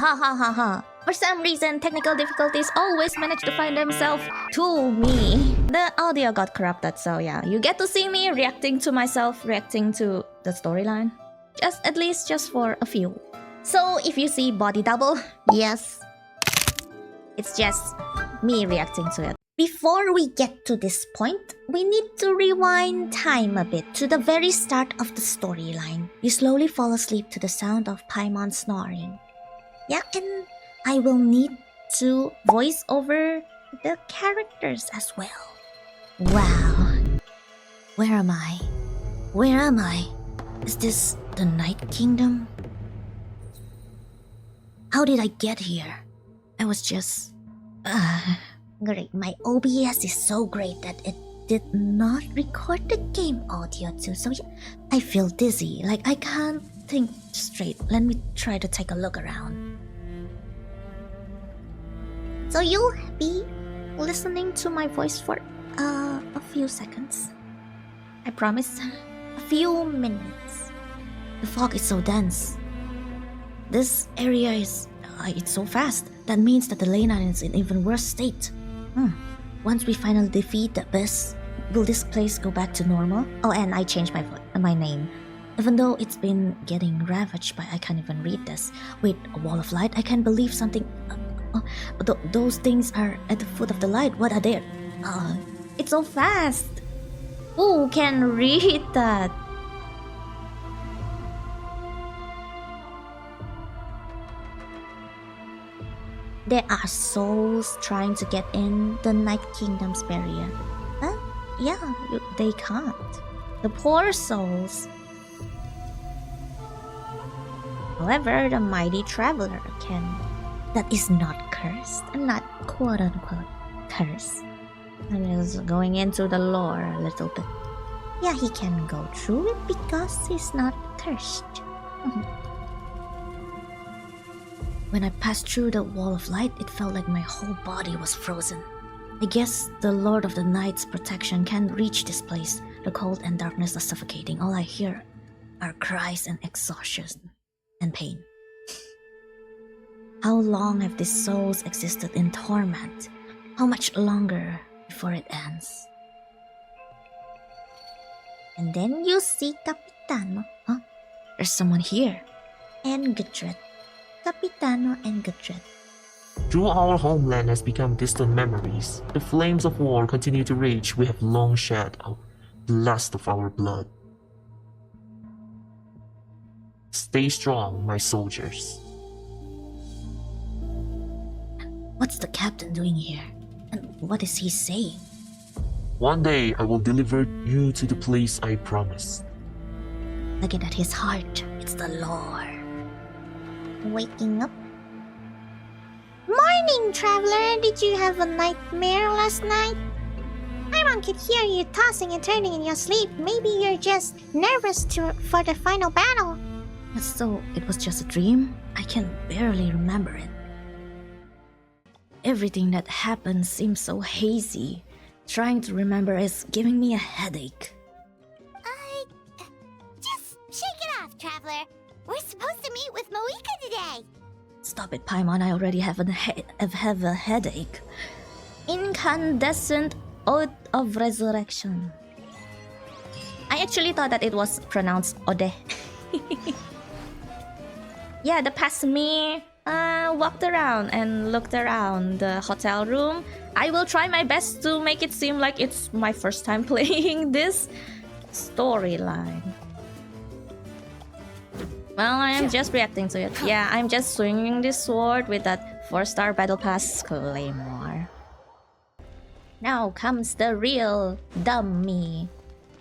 ha ha ha ha. For some reason, technical difficulties always manage to find themselves to me. The audio got corrupted, so yeah, you get to see me reacting to myself, reacting to the storyline. At least for a few. So if you see body double, yes, it's just me reacting to it. Before we get to this point, we need to rewind time a bit to the very start of the storyline. You slowly fall asleep to the sound of Paimon snoring. Yeah, and I will need to voice over the characters as well. Wow. Where am I? Where am I? Is this the Night Kingdom? How did I get here? I was just... Great, my OBS is so great that it did not record the game audio too, so yeah, I feel dizzy, like I can't think straight. Let me try to take a look around. So you'll be listening to my voice for a few seconds. I promise. A few minutes. The fog is so dense. This area is... it's so fast. That means that the Leyline is in even worse state. Once we finally defeat the Abyss, will this place go back to normal? Oh, and I changed my name. Even though it's been getting ravaged by... I can't even read this. Wait, a wall of light? I can't believe something... those things are at the foot of the light. What are they? It's so fast. Who can read that? There are souls trying to get in the Night Kingdom's barrier. Huh? Yeah, they can't. The poor souls. However, the mighty traveler can. That is not cursed, and not quote-unquote cursed. I'm just going into the lore a little bit. Yeah, he can go through it because he's not cursed. When I passed through the wall of light, it felt like my whole body was frozen. I guess the Lord of the Night's protection can't reach this place. The cold and darkness are suffocating. All I hear are cries and exhaustion and pain. How long have these souls existed in torment? How much longer before it ends? And then you see Capitano. Huh? There's someone here. And Gudred. Capitano and Gudred. Though our homeland has become distant memories, the flames of war continue to rage. We have long shed out the last of our blood. Stay strong, my soldiers. What's the captain doing here? And what is he saying? One day I will deliver you to the place I promised. Looking at his heart, it's the lore. Waking up. Morning, traveler! Did you have a nightmare last night? Paimon could hear you tossing and turning in your sleep. Maybe you're just nervous for the final battle. So, it was just a dream? I can barely remember it. Everything that happened seems so hazy. Trying to remember is giving me a headache. Just shake it off, traveler. We're supposed to meet with Mavuika today. Stop it, Paimon. I already have a headache. Incandescent Ode of Resurrection. I actually thought that it was pronounced Ode. Yeah, the past me walked around and looked around the hotel room. I will try my best to make it seem like it's my first time playing this storyline. Well, I am just reacting to it. Yeah, I'm just swinging this sword with that 4-star Battle Pass Claymore. Now comes the real dumb me.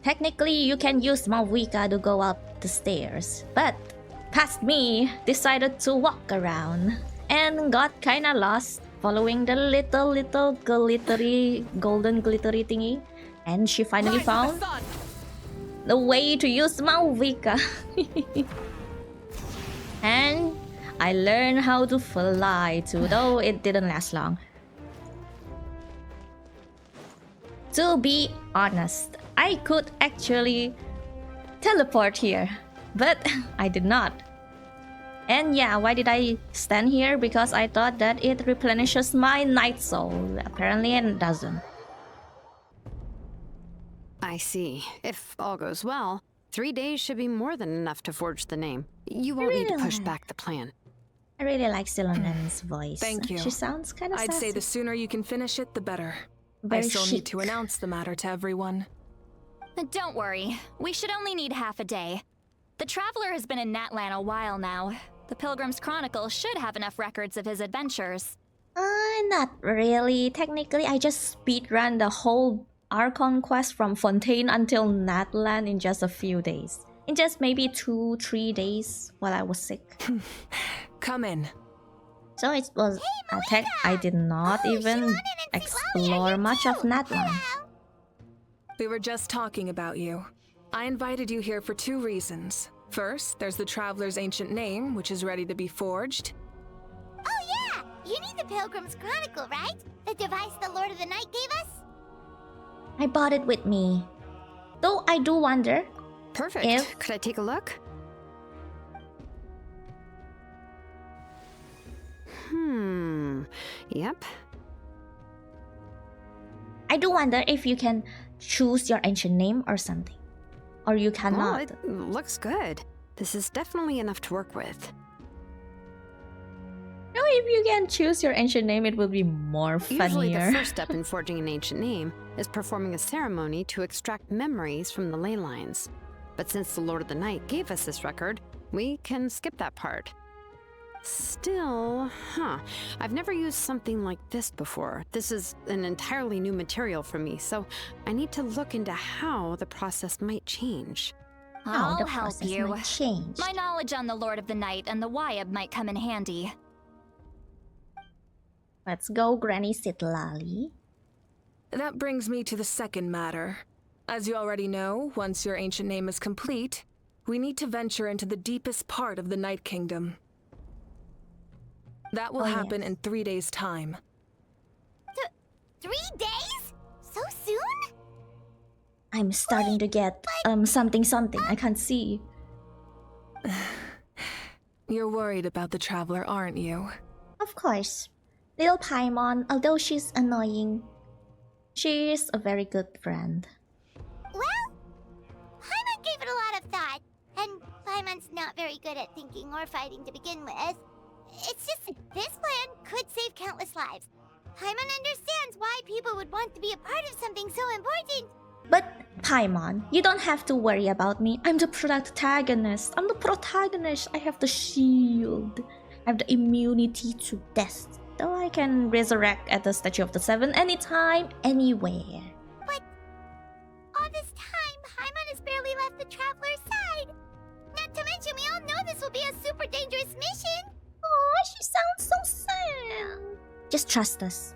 Technically, you can use Mavuika to go up the stairs, but past me decided to walk around and got kinda lost following the little glittery, golden glittery thingy, and she finally found the way to use Mavuika. And I learned how to fly too, though it didn't last long. To be honest, I could actually teleport here, but I did not. And yeah, why did I stand here? Because I thought that it replenishes my night soul. Apparently it doesn't. I see. If all goes well, 3 days should be more than enough to forge the name. You won't need to push Really? back the plan. I really like Silonen's voice. Thank you. She sounds kind of I'd sassy. say the sooner you can finish it, the better. Very I still need to chic. announce the matter to everyone. Don't worry, we should only need half a day. The Traveler has been in Natlan a while now. The Pilgrim's Chronicle should have enough records of his adventures. Not really. Technically, I just speedrun the whole Archon quest from Fontaine until Natlan in just a few days. In just maybe 2-3 days while I was sick. Come in. So it was a tech. I did not even explore much of Natlan. We were just talking about you. I invited you here for 2 reasons. First, there's the Traveler's ancient name, which is ready to be forged. Oh yeah! You need the Pilgrim's Chronicle, right? The device the Lord of the Night gave us? I bought it with me. Though I do wonder. Perfect. If- Could I take a look? Yep. I do wonder if you can choose your ancient name or something. Or you Oh, cannot. it looks good. This is definitely enough to work with. No, if you can choose your ancient name, it will be more Usually the funnier. first step in forging an ancient name is performing a ceremony to extract memories from the ley lines. But since the Lord of the Night gave us this record, we can skip that part. Still, I've never used something like this before. This is an entirely new material for me, so I need to look into how the process might change. How the I'll help process you. might change. My knowledge on the Lord of the Night and the Wyab might come in handy. Let's go, Granny Sitlali. That brings me to the second matter. As you already know, once your ancient name is complete, we need to venture into the deepest part of the Night Kingdom. That will happen in 3 days' time. 3 days? So soon? I'm starting to get something. I can't see. You're worried about the Traveler, aren't you? Of course. Little Paimon, although she's annoying, she is a very good friend. Well, Paimon gave it a lot of thought, and Paimon's not very good at thinking or fighting to begin with. It's just this plan could save countless lives. Paimon understands why people would want to be a part of something so important. But Paimon, you don't have to worry about me. I'm the protagonist. I have the shield. I have the immunity to death. Though I can resurrect at the Statue of the Seven anytime, anywhere. But all this time, Paimon has barely left the Traveler's side. Not to mention, we all know this will be a super dangerous mission. Oh, she sounds so sad. Just trust us.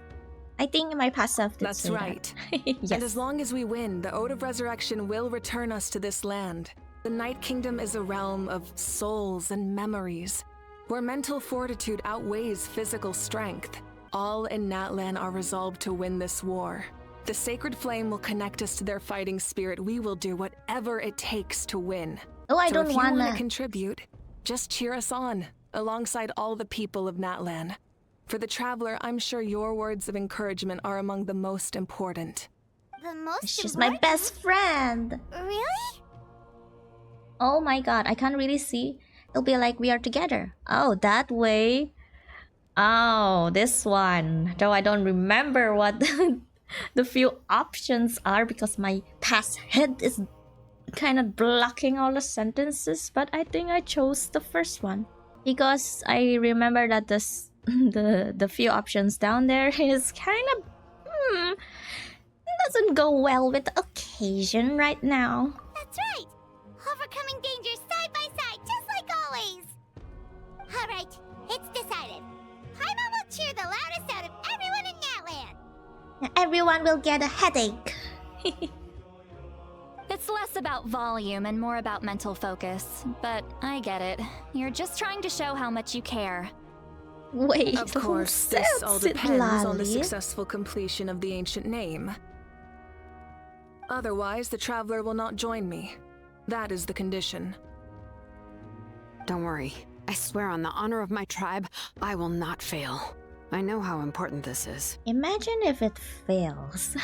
I think my past self did That's say right. that. Yes. And as long as we win, the Ode of Resurrection will return us to this land. The Night Kingdom is a realm of souls and memories, where mental fortitude outweighs physical strength. All in Natlan are resolved to win this war. The sacred flame will connect us to their fighting spirit. We will do whatever it takes to win. Oh, I So don't if you want wanna. to contribute, just cheer us on, alongside all the people of Natlan. For the Traveler, I'm sure your words of encouragement are among the most important. The most She's my best friend. Really? Oh my god, I can't really see. It'll be like we are together. Oh, that way. Oh, this one. Though I don't remember what the few options are because my past head is kind of blocking all the sentences. But I think I chose the first one because I remember that the few options down there is kind of doesn't go well with the occasion right now. That's right. Overcoming dangers side by side, just like always. All right, it's decided. Paimon will cheer the loudest out of everyone in Natlan. Everyone will get a headache. It's less about volume and more about mental focus. But I get it. You're just trying to show how much you care. Wait, Of who course, said this all depends on the Sitlali? successful completion of the ancient name. Otherwise, the Traveler will not join me. That is the condition. Don't worry. I swear on the honor of my tribe, I will not fail. I know how important this is. Imagine if it fails.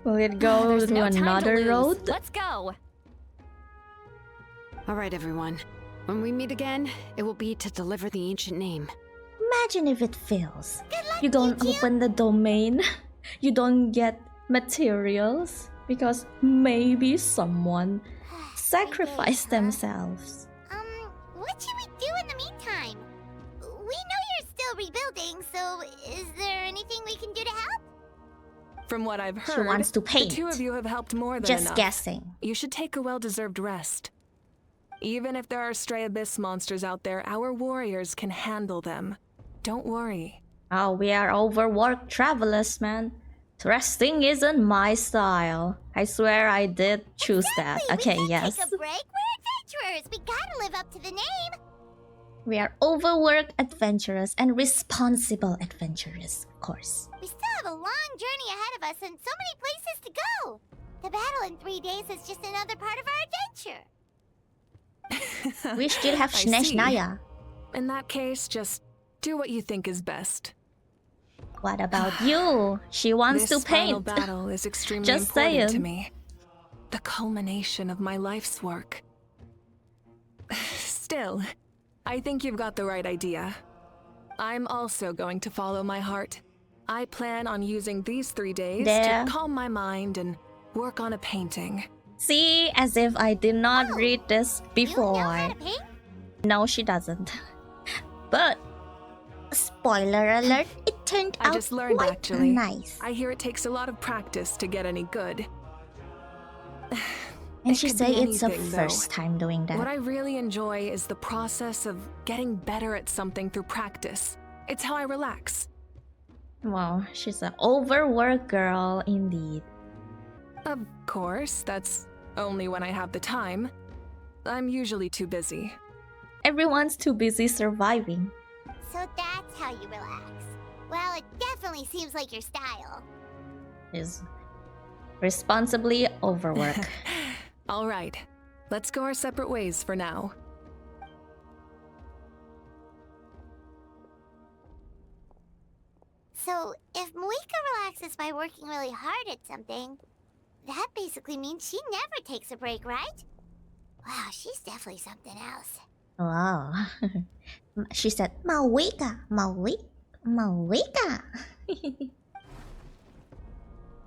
Will it go There's to no time to another lose. road? Let's go. All right, everyone. When we meet again, it will be to deliver the ancient name. Imagine if it fails. Good luck, You don't Michiu. open the domain. You don't get materials because maybe someone sacrificed themselves. What should we do in the meantime? We know you're still rebuilding, so is there anything we can do to help? From what I've She heard, wants to the paint. two of you have helped more than Just enough. guessing. You should take a well-deserved rest. Even if there are stray abyss monsters out there, our warriors can handle them. Don't worry. Oh, we are overworked travelers, man. Resting isn't my style. I swear I did choose that. Exactly, Okay, we can't yes. take a break. We're adventurers. We gotta live up to the name. We are overworked adventurers and responsible adventurers, of course. We still have a long journey ahead of us and so many places to go. The battle in 3 days is just another part of our adventure. We still have I see. Shnaya. In that case, just do what you think is best. What about you? She wants This to final paint. battle is extremely Just important to saying. me. The culmination of my life's work. Still, I think you've got the right idea. I'm also going to follow my heart. I plan on using these 3 days There. to calm my mind and work on a painting. See, as if I did not Oh, read this You know before. how to paint? No, she doesn't. But, spoiler alert, it turned I out just learned, quite actually. nice. I hear it takes a lot of practice to get any good. And it she could say be it's her anything, though. first time doing that. What I really enjoy is the process of getting better at something through practice. It's how I relax. Well, she's an overworked girl indeed. Of course, that's only when I have the time. I'm usually too busy. Everyone's too busy surviving. So that's how you relax. Well, it definitely seems like your style. Is responsibly overworked. All right, let's go our separate ways for now. So, if Mavuika relaxes by working really hard at something, that basically means she never takes a break, right? Wow, she's definitely something else. Wow. She said, Mavuika, Mavuika, Mavuika.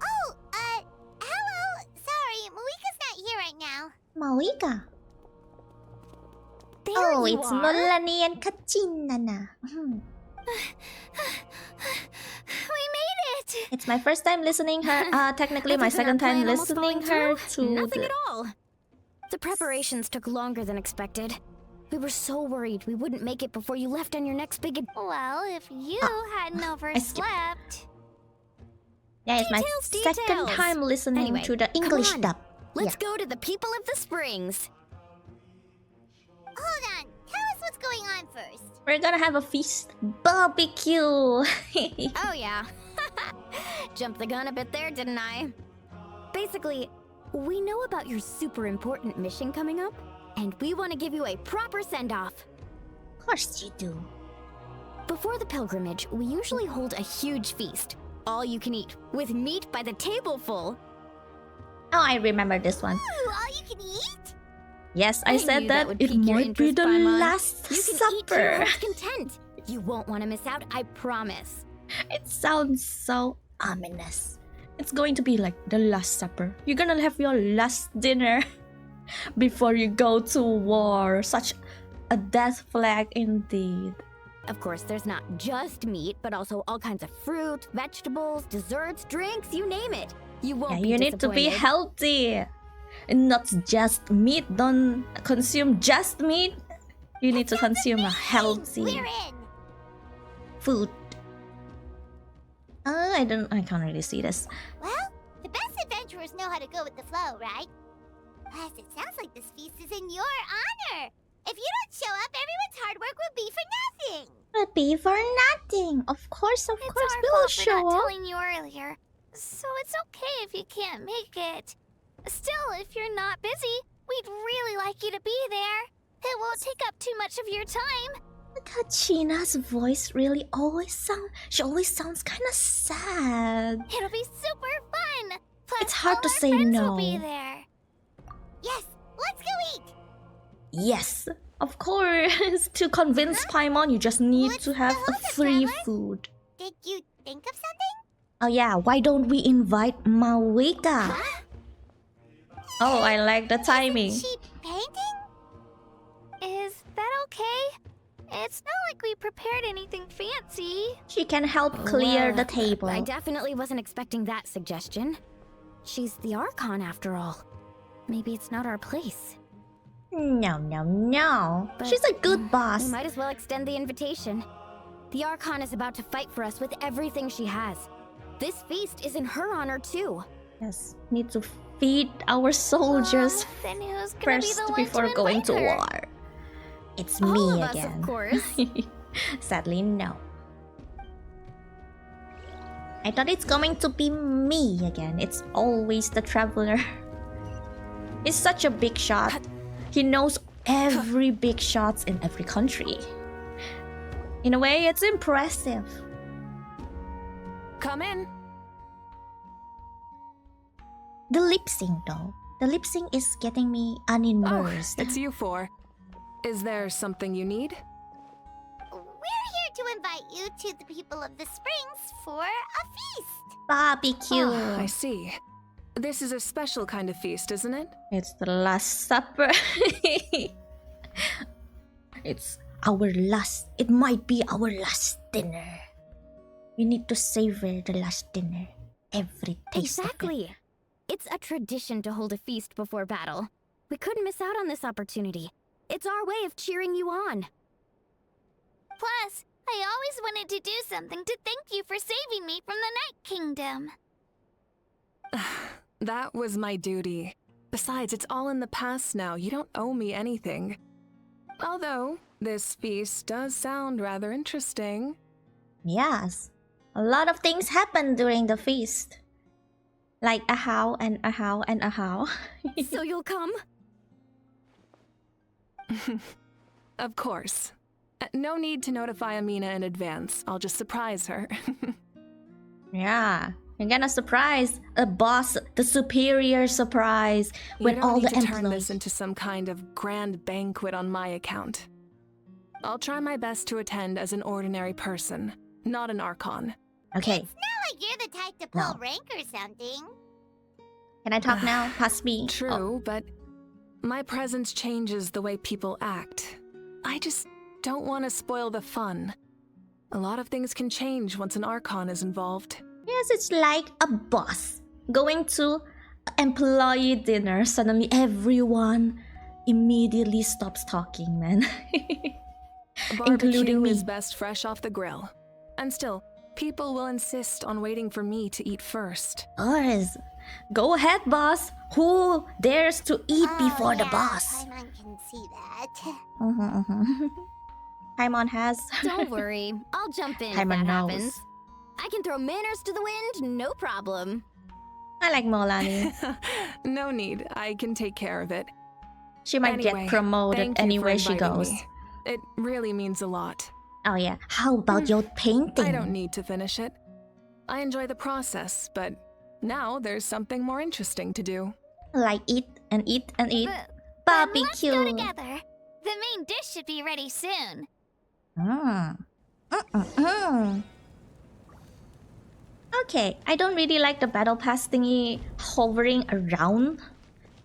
Oh, hello! Sorry, Mavuika's not here right now. Mavuika. There Oh, you it's are. Nolani and Kachina na. We made it! It's my first time listening her. Technically my Other than second our time plan almost listening falling her through, to nothing the... at all. The preparations took longer than expected. We were so worried we wouldn't make it before you left on your next big. Well, if you hadn't skipped. overslept... Yeah, it's my Details, second details. time listening Anyway, to the come English on. dub. Let's go to the people of the springs. Hold on, tell us what's going on first. We're gonna have a feast. Barbecue. Oh yeah. Jumped the gun a bit there, didn't I? Basically, we know about your super important mission coming up, and we want to give you a proper send-off. Of course you do. Before the pilgrimage, we usually hold a huge feast. All you can eat, with meat by the tableful. Oh, I remember this one. Ooh, all you can eat? Yes, I I said knew that would it pique your might be interest, the Paimon. last You can eat to your supper. heart's content. You won't want to miss out, I promise. It sounds so ominous. It's going to be like the last supper. You're gonna have your last dinner before you go to war. Such a death flag indeed. Of course, there's not just meat, but also all kinds of fruit, vegetables, desserts, drinks, you name it. You won't Yeah, be you need to be disappointed. healthy. And not just meat. Don't consume just meat. You need to consume a healthy We're in. food. I can't really see this. Well, the best adventurers know how to go with the flow, right? Plus, it sounds like this feast is in your honor. If you don't show up, everyone's hard work will be for nothing. Would be for nothing. Of course, It's we our will fault for show not up. telling you earlier. So it's okay if you can't make it. Still, if you're not busy, we'd really like you to be there. It won't take up too much of your time. Look how China's voice really she always sounds kind of sad. It'll be super fun. Plus, It's hard all to our say friends no. will be there. Yes, let's go eat. Yes, of course. To convince Paimon, you just need What's to have the a hold-up, free Traveler? food. Did you think of something? Oh yeah, why don't we invite Mavuika? Huh? Oh, I like the timing. Isn't she painting? Is that okay? It's not like we prepared anything fancy. She can help clear Well, the table. I definitely wasn't expecting that suggestion. She's the Archon after all. Maybe it's not our place. No. But, She's a good We boss. might as well extend the invitation. The Archon is about to fight for us with everything she has. This feast is in her honor too. Yes, need to feed our soldiers Then who's gonna be first the one before to going invite to her? war. It's All me of us, again. of course. Sadly, no. I thought it's going to be me again. It's always the traveler. He's such a big shot. He knows every big shots in every country. In a way, it's impressive. Come in. The lip sync, though. The lip sync is getting me Oh, unimmersed. it's you four. Is there something you need? We're here to invite you to the people of the Springs for a feast. Barbecue. Ah, I see. This is a special kind of feast, isn't it? It's the Last Supper. It's our last. It might be our last dinner. We need to savor the last dinner. Every taste of it. Exactly. It's a tradition to hold a feast before battle. We couldn't miss out on this opportunity. It's our way of cheering you on. Plus, I always wanted to do something to thank you for saving me from the Night Kingdom. That was my duty. Besides, it's all in the past now. You don't owe me anything. Although, this feast does sound rather interesting. Yes. A lot of things happen during the feast. Like a how and a how and a how. So you'll come? Of course. No need to notify Amina in advance. I'll just surprise her. Yeah. You're gonna surprise a boss, the superior surprise, when you don't all need the to turn employees. this into some kind of grand banquet on my account. I'll try my best to attend as an ordinary person, not an Archon. Okay, Not like you're the type to pull No. rank or something. can I talk now? Pass me. True, Oh, but my presence changes the way people act. I just don't want to spoil the fun. A lot of things can change once an Archon is involved. yes, it's like a boss going to employee dinner. Suddenly, everyone immediately stops talking, man. Including Barbecue me. is best fresh off the grill. And still, people will insist on waiting for me to eat first. Ours. Go ahead, boss. Who dares to eat before the yeah, boss? Paimon can see that. Paimon has. Don't worry. I'll jump in if Paimon that knows. happens. I can throw manners to the wind, no problem. I like Molani. No need, I can take care of it. She might Anyway, get promoted thank you for anywhere she inviting goes. me. It really means a lot. Oh yeah. How about your painting? I don't need to finish it. I enjoy the process, but now there's something more interesting to do. Like eat and eat and eat. Then let's go Barbecue. together. The main dish should be ready soon. Okay, I don't really like the battle pass thingy hovering around.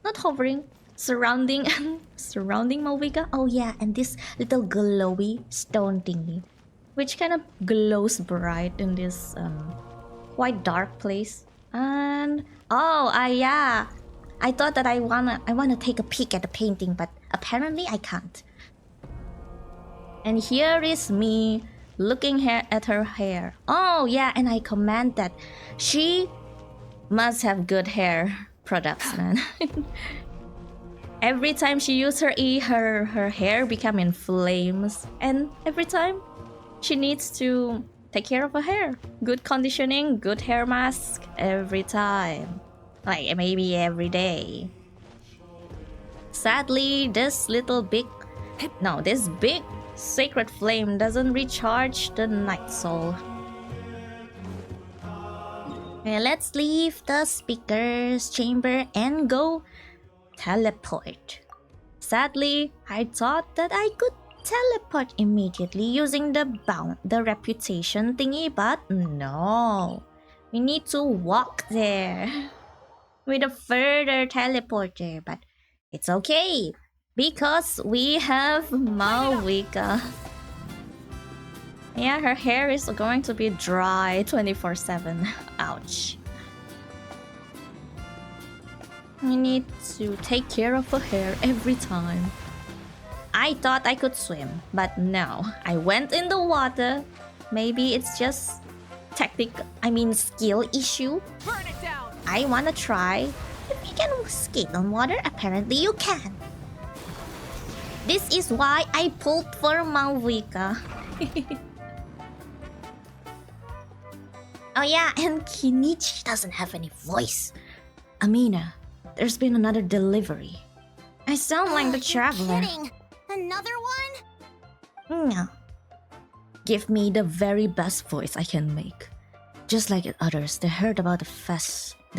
Not hovering, surrounding surrounding Mavuika. Oh yeah, and this little glowy stone thingy, which kind of glows bright in this quite dark place. And yeah, I thought that I wanna take a peek at the painting, but apparently I can't. And here is me looking at her hair. Oh yeah, and I comment that she must have good hair products, man. Every time she uses her hair become in flames, and every time she needs to take care of her hair. Good conditioning, good hair mask every time, like maybe every day. Sadly, this little big No, this big sacred flame doesn't recharge the night soul. Okay, let's leave the speaker's chamber and go teleport. Sadly, I thought that I could teleport immediately using the reputation thingy, but no. We need to walk there with a further teleporter, but it's okay because we have Mavuika. Yeah, her hair is going to be dry 24/7. Ouch. We need to take care of her hair every time. I thought I could swim, but no. I went in the water. Maybe it's just skill issue. Burn it down. I wanna try. If you can skate on water, apparently you can. This is why I pulled for Mavuika. Oh yeah, and Kinichi doesn't have any voice. Amina, there's been another delivery. I sound like the traveler. You're kidding. Another one? No. Give me the very best voice I can make. Just like others, they heard about the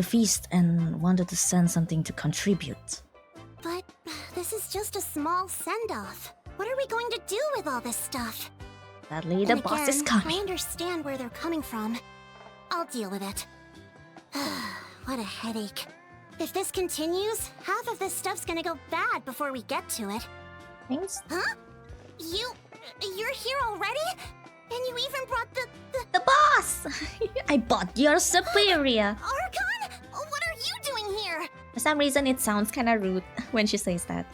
feast and wanted to send something to contribute. But this is just a small send-off. What are we going to do with all this stuff? Sadly, the boss is I coming. understand where they're coming from. I'll deal with it. What a headache. If this continues, half of this stuff's gonna go bad before we get to it. Thanks. Huh? You're here already? And you even brought The boss! I bought your superior. Archon? What are you doing here? For some reason, it sounds kinda rude when she says that.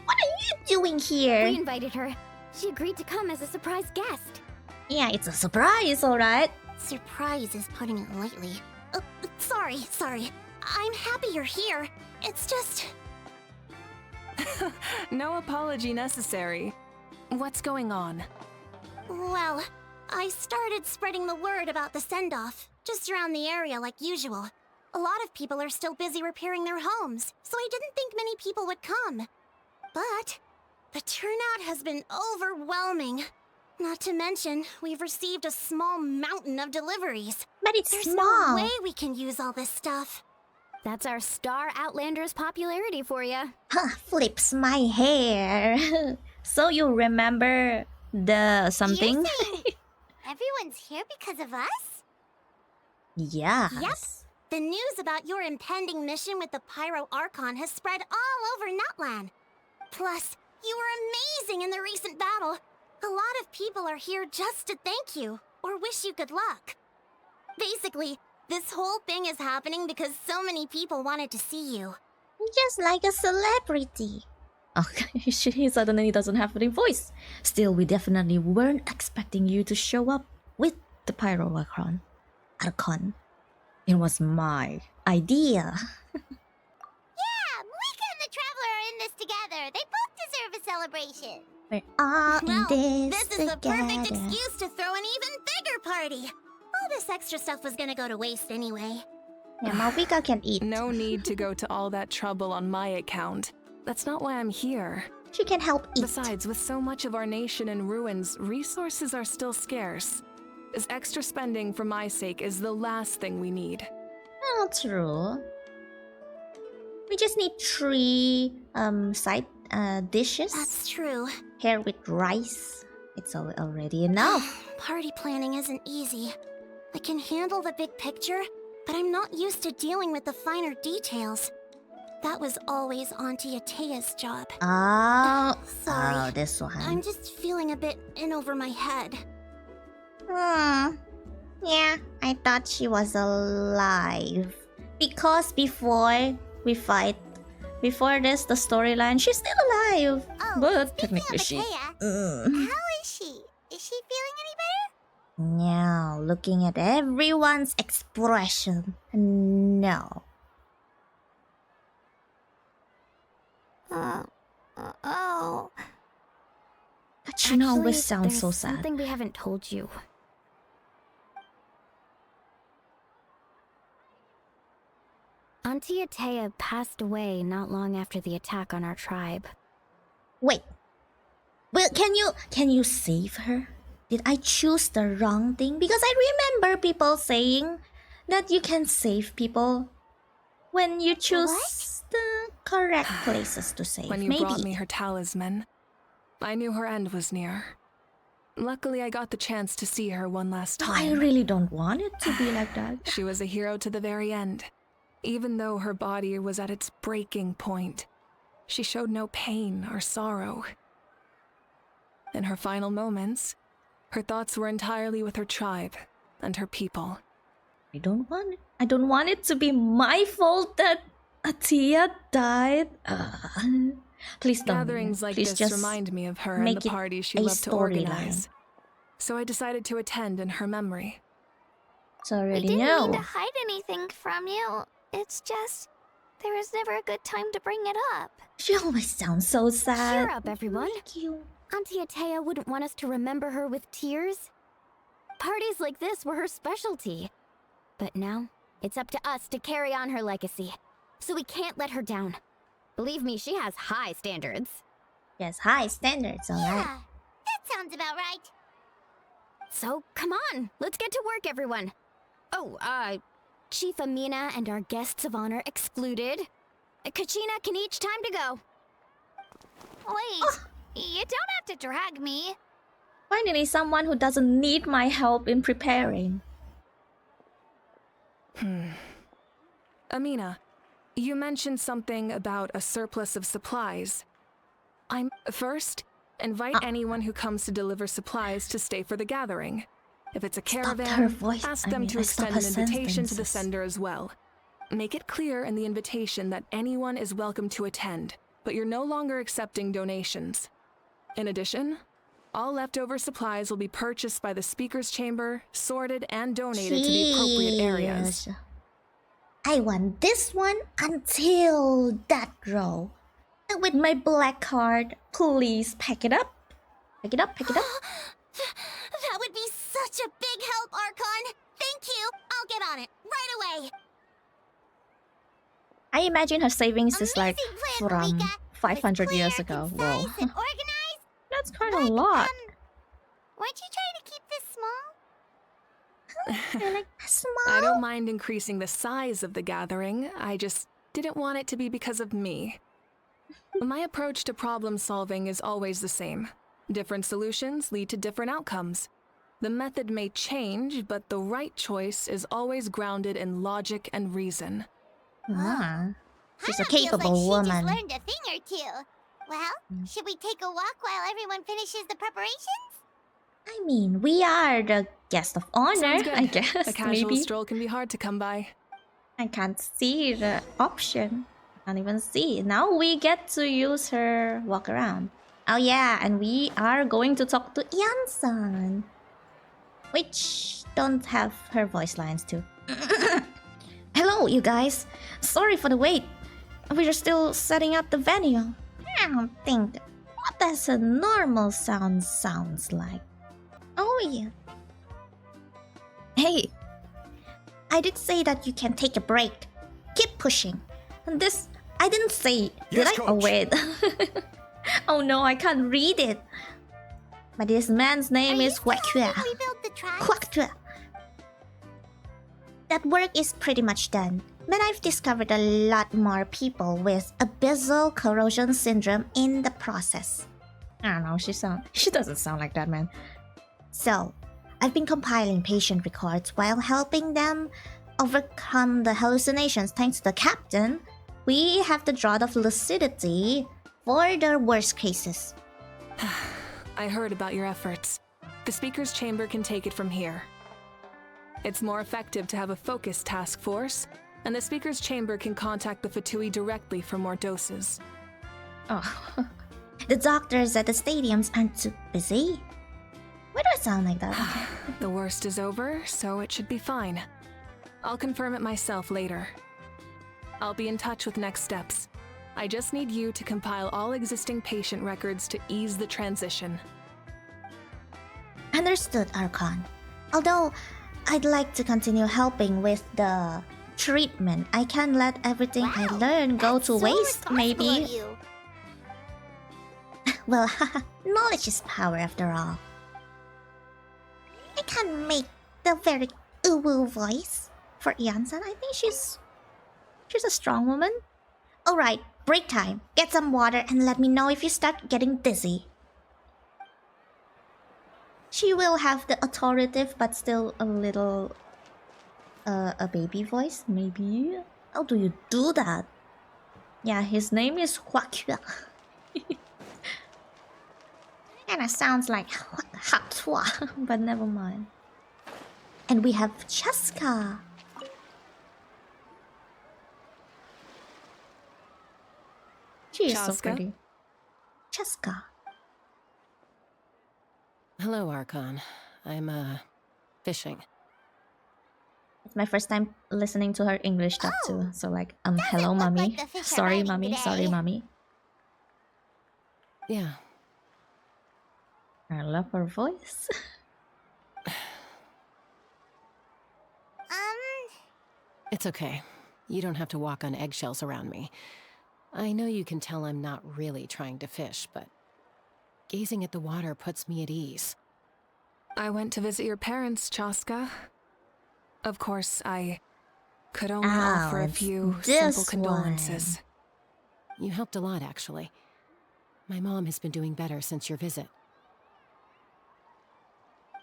What are you doing here? We invited her. She agreed to come as a surprise guest. Yeah, it's a surprise, alright? Surprise is putting it lightly. Sorry. I'm happy you're here. It's just... No apology necessary. What's going on? Well, I started spreading the word about the send-off, just around the area like usual. A lot of people are still busy repairing their homes, so I didn't think many people would come. But the turnout has been overwhelming. Not to mention, we've received a small mountain of deliveries. But it's There's small. no way we can use all this stuff. That's our star Outlander's popularity for you. Flips my hair. So you remember the something? You're saying everyone's here because of us? Yes. Yep. The news about your impending mission with the Pyro Archon has spread all over Nutland. Plus, you were amazing in the recent battle. A lot of people are here just to thank you, or wish you good luck. Basically, this whole thing is happening because so many people wanted to see you. Just like a celebrity. Okay, he suddenly doesn't have any voice. Still, we definitely weren't expecting you to show up with the Pyro Archon. It was my idea. Yeah, Mavuika and the Traveler are in this together. They both deserve a celebration. We're all Well, in this this is the perfect together. excuse to throw an even bigger party. All this extra stuff was gonna go to waste anyway. Yeah, Mavuika can eat. No need to go to all that trouble on my account. That's not why I'm here. She can help eat. Besides, with so much of our nation in ruins, resources are still scarce. This extra spending for my sake is the last thing we need. Oh, true. We just need 3 side dishes. That's true. Here with rice. It's already enough. Party planning isn't easy. I can handle the big picture, but I'm not used to dealing with the finer details. That was always Auntie Atea's job. Oh, Sorry. Oh, this one. I'm just feeling a bit in over my head. Yeah, I thought she was alive. Because before we fight, before this, the storyline, she's still alive. Oh, But speaking technically of she... Atea, how is she? Is she feeling any better? Now, looking at everyone's expression, no. Oh. But you always Actually, sound there's so sad. something we haven't told you. Auntie Atea passed away not long after the attack on our tribe. Wait, Well, can you save her? Did I choose the wrong thing? Because I remember people saying that you can save people when you choose the correct places to save. When you Maybe. brought me her talisman, I knew her end was near. Luckily, I got the chance to see her one last No, time. I really don't want it to be like that. She was a hero to the very end. Even though her body was at its breaking point, she showed no pain or sorrow. In her final moments, her thoughts were entirely with her tribe and her people. I don't want it. I don't want it to be my fault that Atia died. Please don't. Gatherings like Please this just remind me of her and make the it parties she a loved to storyline. organize. So I decided to attend in her memory. So I We already didn't know. mean to hide anything from you. It's just there was never a good time to bring it up. She always sounds so sad. Cheer up, everyone. Thank you. Auntie Atea wouldn't want us to remember her with tears. Parties like this were her specialty. But now, it's up to us to carry on her legacy. So we can't let her down. Believe me, she has high standards. Yes, high standards, alright. Yeah, that sounds about right. So, come on, let's get to work, everyone. Oh, Chief Amina and our guests of honor excluded. Kachina can each time to go. Wait, you don't have to drag me. Finally, someone who doesn't need my help in preparing. Amina, you mentioned something about a surplus of supplies. First, invite anyone who comes to deliver supplies to stay for the gathering. If it's a Stopped her caravan, voice. ask I them mean, to I stopped extend her an invitation to the sentences. sender as well. Make it clear in the invitation that anyone is welcome to attend, but you're no longer accepting donations. In addition, all leftover supplies will be purchased by the speaker's chamber, sorted, and donated to the appropriate areas. Jeez. I want this one until that row. And with my black card, please pack it up. Pack it up, pack it up. That would be such a big help, Archon. Thank you. I'll get on it right away. I imagine her savings is like Amazing plan, from Mavuika. 500 It's years clear, ago. concise, Whoa. and organized. That's kind of a But, lot. Weren't you trying to keep this small? You're like, small. I don't mind increasing the size of the gathering, I just didn't want it to be because of me. My approach to problem solving is always the same. Different solutions lead to different outcomes. The method may change, but the right choice is always grounded in logic and reason. She's a Hannah feels capable like she woman. just learned a thing or two. Well, should we take a walk while everyone finishes the preparations? I mean, we are the guest of honor, Sounds good. I guess. A casual Maybe. stroll can be hard to come by. I can't see the option. I can't even see. Now we get to use her walk around. Oh yeah, and we are going to talk to Yan-san. Which don't have her voice lines too. Hello, you guys. Sorry for the wait. We're still setting up the venue. I don't think... What does a normal sounds like? Oh yeah. Hey, I did say that you can take a break. Keep pushing. And this, I didn't say. Did Yes, I? Oh coach. wait. Oh no, I can't read it. But this man's name Are you is still Huakua. helping we build the tracks? Huakua. That work is pretty much done. But I've discovered a lot more people with abyssal corrosion syndrome in the process. I don't know, she doesn't sound like that, man. So, I've been compiling patient records while helping them overcome the hallucinations. Thanks to the captain, we have the draught of lucidity for the worst cases. I heard about your efforts. The speaker's chamber can take it from here. It's more effective to have a focused task force, and the speaker's chamber can contact the Fatui directly for more doses. Oh. The doctors at the stadiums aren't too busy. Why do I sound like that? The worst is over, so it should be fine. I'll confirm it myself later. I'll be in touch with next steps. I just need you to compile all existing patient records to ease the transition. Understood, Archon. Although, I'd like to continue helping with the treatment. I can't let everything I Wow, learn go that's to so waste, responsible maybe. of you. Well, knowledge is power after all. I can't make the very uwu voice for Yansan. I think she's a strong woman. Alright, break time. Get some water and let me know if you start getting dizzy. She will have the authoritative but still a little a baby voice, maybe. How do you do that? Yeah, his name is Huakua. Kinda sounds like Hatua, but never mind. And we have Cheska. She is so Chaska? pretty. Cheska. Hello, Archon. I'm, fishing. It's my first time listening to her English dub too. So like, hello, look mommy. like the fish are Sorry, biting mommy. today. Sorry, mommy. Yeah. I love her voice. It's okay. You don't have to walk on eggshells around me. I know you can tell I'm not really trying to fish, but gazing at the water puts me at ease. I went to visit your parents, Chaska. Of course, I could only offer a it's few this simple condolences. You helped a lot, actually. My mom has been doing better since your visit.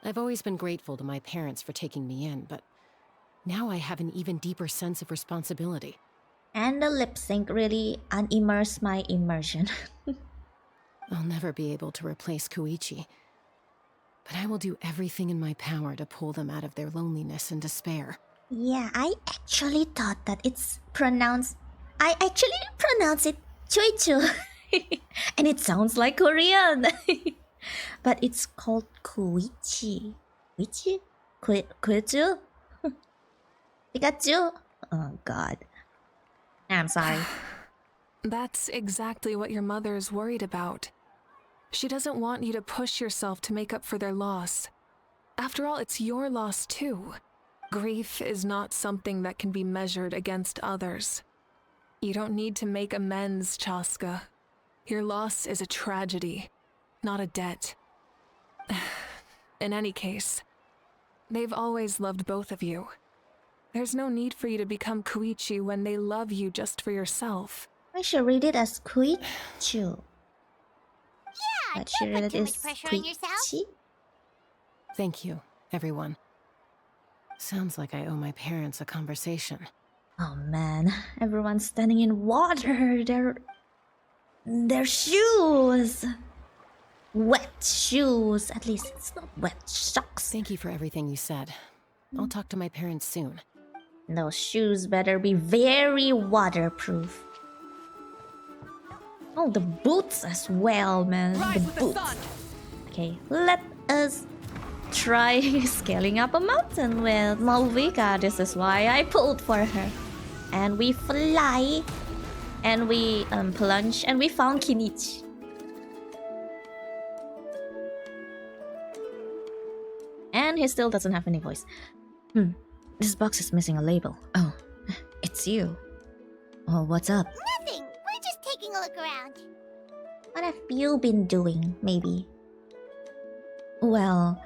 I've always been grateful to my parents for taking me in, but now I have an even deeper sense of responsibility. And the lip sync really unimmersed my immersion. I'll never be able to replace Koichi, but I will do everything in my power to pull them out of their loneliness and despair. Yeah, I actually thought that it's pronounced. I actually pronounce it Choichu. And it sounds like Korean. But it's called Koichi. Koichi? Koichu? Pikachu? Oh god. I'm sorry. That's exactly what your mother is worried about. She doesn't want you to push yourself to make up for their loss. After all, it's your loss too. Grief is not something that can be measured against others. You don't need to make amends, Chaska. Your loss is a tragedy, not a debt. In any case, they've always loved both of you. There's no need for you to become Koichi when they love you just for yourself. I should read it as Koichu. Yeah, But she don't read put it too as much pressure on yourself. Koichi. Thank you, everyone. Sounds like I owe my parents a conversation. Oh man, everyone's standing in water. Their shoes. Wet shoes. At least it's not wet socks. Thank you for everything you said. I'll talk to my parents soon. Those shoes better be very waterproof. Oh, the boots as well, man. The boots. Okay, let us try scaling up a mountain with Mavuika. This is why I pulled for her. And we fly. And we plunge. And we found Kinichi. And he still doesn't have any voice. This box is missing a label. Oh, it's you. Oh, what's up? Nothing. We're just taking a look around. What have you been doing, maybe? Well,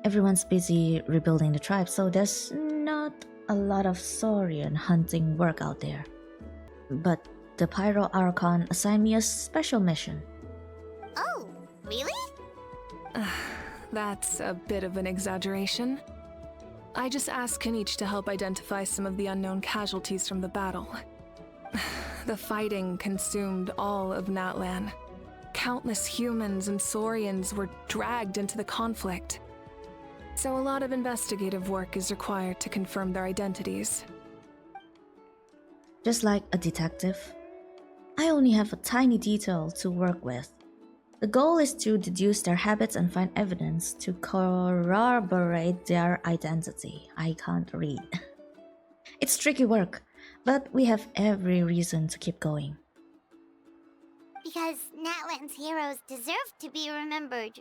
everyone's busy rebuilding the tribe, so there's not a lot of saurian hunting work out there. But the Pyro Archon assigned me a special mission. Oh, really? That's a bit of an exaggeration. I just asked Kanich to help identify some of the unknown casualties from the battle. The fighting consumed all of Natlan. Countless humans and saurians were dragged into the conflict. So a lot of investigative work is required to confirm their identities. Just like a detective, I only have a tiny detail to work with. The goal is to deduce their habits and find evidence to corroborate their identity. I can't read. It's tricky work, but we have every reason to keep going. Because Natlan's heroes deserve to be remembered,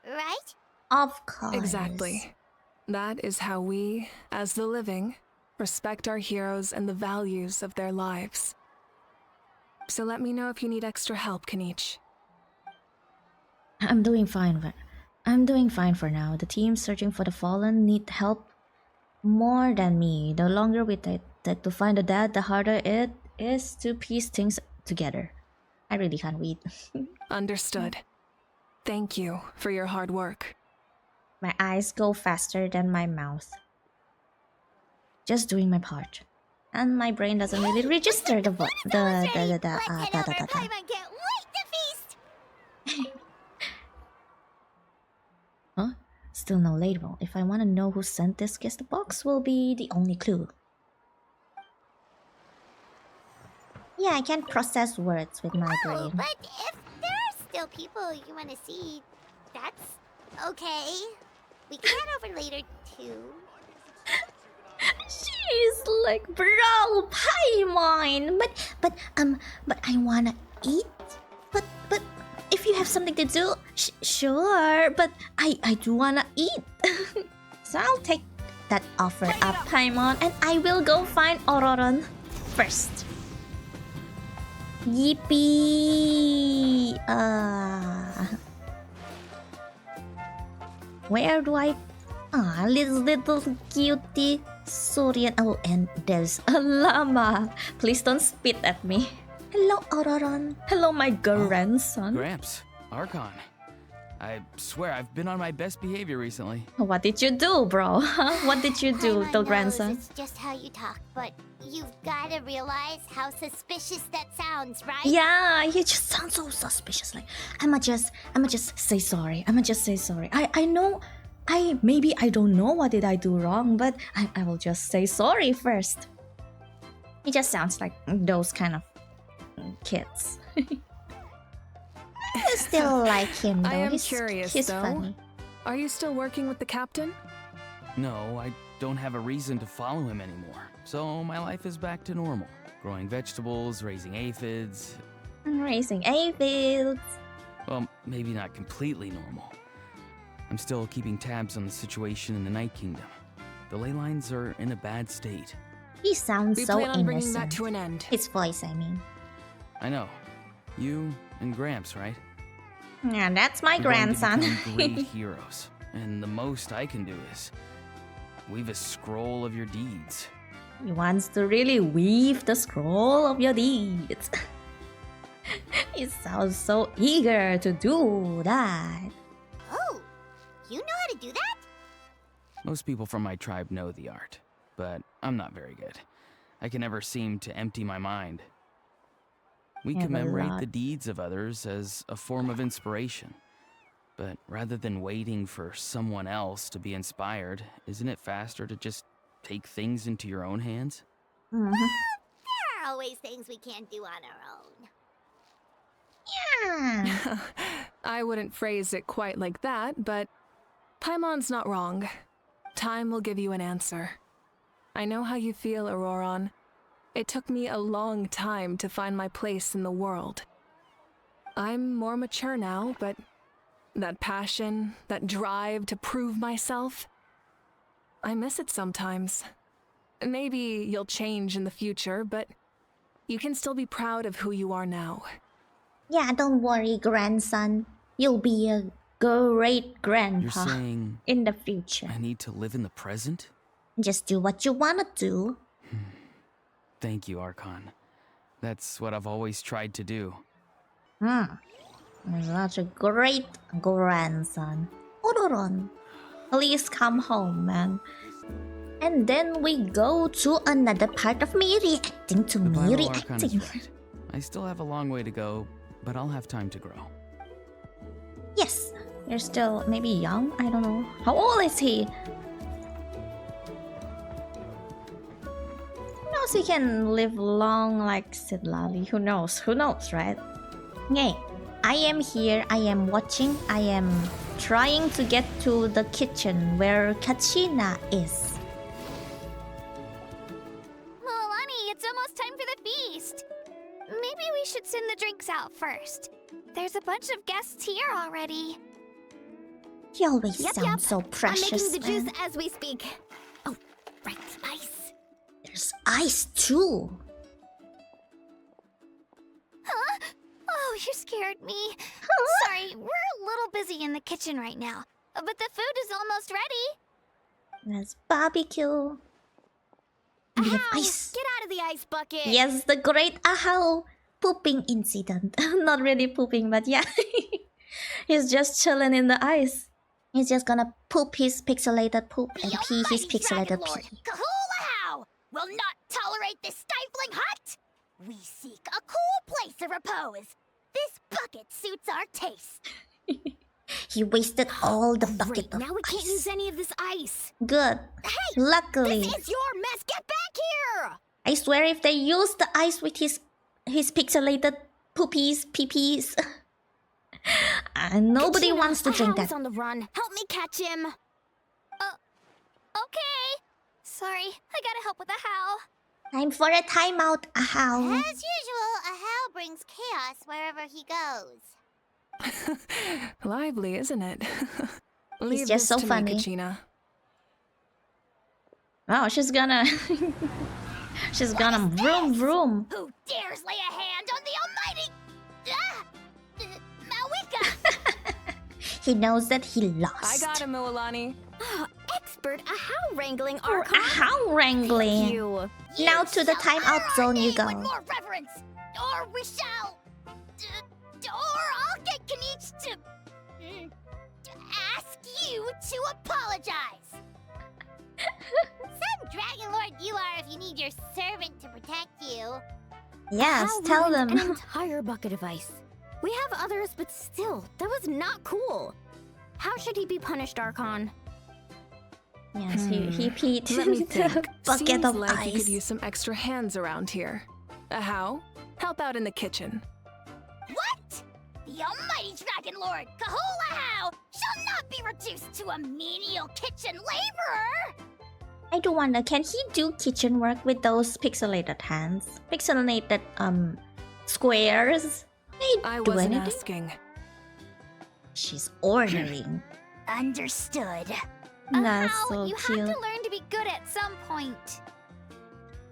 right? Of course. Exactly. That is how we, as the living, respect our heroes and the values of their lives. So let me know if you need extra help, Kanich. I'm doing fine. I'm doing fine for now. The team searching for the fallen need help more than me. The longer we take to find the dead, the harder it is to piece things together. I really can't read. Understood. Thank you for your hard work. My eyes go faster than my mouth. Just doing my part. And my brain doesn't really register the Paimon can't wait to feast! Huh? Still no label. If I want to know who sent this, guess the box will be the only clue. Yeah, I can't process words with my Oh, brain. but if there are still people you want to see, that's okay. We can head over later too. She's like, bro, Paimon, but I wanna eat. But if you have something to do, sure. But I do wanna eat. So I'll take that offer up, Paimon, and I will go find Ororon first. Yippee! Where do I? Little cutie Sorian. Oh, and there's a llama. Please don't spit at me. Hello, Ororon. Hello, my grandson. Gramps, Archon. I swear I've been on my best behavior recently. What did you do, bro? What did you do, Paimon the knows grandson? it's just how you talk, but you've gotta realize how suspicious that sounds, right? Yeah, you just sound so suspicious. Like, I'ma just say sorry. I'ma just say sorry. I know. Maybe I don't know what did I do wrong, but I will just say sorry first. He just sounds like those kind of kids. I still like him though. I am he's curious, he's though. funny. Are you still working with the captain? No, I don't have a reason to follow him anymore. So my life is back to normal. Growing vegetables, raising aphids. Raising aphids. Well, maybe not completely normal. I'm still keeping tabs on the situation in the Night Kingdom. The ley lines are in a bad state. He sounds We so plan on bringing innocent. that to an end. His voice, I mean. I know. You and Gramps, right? Yeah, that's my You're going to grandson. become great heroes. And the most I can do is weave a scroll of your deeds. He wants to really weave the scroll of your deeds. He sounds so eager to do that. Oh, you know how to do that? Most people from my tribe know the art, but I'm not very good. I can never seem to empty my mind. We have a commemorate lot. the deeds of others as a form of inspiration. But rather than waiting for someone else to be inspired, isn't it faster to just take things into your own hands? Mhm. There are always things we can't do on our own. Yeah. I wouldn't phrase it quite like that, but Paimon's not wrong. Time will give you an answer. I know how you feel, Auroron. It took me a long time to find my place in the world. I'm more mature now, but that passion, that drive to prove myself, I miss it sometimes. Maybe you'll change in the future, but you can still be proud of who you are now. Yeah, don't worry, grandson. You'll be a great You're grandpa saying in the future. I need to live in the present? Just do what you wanna do. Thank you, Archon. That's what I've always tried to do. You're such a great grandson. Ororon, please come home, man. And then we go to another part of me reacting to The me Bible Archon reacting. is right. I still have a long way to go, but I'll have time to grow. Yes, you're still maybe young. I don't know. How old is he? Who knows he can live long like Sidlali? Who knows? Who knows, right? Hey, I am here. I am watching. I am trying to get to the kitchen where Kachina is. Milani, it's almost time for the feast. Maybe we should send the drinks out first. There's a bunch of guests here already. He always Yep, sounds yep. so I'm precious. making the juice man. as we speak. Oh, right, ice. There's ice too. Huh? Oh, Oh, you scared me. Sorry, we're a little busy in the kitchen right now. But the food is almost ready. Let's barbecue. And we have Ow! ice. Get out of the ice bucket! Yes, the great Ahau pooping incident. Not really pooping, but yeah. He's just chilling in the ice. He's just gonna poop his pixelated poop and pee his pixelated Lord pee. Kahulahau will not tolerate this stifling hut. We seek a cool place of repose. This bucket suits our taste. He wasted all the bucket Great, of now we can't ice. use any of this ice. Good. Hey! Luckily. This is your mess! Get back here! I swear if they use the ice with his pixelated poopies, peepees. Nobody Katrina, wants to drink Ahau's that. on the run. Help me catch him. Okay. Sorry, I gotta help with the how. Time for a timeout, Ahau. As usual, a how brings chaos wherever he goes. Lively, isn't it? Leave just this so to funny. me, Kachina. Oh, she's gonna... she's gonna vroom vroom. Who dares lay a hand on the almighty... Mavuika! He knows that he I lost. got him, Moalani. Expert Ahau wrangling Or Archon. Ahau wrangling. You. Now to the shall timeout honor our zone you name go. With more reverence, or we shall... or I'll get Kanich to ask you to apologize. Some Dragon Lord you are if you need your servant to protect you. Yes, Ahau tell ruined them. An entire bucket of ice. We have others, but still, that was not cool. How should he be punished, Archon? Yes, he peed Let me the think. bucket Seems of like you ice. could use some extra hands around here. How? Help out in the kitchen. What? The almighty Dragon Lord, Kahulahau, shall not be reduced to a menial kitchen laborer! I do wonder, can he do kitchen work with those pixelated hands? Pixelated, squares? Can I he do wasn't anything? asking. She's ordering. Understood. That's Ahau, so you cute. have to learn to be good at some point.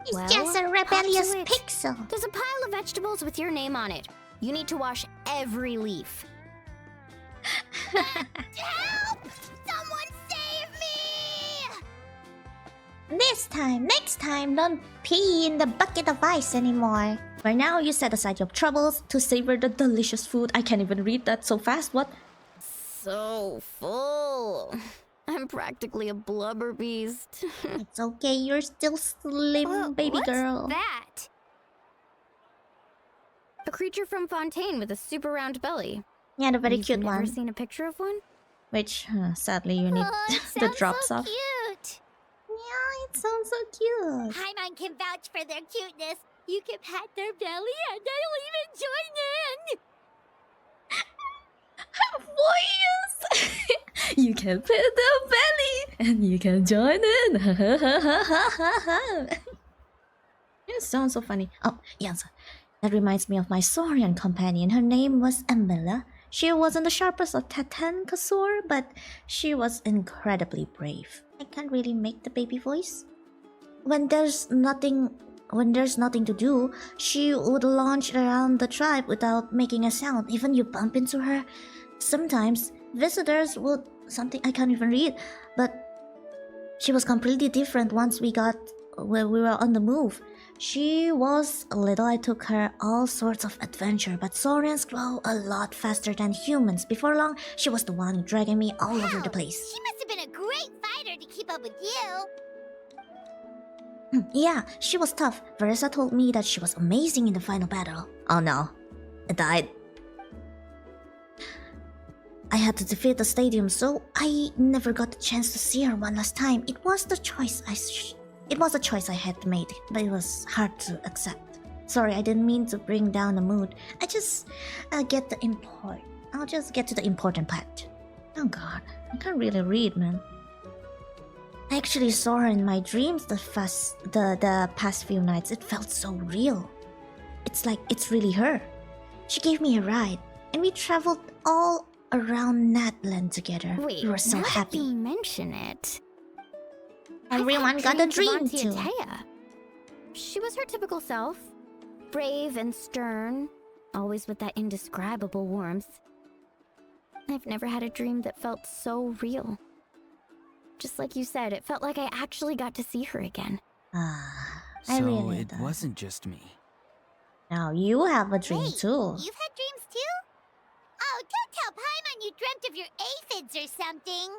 He's Well, just a hop rebellious to it. pixel. There's a pile of vegetables with your name on it. You need to wash every leaf. Help! Someone save me! Next time, don't pee in the bucket of ice anymore. For now, you set aside your troubles to savor the delicious food. I can't even read that so fast. What? So full. I'm practically a blubber beast. It's okay, you're still slim, baby what's girl. that? A creature from Fontaine with a super round belly. Yeah, the very You've cute never one. seen a picture of one? Which, sadly, you need Oh, it the sounds drops so off. cute. Yeah, it sounds so cute. Paimon can vouch for their cuteness. You can pat their belly and I'll even join in. Voice! You can pet the belly and you can join in. It sounds so funny. Oh, yes. That reminds me of my Saurian companion. Her name was Amila. She wasn't the sharpest of Tatan Kasur, but she was incredibly brave. I can't really make the baby voice. When there's nothing to do, she would launch around the tribe without making a sound. Even you bump into her. Sometimes visitors would something I can't even read, but she was completely different once we were on the move. She was little. I took her all sorts of adventure, but Saurians grow a lot faster than humans. Before long, she was the one dragging me all over the place. She must have been a great fighter to keep up with you. Yeah, she was tough. Verissa told me that she was amazing in the final battle. Oh no, I died. I had to defeat the stadium, so I never got the chance to see her one last time. It was the choice I had made, but it was hard to accept. Sorry, I didn't mean to bring down the mood. I'll just get to the important part. Oh god, I can't really read, man. I actually saw her in my dreams the past few nights. It felt so real. It's like it's really her. She gave me a ride, and we traveled all around Natland together. Wait, we were so now that happy. you mention it. Everyone got a dream too. She was her typical self. Brave and stern. always with that indescribable warmth. I've never had a dream that felt so real. Just like you said, it felt like I actually got to see her again. I So really it do. wasn't just me. Now you have a dream Wait, too. you've had dreams too? Oh, don't tell Paimon you dreamt of your aphids or something.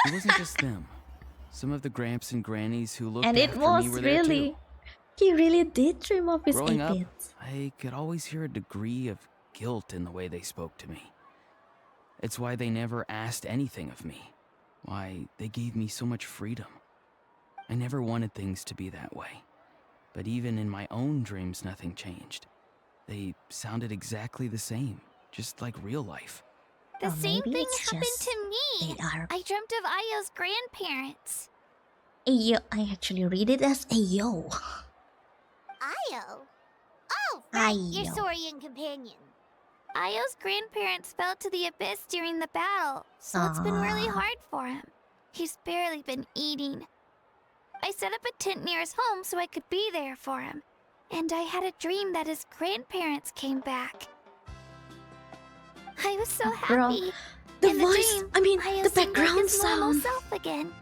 It wasn't just them. Some of the Gramps and Grannies who looked And it after was me were there really... too. He really did dream of his Growing up, aphids. I could always hear a degree of guilt in the way they spoke to me. It's why they never asked anything of me. Why they gave me so much freedom. I never wanted things to be that way. But even in my own dreams, nothing changed. They sounded exactly the same, just like real life. The Or same maybe thing it's happened just to me. They are... I dreamt of Ayo's grandparents. Ayo. I actually read it as Ayo. Ayo? Oh, right, your Ayo. Saurian companion. Ayo's grandparents fell to the abyss during the battle, so it's been really hard for him. He's barely been eating. I set up a tent near his home so I could be there for him. And I had a dream that his grandparents came back. I was so Bro, happy. the In voice, dream, I mean, Ayo the seemed like background his normal sound. self again.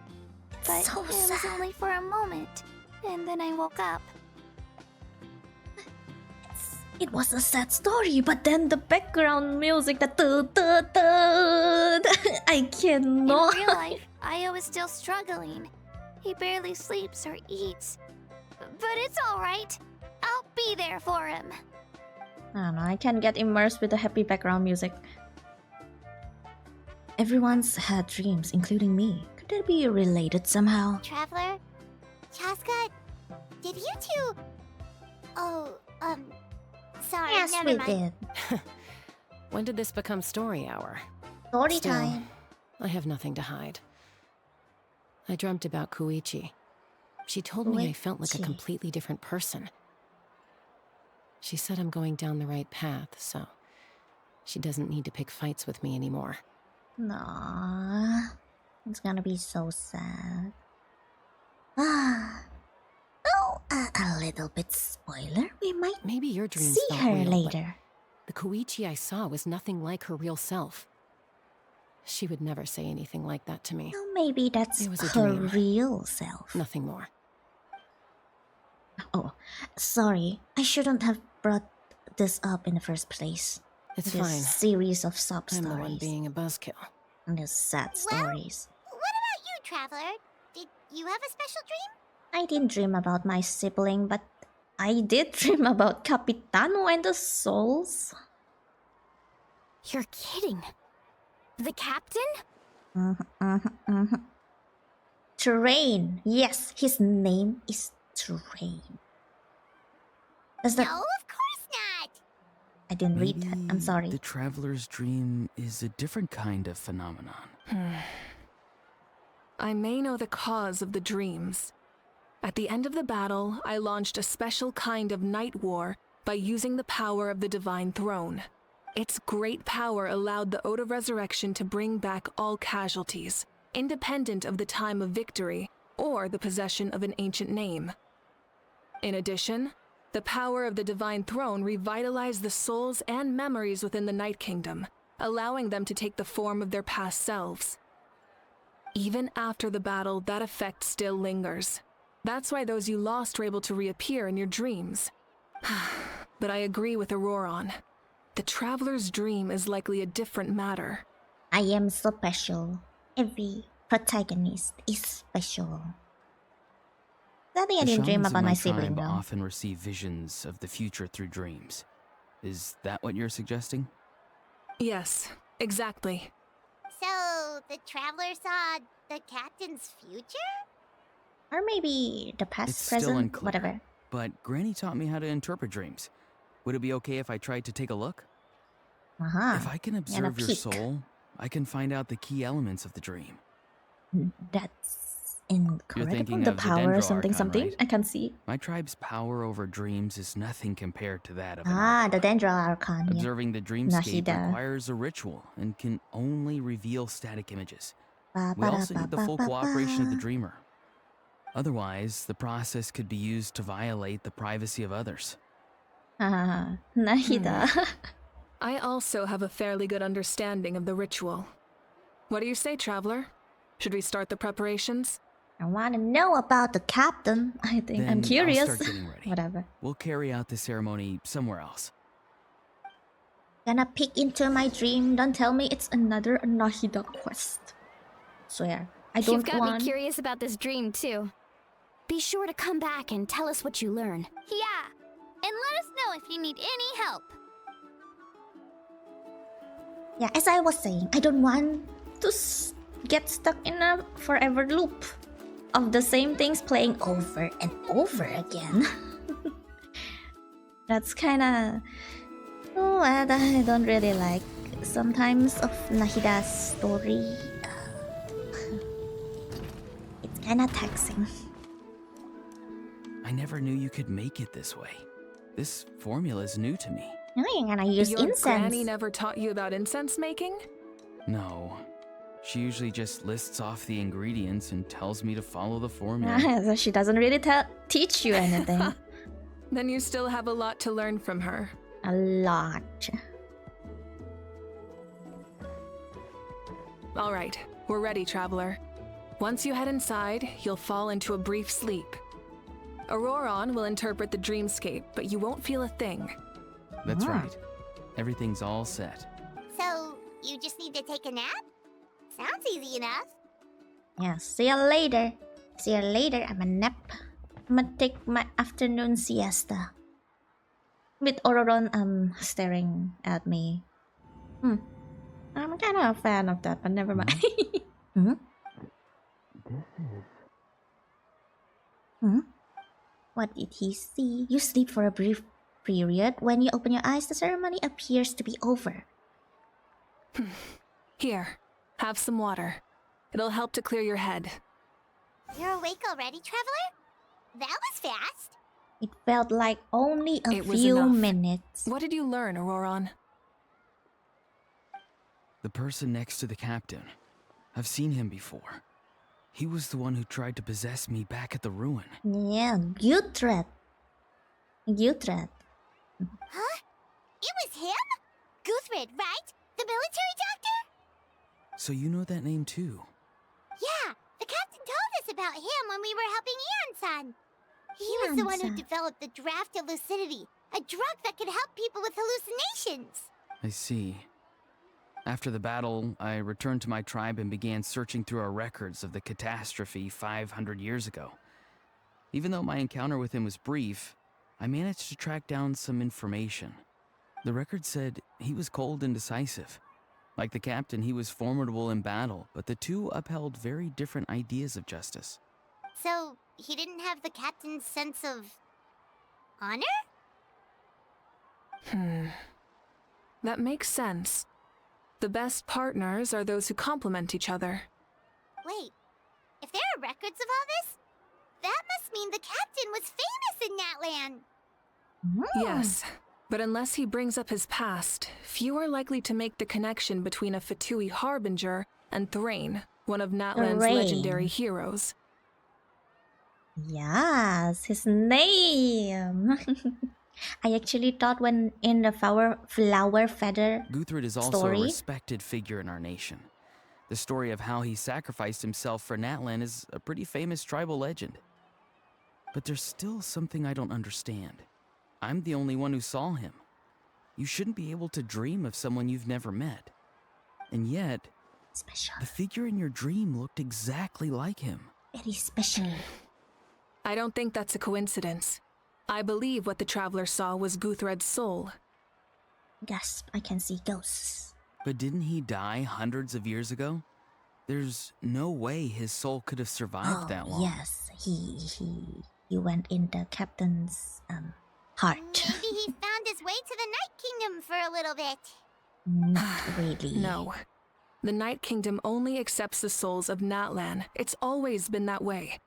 But So it was sad. only for a moment, and then I woke up. It was a sad story, but then the background music, the I cannot. In real life, Ayo is still struggling. He barely sleeps or eats. But it's alright. I'll be there for him. I don't know, I can get immersed with the happy background music. Everyone's had dreams, including me. Could they be related somehow? Traveler? Chaska? Did you two... Oh, sorry, Yes, never we mind. did. When did this become story hour? Story Still, time. I have nothing to hide. I dreamt about Koichi. She told me I felt like a Koichi. completely different person. She said I'm going down the right path, so she doesn't need to pick fights with me anymore. Nah, it's gonna be so sad. Ah, oh, a little bit spoiler. We might Maybe your dreams see felt her real, but later. the Koichi I saw was nothing like her real self. She would never say anything like that to me. Well, maybe that's It was a her dream. real self. Nothing more. Oh, sorry. I shouldn't have brought this up in the first place. It's This fine. series of sob I'm the one stories being a buzzkill. and the sad Well, stories. What about you, Traveler? Did you have a special dream? I didn't dream about my sibling, but I did dream about Capitano and the souls. You're kidding. The captain? Terrain. Yes, his name is Terrain. Is that? No, of course not. I didn't read that. I'm Maybe sorry. The traveler's dream is a different kind of phenomenon. I may know the cause of the dreams. At the end of the battle, I launched a special kind of night war by using the power of the Divine Throne. Its great power allowed the Ode of Resurrection to bring back all casualties, independent of the time of victory or the possession of an ancient name. In addition, the power of the Divine Throne revitalized the souls and memories within the Night Kingdom, allowing them to take the form of their past selves. Even after the battle, that effect still lingers. That's why those you lost were able to reappear in your dreams. But I agree with Auroron. The Traveler's dream is likely a different matter. I am so special. Every protagonist is special. Sadly, I The didn't dream shamans of about my my sibling tribe though. often receive visions of the future through dreams. Is that what you're suggesting? Yes, exactly. So, the Traveler saw the captain's future? Or maybe the past, It's still present, unclear. whatever. But Granny taught me how to interpret dreams. Would it be okay if I tried to take a look? If I can And a observe your peek. soul, I can find out the key elements of the dream. That's incorrect. thinking The of the power or Dendro something, Archon, something. right? I can see. My tribe's power over dreams is nothing compared to that of an Ah, the Archon. Dendro Archon. Yeah. Observing the Nahida. dreamscape requires a ritual and can only reveal static images. Ba, We ba, da, also ba, need the ba, full ba, cooperation of the ba. dreamer. Otherwise, the process could be used to violate the privacy of others. Nahida. I also have a fairly good understanding of the ritual. What do you say, Traveler? Should we start the preparations? I want to know about the captain. I think Then I'm curious. I'll start getting ready. Whatever. We'll carry out the ceremony somewhere else. Gonna peek into my dream. Don't tell me it's another Nahida quest. Swear. I don't You've got want. me curious about this dream, too. Be sure to come back and tell us what you learn. Yeah, and let us know if you need any help. Yeah, as I was saying, I don't want to get stuck in a forever loop of the same things playing over and over again. That's kind of what I don't really like sometimes of Nahida's story. It's kind of taxing. I never knew you could make it this way. This formula is new to me. Now you're gonna use Your incense. granny never taught you about incense making? No. She usually just lists off the ingredients and tells me to follow the formula. So she doesn't really teach you anything. Then you still have a lot to learn from her. A lot. All right, we're ready, Traveler. Once you head inside, you'll fall into a brief sleep. Auroron will interpret the dreamscape, but you won't feel a thing. That's right. Everything's all set. So, you just need to take a nap? Sounds easy enough. Yeah, see you later. See you later. I'm a nap. I'm gonna take my afternoon siesta. With Auroron staring at me. I'm kind of a fan of that, but never mind. What did he see? You sleep for a brief period. When you open your eyes, the ceremony appears to be over. Here, have some water. It'll help to clear your head. You're awake already, Traveler? That was fast. It felt like only a It was few enough. minutes. What did you learn, Auroron? The person next to the captain. I've seen him before. He was the one who tried to possess me back at the ruin. Yeah, Gutred. Gutred. Huh? It was him? Guthrid, right? The military doctor? So you know that name too? Yeah, the captain told us about him when we were helping Ian-san. He was the one who Ian-san. developed the draft of lucidity, a drug that could help people with hallucinations. I see. After the battle, I returned to my tribe and began searching through our records of the catastrophe 500 years ago. Even though my encounter with him was brief, I managed to track down some information. The record said he was cold and decisive. Like the captain, he was formidable in battle, but the two upheld very different ideas of justice. So, he didn't have the captain's sense of honor? That makes sense. The best partners are those who complement each other. Wait, if there are records of all this, that must mean the captain was famous in Natlan. Yes, but unless he brings up his past, few are likely to make the connection between a Fatui harbinger and Thrain, one of Natlan's Thrain. legendary heroes. Yes, his name. I actually thought when in the flower feather Guthrid is also story. a respected figure in our nation. The story of how he sacrificed himself for Natlan is a pretty famous tribal legend. But there's still something I don't understand. I'm the only one who saw him. You shouldn't be able to dream of someone you've never met. And yet, Special. the figure in your dream looked exactly like him. Very special. I don't think that's a coincidence. I believe what the traveler saw was Guthred's soul. Gasp, I can see ghosts. But didn't he die hundreds of years ago? There's no way his soul could have survived that long. Yes, he went in the captain's heart. Maybe he found his way to the Night Kingdom for a little bit. Not really. No. The Night Kingdom only accepts the souls of Natlan. It's always been that way.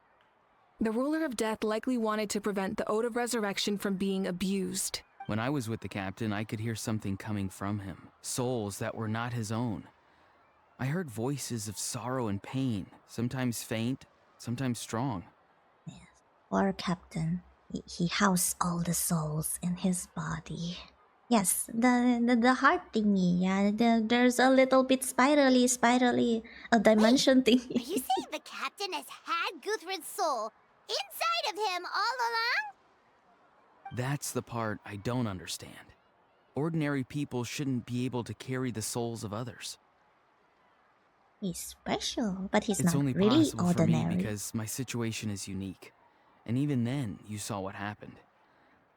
The ruler of death likely wanted to prevent the Ode of Resurrection from being abused. When I was with the captain, I could hear something coming from him. Souls that were not his own. I heard voices of sorrow and pain, sometimes faint, sometimes strong. Yes. Poor captain. He housed all the souls in his body. Yes, the heart thingy. Yeah, there's a little bit spirally, a dimension Are you thingy. saying the captain has had Guthred's soul inside of him all along? That's the part I don't understand. Ordinary people shouldn't be able to carry the souls of others. He's special, but he's It's not only really possible for me ordinary. because my situation is unique. And even then, you saw what happened.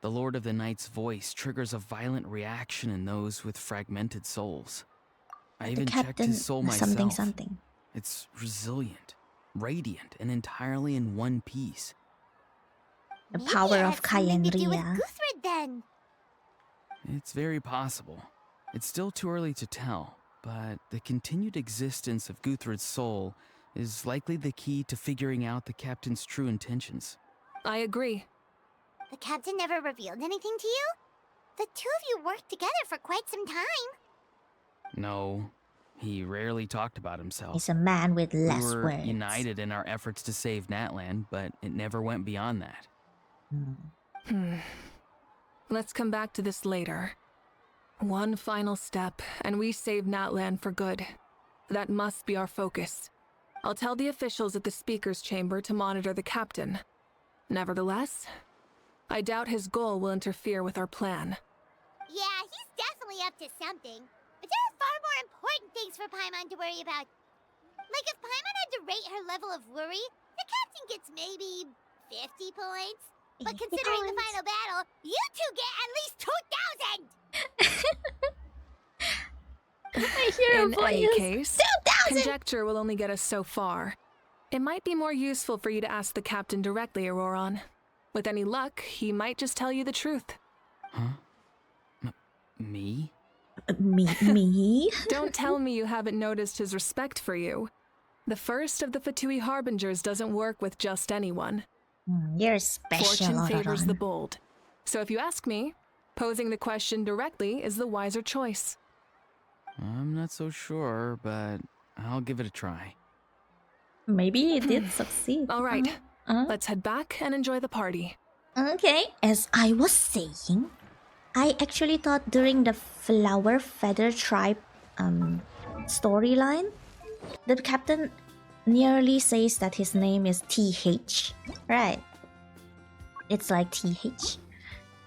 The Lord of the Night's voice triggers a violent reaction in those with fragmented souls. I The even checked captain his soul myself. something. It's resilient, radiant, and entirely in one piece. The Maybe power it of had something to do with Kyenria. Guthred then. It's very possible. It's still too early to tell, but the continued existence of Guthred's soul is likely the key to figuring out the captain's true intentions. I agree. The captain never revealed anything to you? The two of you worked together for quite some time. No, he rarely talked about himself. He's a man with less we were words. united in our efforts to save Natlan, but it never went beyond that. Let's come back to this later. One final step, and we save Natlan for good. That must be our focus. I'll tell the officials at the speaker's chamber to monitor the captain. Nevertheless, I doubt his goal will interfere with our plan. Yeah, he's definitely up to something. But there are far more important things for Paimon to worry about. Like if Paimon had to rate her level of worry, the captain gets maybe 50 points. But 50 considering the points. final battle, you two get at least 2,000! I hear In a any voice. case, 2,000! conjecture will only get us so far. It might be more useful for you to ask the captain directly, Auroron. With any luck, he might just tell you the truth. Huh? Me? Me? Don't tell me you haven't noticed his respect for you. The first of the Fatui Harbingers doesn't work with just anyone. You're special, Fortune favors the Auroron. bold. So if you ask me, posing the question directly is the wiser choice. I'm not so sure, but I'll give it a try. Maybe he did succeed. All right, Uh-huh. let's head back and enjoy the party. Okay, as I was saying, I actually thought during the Flower Feather Tribe storyline, the captain nearly says that his name is TH, right? It's like TH.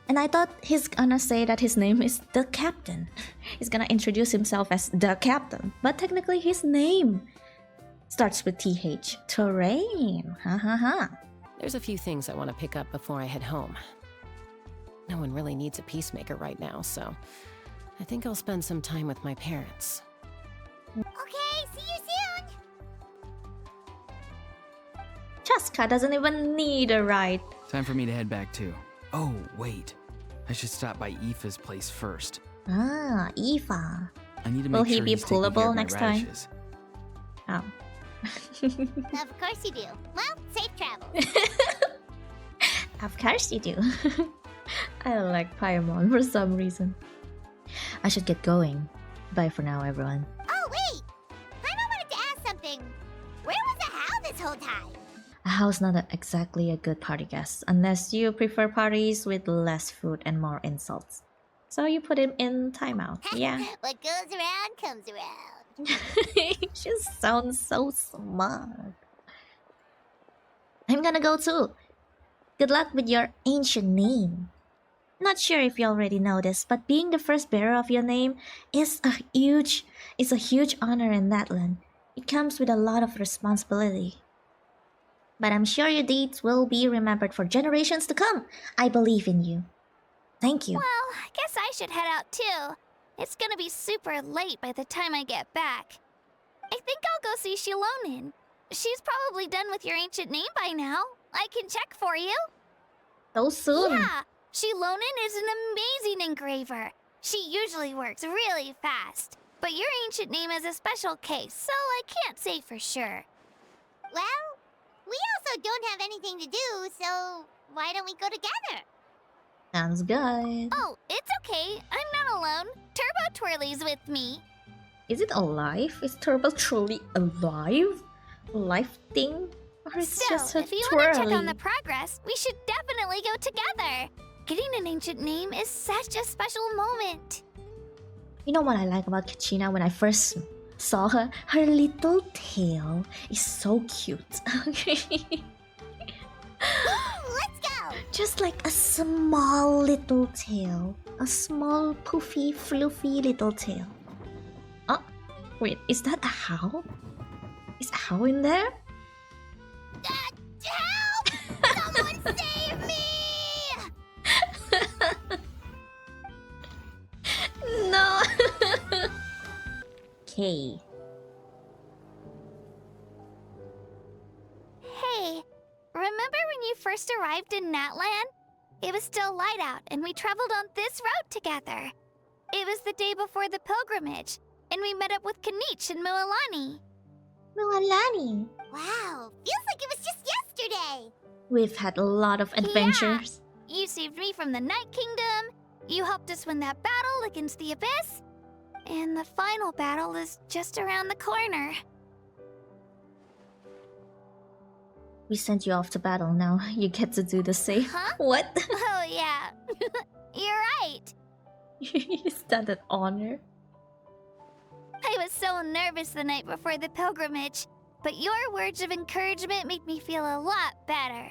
And I thought he's gonna say that his name is the captain. He's gonna introduce himself as the captain. But technically his name starts with TH. Terrain. Ha ha ha. There's a few things I want to pick up before I head home. No one really needs a peacemaker right now, so I think I'll spend some time with my parents. Okay, see you soon! Chaska doesn't even need a ride. Time for me to head back too. Oh, wait. I should stop by Aoife's place first. Ah, Aoife. I need to Will make he sure be he's taking care pullable of my next time? radishes. Oh. Of course you do. Well, safe travels. Of course you do. I like Paimon for some reason. I should get going. Bye for now, everyone. Oh, wait! Paimon wanted to ask something. Where was the Hal this whole time? A house not exactly a good party guest, unless you prefer parties with less food and more insults. So you put him in timeout. Yeah. What goes around comes around. He just sounds so smart. I'm gonna go too. Good luck with your ancient name. Not sure if you already know this, but being the first bearer of your name is a huge honor in Natlan. It comes with a lot of responsibility. But I'm sure your deeds will be remembered for generations to come. I believe in you. Thank you. Well, I guess I should head out too. It's gonna be super late by the time I get back. I think I'll go see Shilonin. She's probably done with your ancient name by now. I can check for you. So soon. Yeah, Shilonin is an amazing engraver. She usually works really fast. But your ancient name is a special case, so I can't say for sure. Well, we also don't have anything to do, so why don't we go together? Sounds good. Oh, it's okay. I'm not alone. Turbo Twirly's with me. Is it alive? Is Turbo truly alive? Life thing? Or it's Still, just a if you want to check on twirly. the progress, we should definitely go together. Getting an ancient name is such a special moment. You know what I like about Kachina when I first saw her? Her little tail is so cute. Okay. Let's go! Just like a small little tail. A small, poofy, fluffy little tail. Oh, wait, is that a how? Is a how in there? Help! Someone save me! No! Okay. Hey, remember when you first arrived in Natland? It was still light out, and we traveled on this road together. It was the day before the pilgrimage, and we met up with Kanich and Mualani. Mualani. Wow, feels like it was just yesterday. We've had a lot of adventures. You saved me from the Night Kingdom. You helped us win that battle against the Abyss. And the final battle is just around the corner. We sent you off to battle now. You get to do the same. Huh? What? Oh, yeah. You're right. Is that an honor? I was so nervous the night before the pilgrimage, but your words of encouragement made me feel a lot better.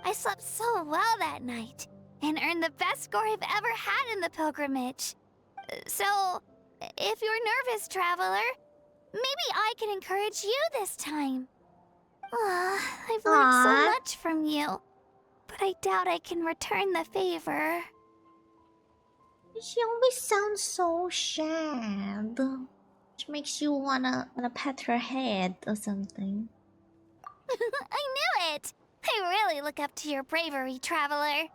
I slept so well that night and earned the best score I've ever had in the pilgrimage. So, if you're nervous, traveler, maybe I can encourage you this time. I've learned so Aww. much from you, but I doubt I can return the favor. She always sounds so sad. Which makes you wanna pat her head or something. I knew it! I really look up to your bravery, traveler.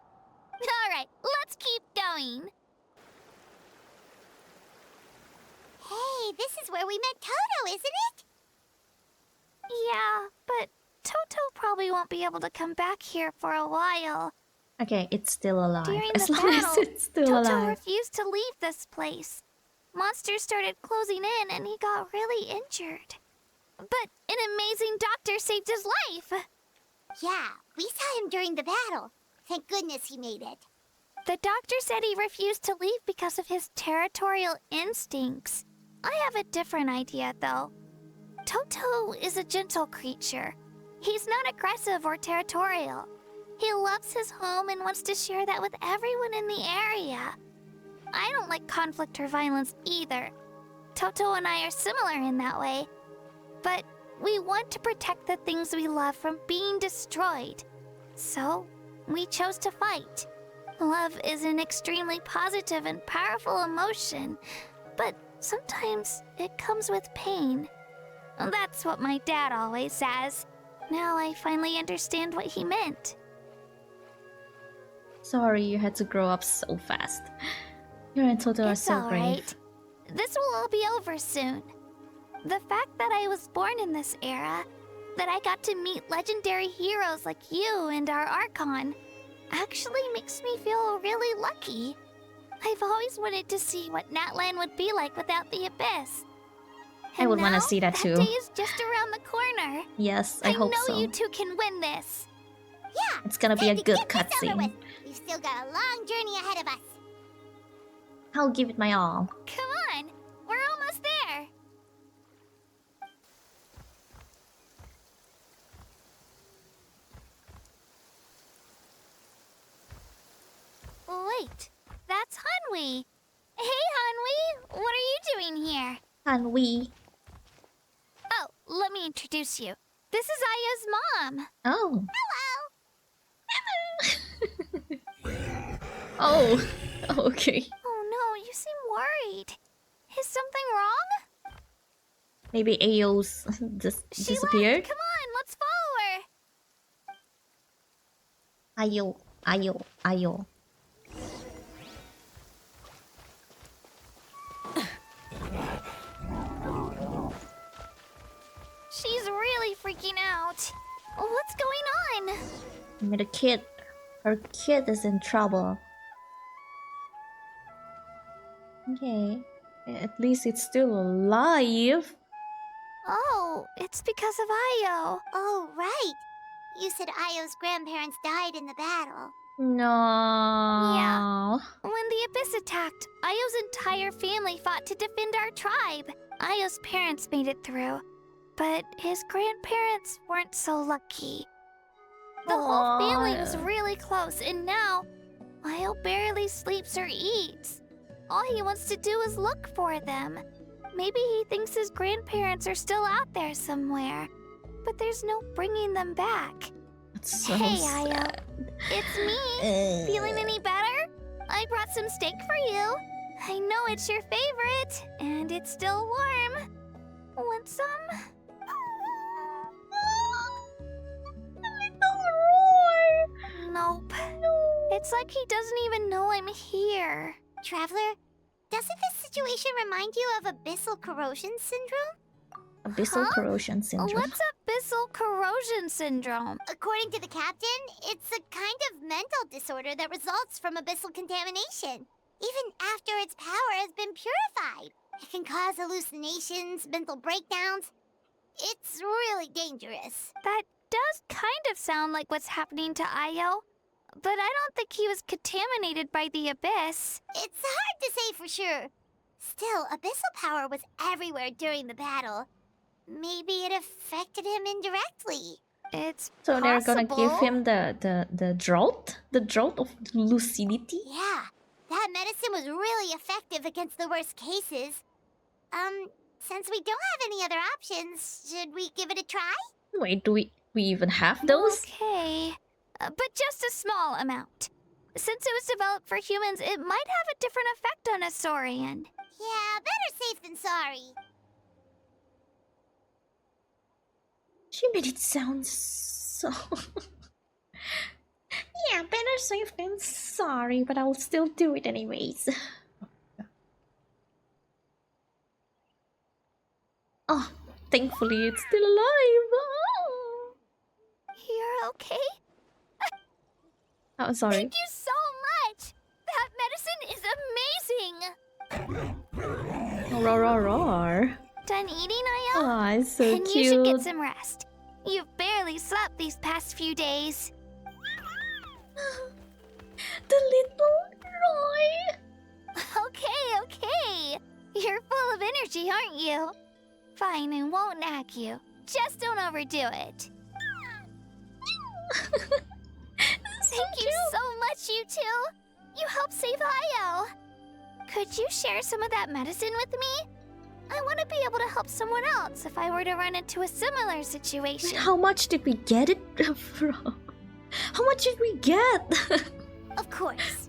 Alright, let's keep going. Hey, this is where we met Toto, isn't it? Yeah, but Toto probably won't be able to come back here for a while. Okay, it's still alive. During As the long as battle, it's still Toto alive. refused to leave this place. Monsters started closing in and he got really injured. But an amazing doctor saved his life. Yeah, we saw him during the battle. Thank goodness he made it. The doctor said he refused to leave because of his territorial instincts. I have a different idea, though. Toto is a gentle creature. He's not aggressive or territorial. He loves his home and wants to share that with everyone in the area. I don't like conflict or violence either. Toto and I are similar in that way. But we want to protect the things we love from being destroyed. So, we chose to fight. Love is an extremely positive and powerful emotion, but sometimes it comes with pain. That's what my dad always says. Now I finally understand what he meant. Sorry you had to grow up so fast. You and Toto are It's so all brave. right. This will all be over soon. The fact that I was born in this era, that I got to meet legendary heroes like you and our Archon, actually makes me feel really lucky. I've always wanted to see what Natlan would be like without the Abyss. I would wanna now, see that too. That day is just around the corner. Yes, I hope know so. you two can win this. Yeah, It's gonna be a time to good get this over cutscene. with. We've still got a long journey ahead of us. I'll give it my all. Come on, we're almost there. Wait, that's Hanwi. Hey, Hanwi, what are you doing here? And we. Oh, let me introduce you. This is Aya's mom. Oh. Hello. Oh. Okay. Oh no, you seem worried. Is something wrong? Maybe Ayo's just She disappeared. left. Come on, let's follow her. Ayo. Ayo. Ayo. She's really freaking out. What's going on? I mean, the kid. Her kid is in trouble. Okay. At least it's still alive. Oh, it's because of Io. Oh, right. You said Io's grandparents died in the battle. No. Yeah. When the Abyss attacked, Io's entire family fought to defend our tribe. Io's parents made it through, but his grandparents weren't so lucky. The whole family was really close, and now Io barely sleeps or eats. All he wants to do is look for them. Maybe he thinks his grandparents are still out there somewhere, but there's no bringing them back. That's so Hey, sad. Io. It's me. Feeling any better? I brought some steak for you. I know it's your favorite, and it's still warm. Want some? Nope. It's like he doesn't even know I'm here. Traveler, doesn't this situation remind you of abyssal corrosion syndrome? Abyssal corrosion syndrome. What's abyssal corrosion syndrome? According to the captain, it's a kind of mental disorder that results from abyssal contamination. Even after its power has been purified, it can cause hallucinations, mental breakdowns. It's really dangerous. That does kind of sound like what's happening to Io, but I don't think he was contaminated by the Abyss. It's hard to say for sure. Still, abyssal power was everywhere during the battle. Maybe it affected him indirectly. It's So they're gonna possible. give him the drought? The drought of lucidity? Yeah, that medicine was really effective against the worst cases. Since we don't have any other options, should we give it a try? Wait, do we even have those? Okay, but just a small amount. Since it was developed for humans, it might have a different effect on a Saurian. Yeah, better safe than sorry. She made it sound so... Yeah, better safe than sorry, but I'll still do it anyways. Oh, thankfully it's still alive. Oh, You're okay? oh sorry. Thank you so much! That medicine is amazing! Roar, roar, roar. Done eating, Io? Oh, it's so And cute. you should get some rest. You've barely slept these past few days. The little Roy. Okay. You're full of energy, aren't you? Fine, I won't nag you. Just don't overdo it. Thank you so much, you two. You helped save Io. Could you share some of that medicine with me? I want to be able to help someone else if I were to run into a similar situation. Wait, how much did we get it from? How much did we get? Of course.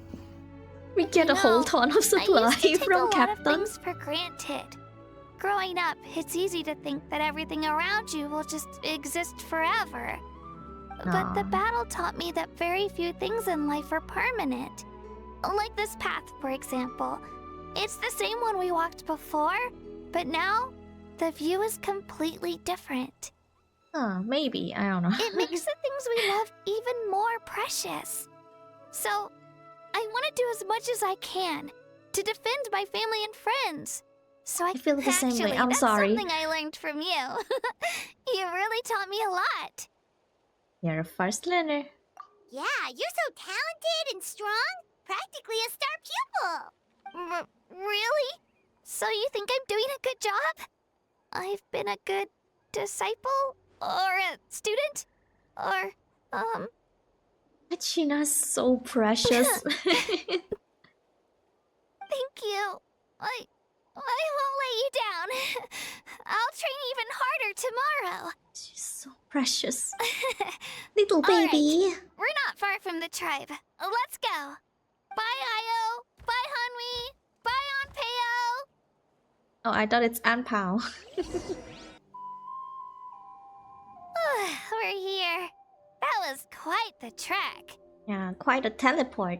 We get a whole ton of supply I used to take from a lot Captain. of things for granted. Growing up, it's easy to think that everything around you will just exist forever. But the Aw. battle taught me that very few things in life are permanent. Like this path, for example. It's the same one we walked before, but now the view is completely different. Oh, maybe. I don't know. It makes the things we love even more precious. So, I want to do as much as I can to defend my family and friends. So I feel the same way. Actually, I'm that's sorry. something I learned from you. You really taught me a lot. You're a first learner. Yeah, you're so talented and strong. Practically a star pupil. Really? So you think I'm doing a good job? I've been a good disciple? Or a student? Or, Gina's so precious. Thank you. I won't let you down. I'll train even harder tomorrow. She's so precious. Little All right. baby. We're not far from the tribe. Let's go. Bye, Io. Bye, Hanwi. Bye, Anpeo. Oh, I thought it's Anpao. We're here. That was quite the trek. Yeah, quite a teleport.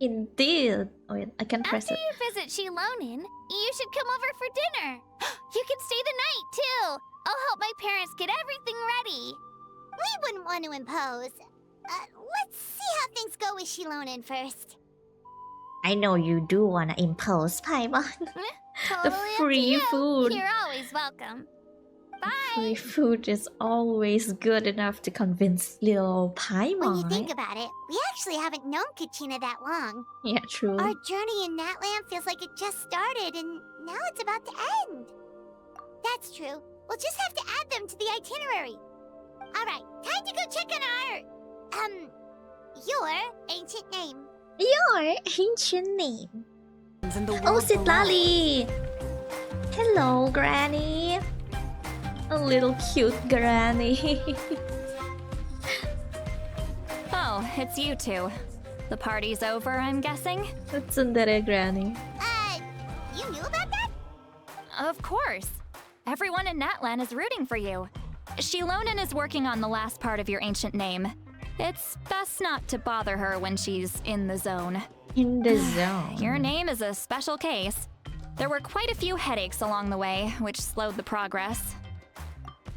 Indeed. Oh, wait, I can press After it. you visit Shilonin, you should come over for dinner. You can stay the night, too. I'll help my parents get everything ready. We wouldn't want to impose. Let's see how things go with Shilonin first. I know you do wanna impose, Paimon. The Totally up to free you. food. You're always welcome. Bye. Free food is always good enough to convince little Paimon. When you think about it, we actually haven't known Kachina that long. Yeah, true. Our journey in Natland feels like it just started, and now it's about to end. That's true. We'll just have to add them to the itinerary. All right, time to go check on your ancient name. Your ancient name. In the Oh, world below. Sitlali! Hello, Granny. A little cute Granny. Oh, it's you two. The party's over, I'm guessing? That's Tsundere Granny. You knew about that? Of course. Everyone in Natlan is rooting for you. Shilonen is working on the last part of your ancient name. It's best not to bother her when she's in the zone. In the zone. Your name is a special case. There were quite a few headaches along the way, which slowed the progress.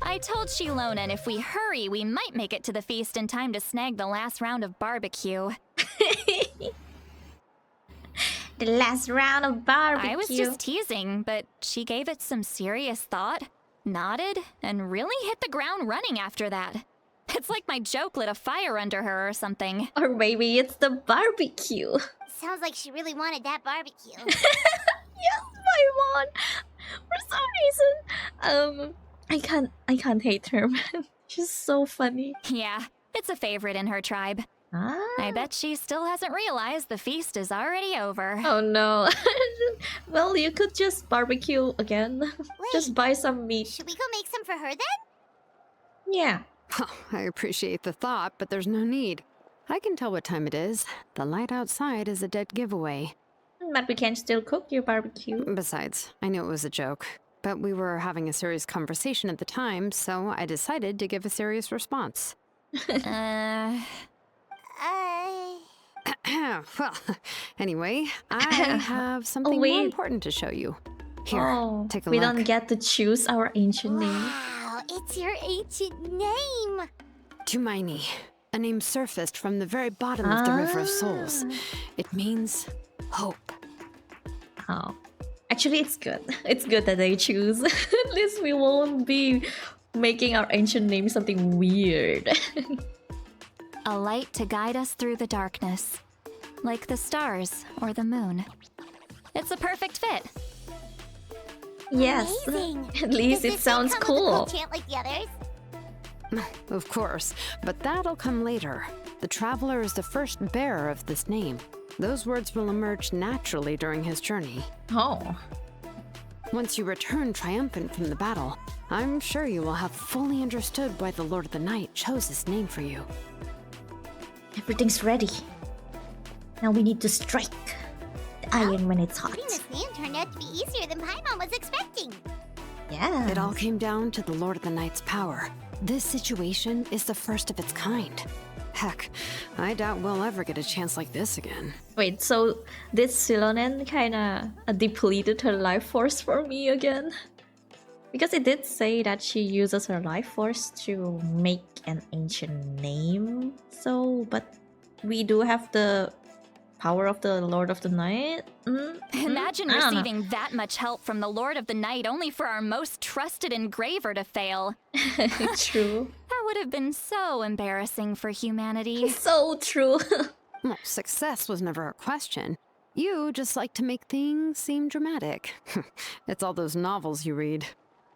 I told Shilonen if we hurry, we might make it to the feast in time to snag the last round of barbecue. The last round of barbecue. I was just teasing, but she gave it some serious thought, nodded, and really hit the ground running after that. It's like my joke lit a fire under her or something. Or maybe it's the barbecue. Sounds like she really wanted that barbecue. Yes, Paimon. For some reason, I can't hate her, man. She's so funny. Yeah, it's a favorite in her tribe. Ah. I bet she still hasn't realized the feast is already over. Oh no. Well, you could just barbecue again. Just buy some meat. Should we go make some for her then? Yeah. Oh, I appreciate the thought, but there's no need. I can tell what time it is. The light outside is a dead giveaway. But we can still cook your barbecue. Besides, I knew it was a joke. But we were having a serious conversation at the time, so I decided to give a serious response. Well, anyway, I have something more important to show you. Here, take a we look. don't get to choose our ancient name. Wow, it's your ancient name. Tumaini, a name surfaced from the very bottom of the River of Souls. It means hope. Oh. Actually, it's good. It's good that they choose. At least we won't be making our ancient name something weird. A light to guide us through the darkness, like the stars or the moon. It's a perfect fit. Yes. Amazing. At least Does it this sounds come with a cool. chant like the others? Of course, but that'll come later. The Traveler is the first bearer of this name. Those words will emerge naturally during his journey. Oh. Once you return triumphant from the battle, I'm sure you will have fully understood why the Lord of the Night chose this name for you. Everything's ready. Now we need to strike the iron when it's hot. Getting this name turned out to be easier than Paimon was expecting. Yeah. It all came down to the Lord of the Night's power. This situation is the first of its kind. Heck, I doubt we'll ever get a chance like this again. Wait, so this Silonen kinda depleted her life force for me again? Because it did say that she uses her life force to make an ancient name. So, but we do have the power of the Lord of the Night? Imagine I don't know. receiving that much help from the Lord of the Night only for our most trusted engraver to fail. True. That would have been so embarrassing for humanity. So true. Well, success was never a question. You just like to make things seem dramatic. It's all those novels you read.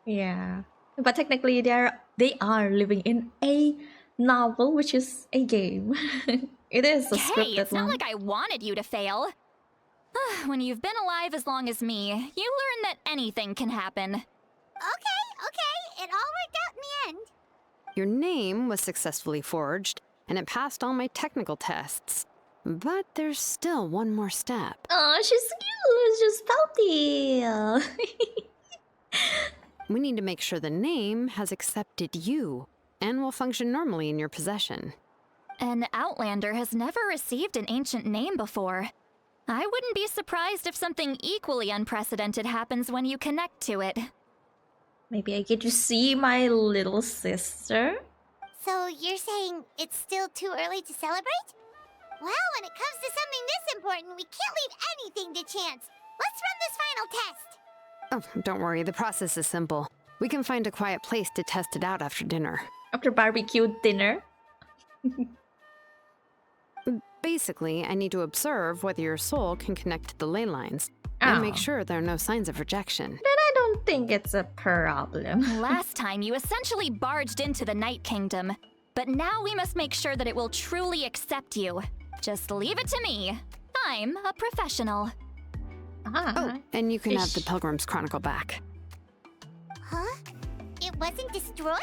Yeah. But technically they are living in a novel, which is a game. It is a Hey, scripted it's not one. like I wanted you to fail. When you've been alive as long as me, you learn that anything can happen. Okay. It all worked out in the end. Your name was successfully forged, and it passed all my technical tests. But there's still one more step. Oh, she's cute. She's pouty. We need to make sure the name has accepted you and will function normally in your possession. An Outlander has never received an ancient name before. I wouldn't be surprised if something equally unprecedented happens when you connect to it. Maybe I get to see my little sister. So you're saying it's still too early to celebrate? Well, when it comes to something this important, we can't leave anything to chance. Let's run this final test. Oh, don't worry, the process is simple. We can find a quiet place to test it out after dinner. After barbecue dinner. Basically, I need to observe whether your soul can connect to the ley lines and make sure there are no signs of rejection. Then I don't think it's a problem. Last time, you essentially barged into the Night Kingdom. But now we must make sure that it will truly accept you. Just leave it to me. I'm a professional. Oh, and you can have the Pilgrim's Chronicle back. Huh? It wasn't destroyed?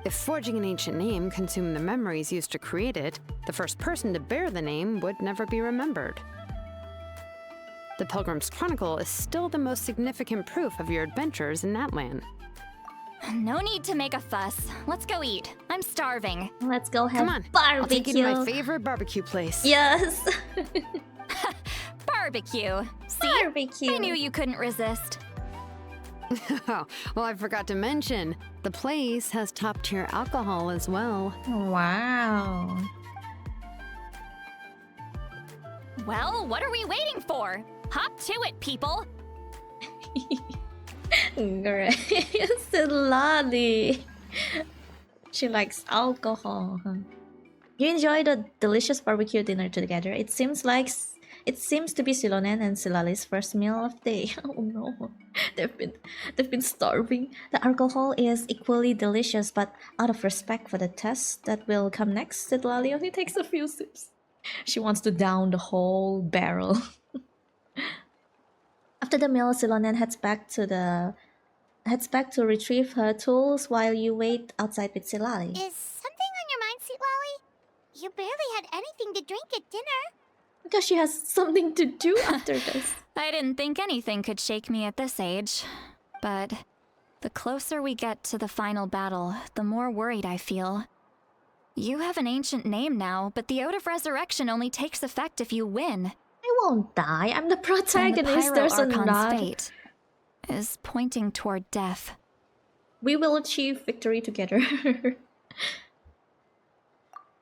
If forging an ancient name consumed the memories used to create it, the first person to bear the name would never be remembered. The Pilgrim's Chronicle is still the most significant proof of your adventures in that land. No need to make a fuss. Let's go eat. I'm starving. Let's go have Come on, barbecue. I'll take you to my favorite barbecue place. Yes. Barbecue. See? Barbecue. I knew you couldn't resist. Oh, well, I forgot to mention, the place has top-tier alcohol as well. Wow. Well, what are we waiting for? Hop to it, people. Great. Silali. She likes alcohol. Huh? You enjoy the delicious barbecue dinner together. It seems to be Silonen and Silali's first meal of the day. Oh no, they've been starving. The alcohol is equally delicious, but out of respect for the test that will come next, Silali only takes a few sips. She wants to down the whole barrel. After the meal, Silonen heads back to retrieve her tools while you wait outside with Silali. Is something on your mind, Sweet Lolly? You barely had anything to drink at dinner. Because she has something to do after this. I didn't think anything could shake me at this age. But the closer we get to the final battle, the more worried I feel. You have an ancient name now, but the Ode of Resurrection only takes effect if you win. I won't die. I'm the protagonist. And the There's a Archon's nod. fate is pointing toward death. We will achieve victory together.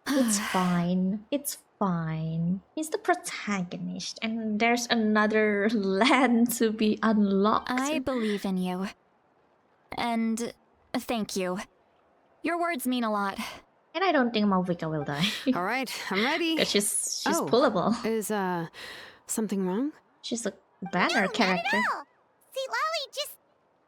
It's fine. It's fine. He's the protagonist, and there's another land to be unlocked. I believe in you. And thank you. Your words mean a lot. And I don't think Mavuika will die. All right, I'm ready. 'Cause she's pullable. Is, something wrong? She's a banner character. Not at all. Sweet Lolly just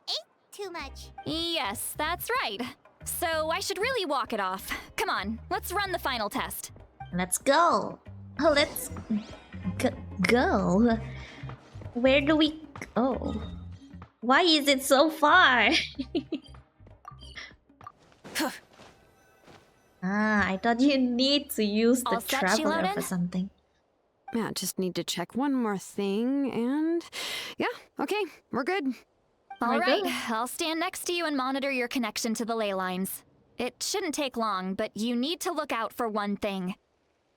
ate too much. Yes, that's right. So I should really walk it off. Come on, let's run the final test. Let's go. Let's go. Where do we go? Why is it so far? I thought you need to use the All set, traveler Shiloden? for something. Yeah, just need to check one more thing, and yeah, okay, we're good. All We're right, good. I'll stand next to you and monitor your connection to the ley lines. It shouldn't take long, but you need to look out for one thing.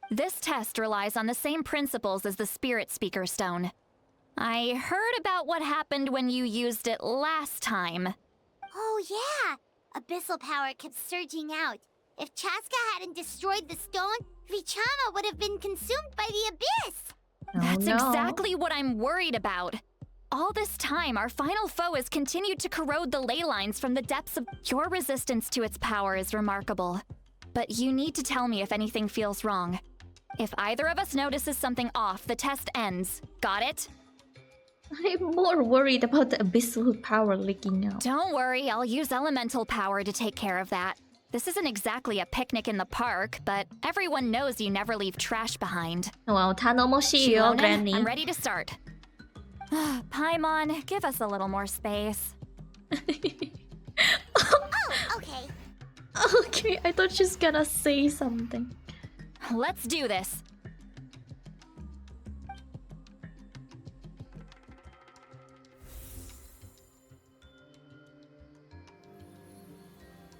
This test relies on the same principles as the Spirit Speaker Stone. I heard about what happened when you used it last time. Oh yeah! Abyssal power kept surging out. If Chaska hadn't destroyed the stone, Vichama would have been consumed by the abyss! That's no. exactly what I'm worried about. All this time, our final foe has continued to corrode the ley lines from the depths of... Your resistance to its power is remarkable. But you need to tell me if anything feels wrong. If either of us notices something off, the test ends. Got it? I'm more worried about the abyssal power leaking out. Don't worry, I'll use elemental power to take care of that. This isn't exactly a picnic in the park, but everyone knows you never leave trash behind. Well, Tanomoshiyo, Shilonen, Granny. I'm ready to start. Paimon, give us a little more space. Oh, okay. Okay, I thought she's gonna say something. Let's do this.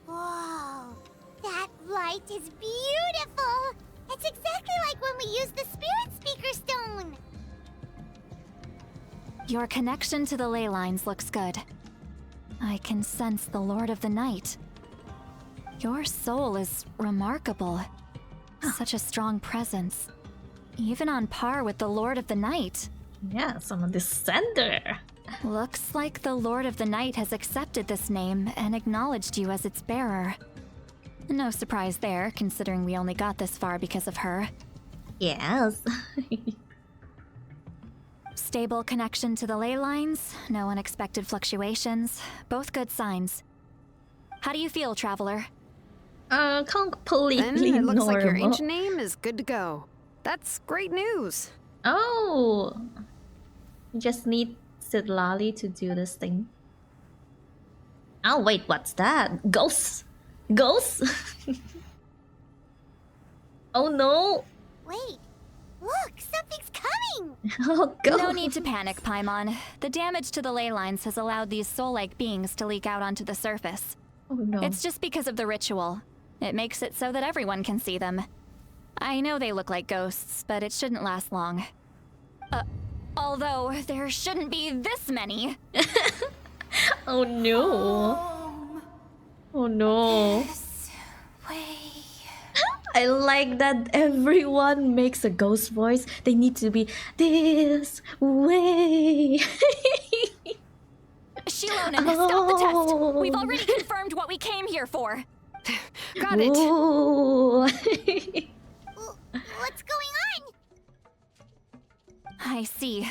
Whoa, that light is beautiful! It's exactly like when we used the Spirit Speaker Stone! Your connection to the ley lines looks good. I can sense the Lord of the Night. Your soul is remarkable. Such a strong presence. even on par with the Lord of the Night. Yeah, some of the sender. Looks like the Lord of the Night has accepted this name and acknowledged you as its bearer. No surprise there, considering we only got this far because of her. Yes. Stable connection to the ley lines, no unexpected fluctuations, both good signs. How do you feel, Traveler? Completely Then it looks like your normal. ancient name is good to go. That's great news. Oh, you just need Sidlali to do this thing. Oh wait, what's that? Ghosts? Ghosts? Oh no! Wait, look, something's coming! Oh god! No need to panic, Paimon. The damage to the ley lines has allowed these soul-like beings to leak out onto the surface. Oh no! It's just because of the ritual. It makes it so that everyone can see them. I know they look like ghosts, but it shouldn't last long. Although there shouldn't be this many. Oh no! Oh no! I like that everyone makes a ghost voice. They need to be this way. Shilonen, stop the test! We've already confirmed what we came here for. Got it. Ooh. What's going on? I see.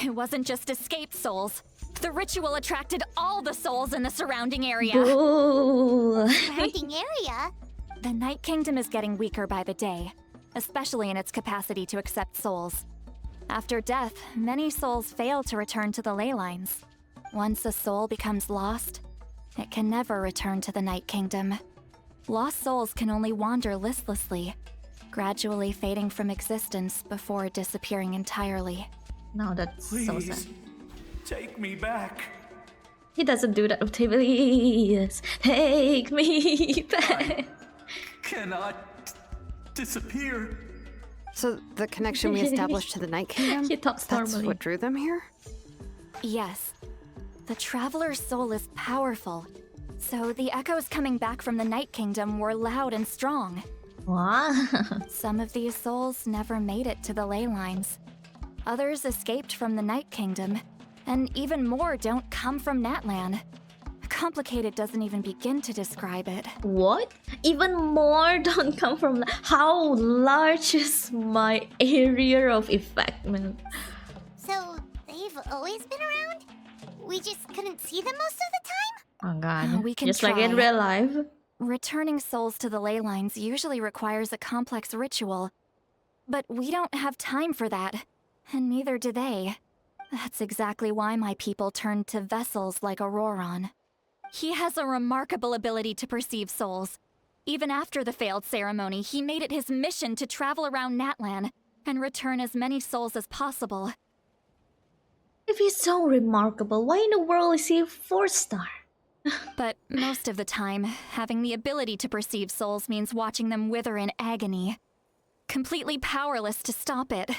It wasn't just escaped souls. The ritual attracted all the souls in the surrounding area. Ooh. Surrounding area? The Night Kingdom is getting weaker by the day, especially in its capacity to accept souls. After death, many souls fail to return to the ley lines. Once a soul becomes lost, it can never return to the Night Kingdom. Lost souls can only wander listlessly, gradually fading from existence before disappearing entirely. No, that's so sad. Take me back. He doesn't do that. Please take me back. Cannot disappear. So the connection we established to the Night Kingdom, He talks that's normally. what drew them here? Yes. The Traveler's soul is powerful, so the echoes coming back from the Night Kingdom were loud and strong. What? Some of these souls never made it to the ley lines. Others escaped from the Night Kingdom, and even more don't come from Natlan. Complicated doesn't even begin to describe it. What? Even more don't come from. How large is my area of effect, man? So, they've always been around? We just couldn't see them most of the time? Oh god. We can Just like in try. real life. Returning souls to the ley lines usually requires a complex ritual. But we don't have time for that, and neither do they. That's exactly why my people turned to vessels like Auroron. He has a remarkable ability to perceive souls. Even after the failed ceremony, he made it his mission to travel around Natlan and return as many souls as possible. If he's so remarkable, why in the world is he a 4-star? But most of the time, having the ability to perceive souls means watching them wither in agony. Completely powerless to stop it.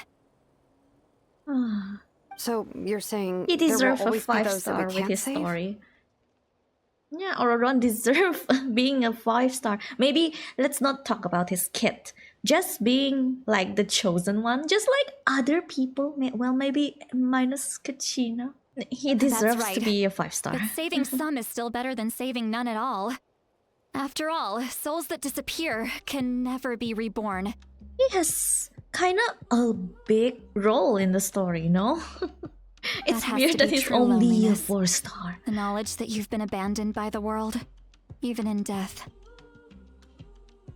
So you're saying He there will deserves a always be those that 5-star we with can't his save? story. Yeah, Auroron deserves being a 5-star. Maybe let's not talk about his kit. Just being like the chosen one, just like other people. Well, maybe minus Kachina. He deserves to right. be a 5-star. But saving some is still better than saving none at all. After all, souls that disappear can never be reborn. He has kind of a big role in the story, no? It's has weird to that be he's true only loneliness. a 4-star. The knowledge that you've been abandoned by the world, even in death.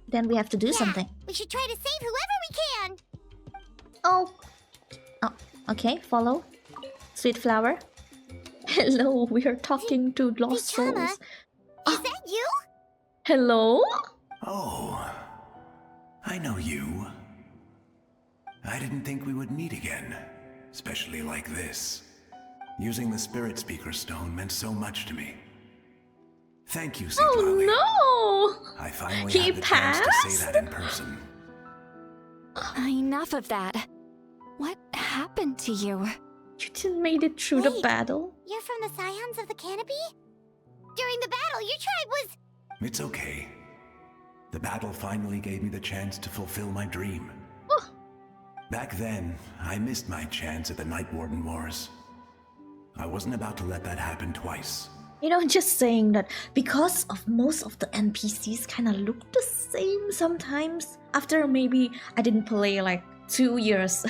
Then we have to do Yeah, something. we should try to save whoever we can! Oh, okay, follow. Sweet flower. Hello, we are talking to lost Vtuber, souls. is that you? Hello? Oh, I know you. I didn't think we would meet again, especially like this. Using the Spirit Speaker Stone meant so much to me. Thank you, Citlali. Oh I finally He had the chance to passed? say that in person. Enough of that. What happened to you? no! You didn't made it through the Wait. battle? You're from the Scions of the Canopy? During the battle, your tribe was... It's okay. The battle finally gave me the chance to fulfill my dream. Back then, I missed my chance at the Night Warden Wars. I wasn't about to let that happen twice. You know, just saying that because of most of the NPCs kind of look the same sometimes. After maybe I didn't play like 2 years,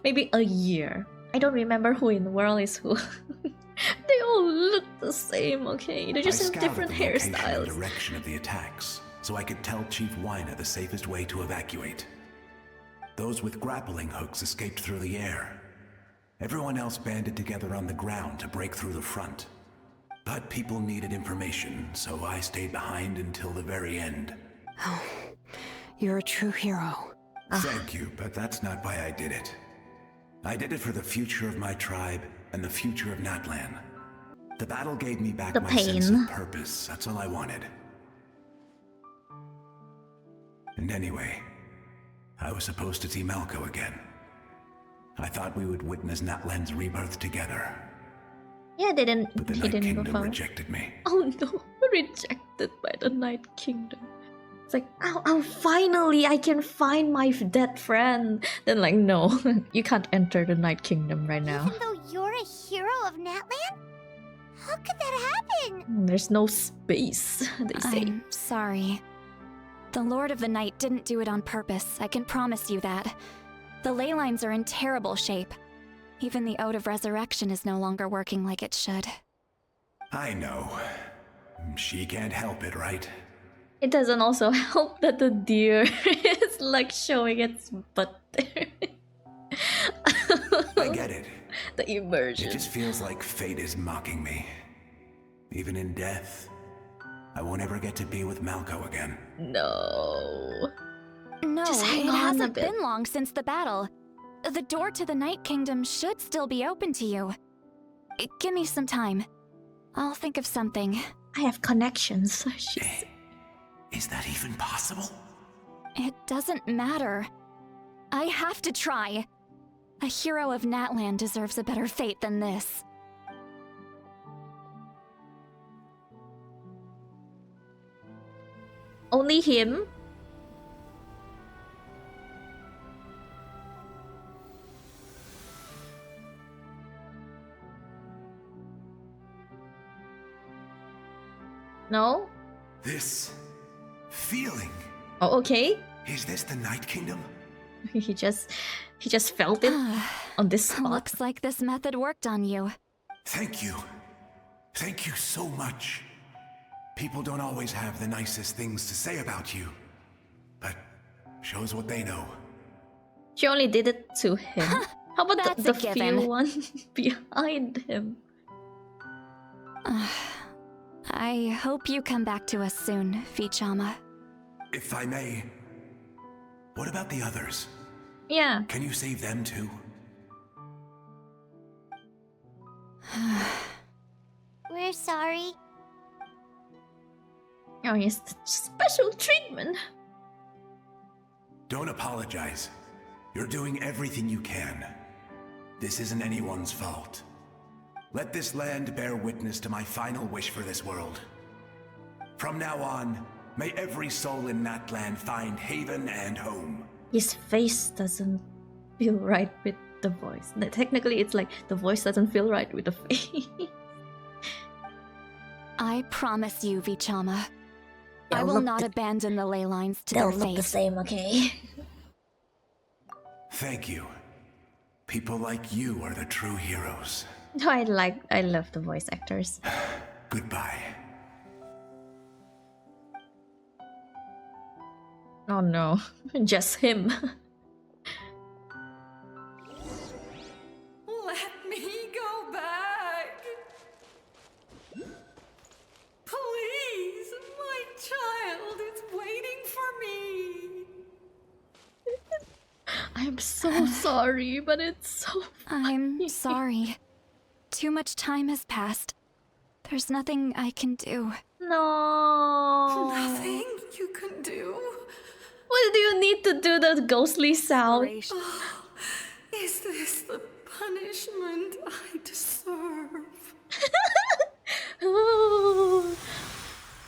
maybe a year. I don't remember who in the world is who. They all look the same, okay? They just have different the location and hairstyles. direction of the attacks, so I could tell Chief Wyna the safest way to evacuate. Those with grappling hooks escaped through the air. Everyone else banded together on the ground to break through the front. But people needed information, so I stayed behind until the very end. Oh, you're a true hero. Thank you, but that's not why I did it. I did it for the future of my tribe and the future of Natlan. The battle gave me back my sense of purpose. That's all I wanted. And anyway, I was supposed to see Malco again. I thought we would witness Natlan's rebirth together. Yeah, they didn't. But the He Night didn't go Kingdom far. rejected me. Oh no, rejected by the Night Kingdom. It's like, oh, finally I can find my dead friend. Then like, no, you can't enter the Night Kingdom right now. Even though you're a hero of Natlan? How could that happen? There's no space, they say. I'm sorry. The Lord of the Night didn't do it on purpose, I can promise you that. The ley lines are in terrible shape. Even the Ode of Resurrection is no longer working like it should. I know. She can't help it, right? It doesn't also help that the deer is like showing its butt there. I get it. The immersion. It just feels like fate is mocking me. Even in death, I won't ever get to be with Malco again. No. No, Just hang it on a hasn't bit. been long since the battle. The door to the Night Kingdom should still be open to you. Give me some time. I'll think of something. I have connections. Is that even possible? It doesn't matter. I have to try. A hero of Natlan deserves a better fate than this. Only him? No? This feeling. Oh, okay. Is this the Night Kingdom? He just felt it on this spot. Looks like this method worked on you. Thank you. Thank you so much. People don't always have the nicest things to say about you, but shows what they know. She only did it to him. How about That's the a given. few one behind him? I hope you come back to us soon, Vtuber. If I may, what about the others? Yeah. Can you save them too? We're sorry. Oh, yes, special treatment. Don't apologize. You're doing everything you can. This isn't anyone's fault. Let this land bear witness to my final wish for this world. From now on, may every soul in Natlan find haven and home. His face doesn't feel right with the voice. Technically, it's like the voice doesn't feel right with the face. I promise you, Vtuber. I They'll will look not the- abandon the ley lines to They'll their look fate. the same, okay? Thank you. People like you are the true heroes. No, I love the voice actors. Goodbye. Oh no, just him. Let me go back. Please, my child is waiting for me. I'm so sorry, but it's so I'm sorry. Too much time has passed. There's nothing I can do. No. Nothing you can do. What do you need to do the ghostly sound? Is this the punishment I deserve?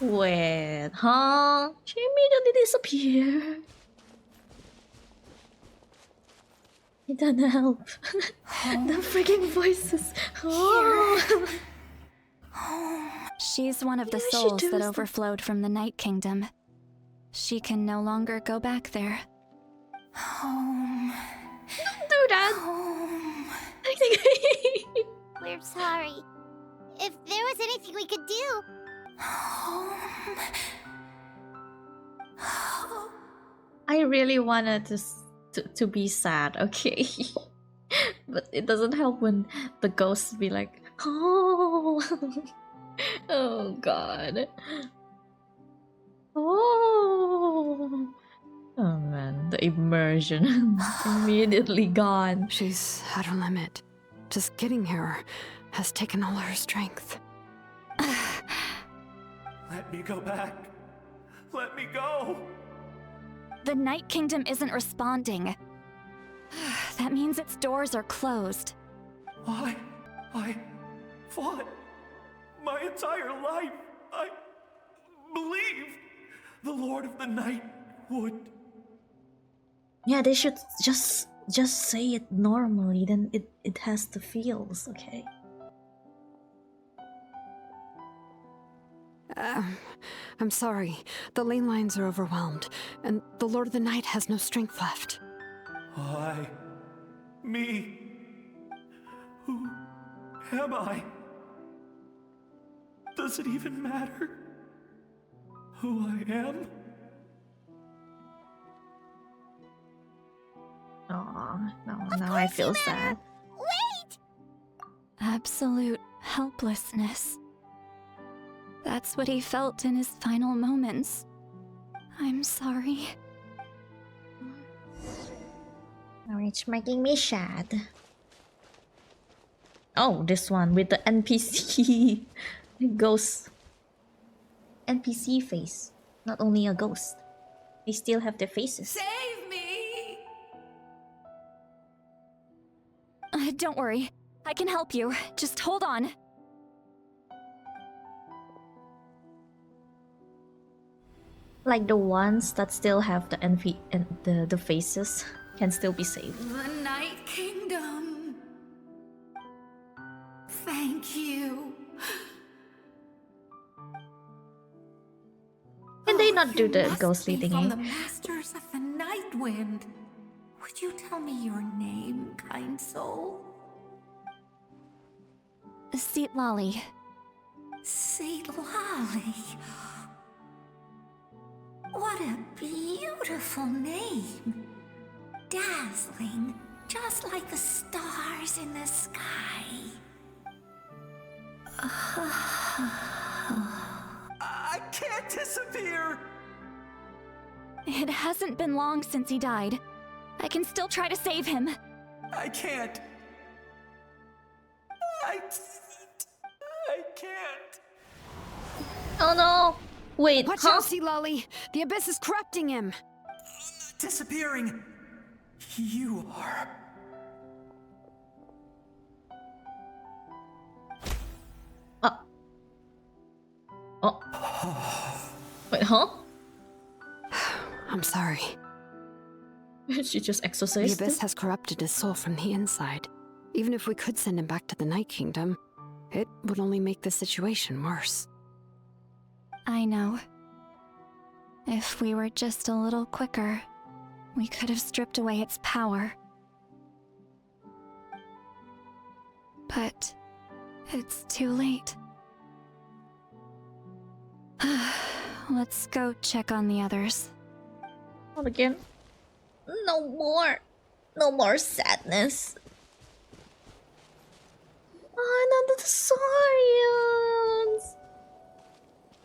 Wait, huh? She immediately disappeared. It doesn't help. The freaking voices. Oh. She's one of the Maybe she souls that does that. overflowed from the Night Kingdom. She can no longer go back there. Home. Don't do that. Home. We're sorry. If there was anything we could do. Home. I really wanted to be sad, okay? But it doesn't help when the ghosts be like, oh, oh god, oh, oh man, the immersion immediately gone. She's at her limit. Just getting here has taken all her strength. Let me go back. Let me go. The Night Kingdom isn't responding. That means its doors are closed. I fought my entire life. I believed the Lord of the Night would. Yeah, they should just say it normally, then it has the feels, okay? I'm sorry. The ley lines are overwhelmed, and the Lord of the Night has no strength left. Why? Me? Who am I? Does it even matter who I am? Aw, no, now I feel sad. Wait! Absolute helplessness. That's what he felt in his final moments. I'm sorry. Now it's making me sad. Oh, this one with the NPC ghost. NPC face. Not only a ghost. They still have their faces. Save me! Don't worry. I can help you. Just hold on. Like the ones that still have the the faces can still be saved. The Night Kingdom. Thank you. Can they not do the You must ghostly be from thingy? the Masters of the Night Wind. Would you tell me your name, kind soul? Seat Lolly. Saint Lolly. What a beautiful name. Dazzling, just like the stars in the sky. I can't disappear! It hasn't been long since he died. I can still try to save him. I can't. I can't. Oh no! Wait, Watch huh? out, Sea Lolly! The abyss is corrupting him! Disappearing. You are. Oh. Wait, huh? I'm sorry. She just The exorcised abyss him? has corrupted his soul from the inside. Even if we could send him back to the Night Kingdom, it would only make the situation worse. I know. If we were just a little quicker, we could have stripped away its power. But it's too late. Let's go check on the others. Not again. No more. No more sadness. Oh, not the Saurians.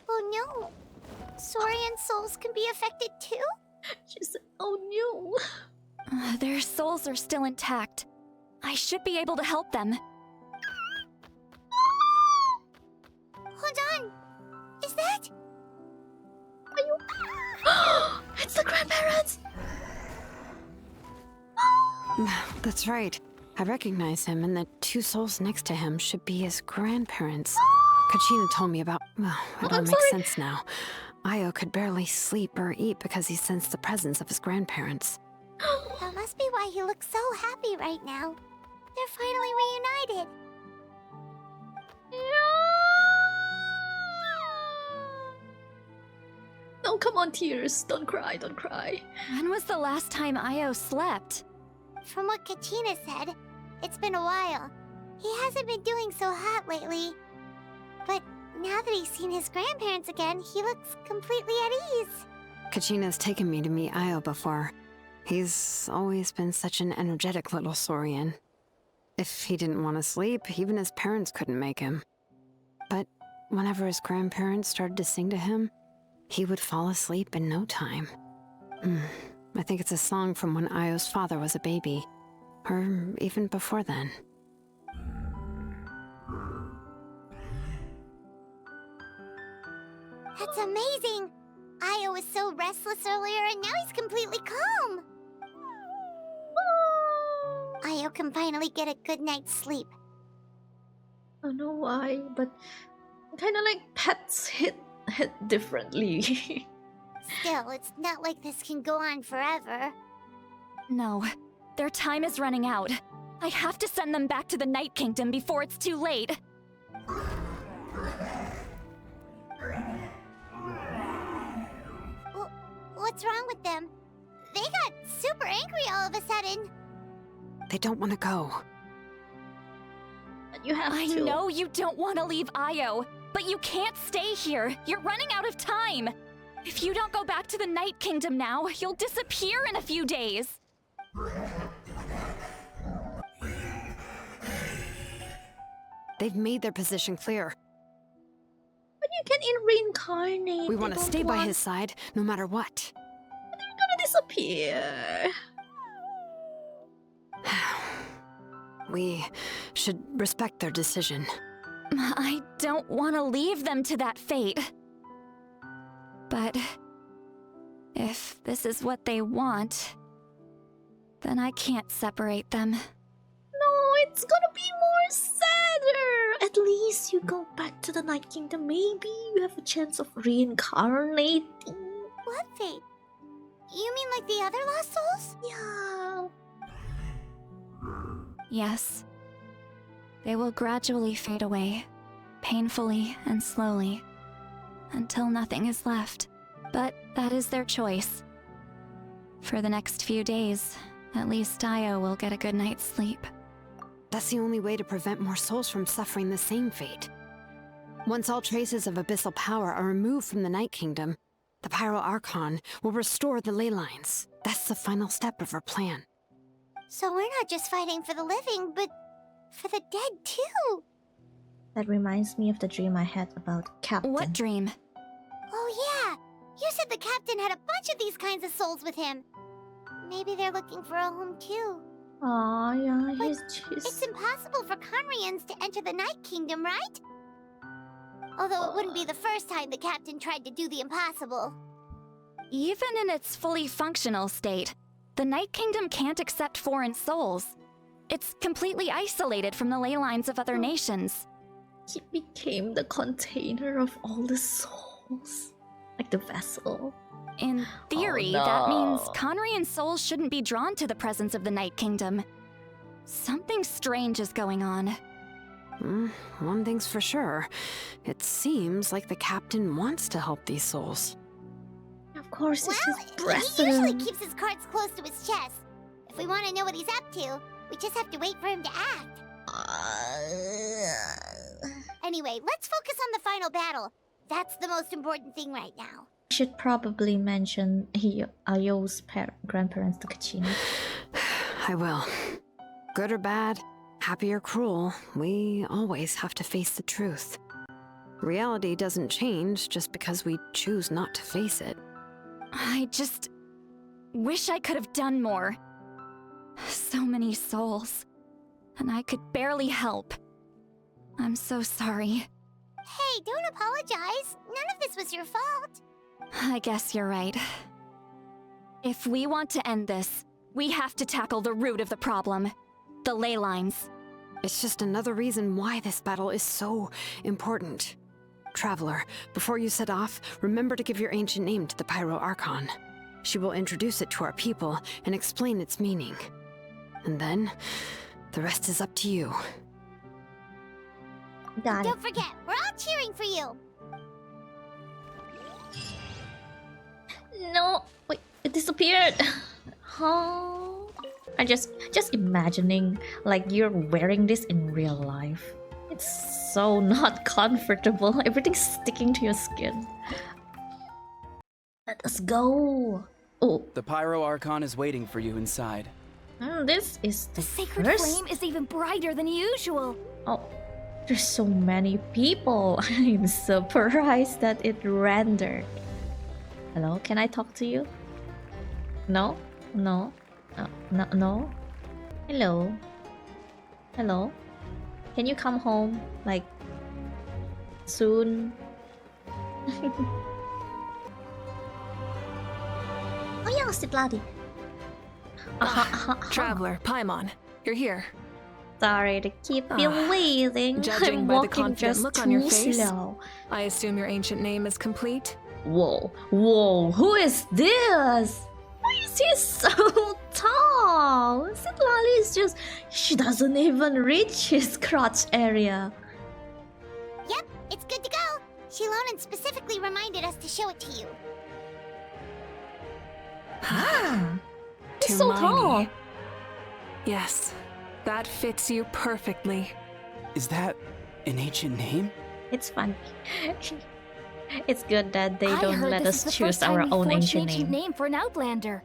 Oh no. Saurian souls can be affected too? She said, oh no. Their souls are still intact. I should be able to help them. Hold on. Is that? Are you? It's the grandparents. That's right. I recognize him, and the two souls next to him should be his grandparents. Kachina told me about... Well, it all I'm makes sorry. sense now. Io could barely sleep or eat because he sensed the presence of his grandparents. That must be why he looks so happy right now. They're finally reunited. No, come on, tears. Don't cry, don't cry. When was the last time Io slept? From what Kachina said, it's been a while. He hasn't been doing so hot lately. But now that he's seen his grandparents again, he looks completely at ease. Kachina's taken me to meet Io before. He's always been such an energetic little saurian. If he didn't want to sleep, even his parents couldn't make him. But whenever his grandparents started to sing to him, he would fall asleep in no time. I think it's a song from when Io's father was a baby, or even before then. That's amazing! Io was so restless earlier and now he's completely calm! Io can finally get a good night's sleep. I don't know why, but kind of like pets hit differently. Still, it's not like this can go on forever. No, their time is running out. I have to send them back to the Night Kingdom before it's too late. What's wrong with them? They got super angry all of a sudden. They don't want to go. You have I to. know you don't want to leave Io, but you can't stay here. You're running out of time. If you don't go back to the Night Kingdom now, you'll disappear in a few days. They've made their position clear. But you can reincarnate. We want to stay by his side, no matter what. They're gonna disappear. We should respect their decision. I don't want to leave them to that fate. But if this is what they want, then I can't separate them. No, it's gonna be more sadder. At least you go back to the Night Kingdom. Maybe you have a chance of reincarnating. What fate? You mean like the other lost souls? Yeah. Yes. They will gradually fade away, painfully and slowly, until nothing is left. But that is their choice. For the next few days, at least Io will get a good night's sleep. That's the only way to prevent more souls from suffering the same fate. Once all traces of abyssal power are removed from the Night Kingdom, the 5.3 Archon will restore the ley lines. That's the final step of our plan. So we're not just fighting for the living, but for the dead too. That reminds me of the dream I had about Captain. What dream? Oh yeah, you said the captain had a bunch of these kinds of souls with him. Maybe they're looking for a home too. Aw, yeah, But he's it's impossible for Conrians to enter the Night Kingdom, right? Although it wouldn't be the first time the captain tried to do the impossible. Even in its fully functional state, the Night Kingdom can't accept foreign souls. It's completely isolated from the ley lines of other nations. He became the container of all the souls. Like the vessel. In theory, Oh, no. that means Conrian souls shouldn't be drawn to the presence of the Night Kingdom. Something strange is going on. One thing's for sure. It seems like the captain wants to help these souls. Of course, it's Well, his he usually president. keeps his cards close to his chest. If we want to know what he's up to, we just have to wait for him to act. Anyway, let's focus on the final battle. That's the most important thing right now. Should probably mention Io's grandparents to Kachina. I will. Good or bad, happy or cruel, we always have to face the truth. Reality doesn't change just because we choose not to face it. I just wish I could have done more. So many souls, and I could barely help. I'm so sorry. Hey, don't apologize. None of this was your fault. I guess you're right. If we want to end this, we have to tackle the root of the problem. The ley lines. It's just another reason why this battle is so important. Traveler, before you set off, remember to give your ancient name to the 5.3 Archon. She will introduce it to our people and explain its meaning. And then, the rest is up to you. Got it. Don't forget, we're all cheering for you. No, wait, it disappeared. Oh, I just imagining like you're wearing this in real life. It's so not comfortable. Everything's sticking to your skin. Let us go. Oh, The Pyro Archon is waiting for you inside. this is the Sacred first. flame is even brighter than usual. Oh, there's so many people. I'm surprised that it rendered. Hello, can I talk to you? No? No? No? No? Hello? Hello? Can you come home, like, soon? Oh yeah, Sitladi. Traveler, Paimon, you're here. Sorry to keep you waiting. Judging I'm by the walking confident just look too on your face, slow. I assume your ancient name is complete? Whoa, whoa, who is this? Why is he so tall? Sitlali is just... She doesn't even reach his crotch area. Yep, it's good to go. Shilonan specifically reminded us to show it to you. Ah, he's so Hermione. tall. Yes, that fits you perfectly. Is that an ancient name? It's funny. It's good that they I don't heard let this is us the choose first time our we own forged ancient an name. for an Outlander.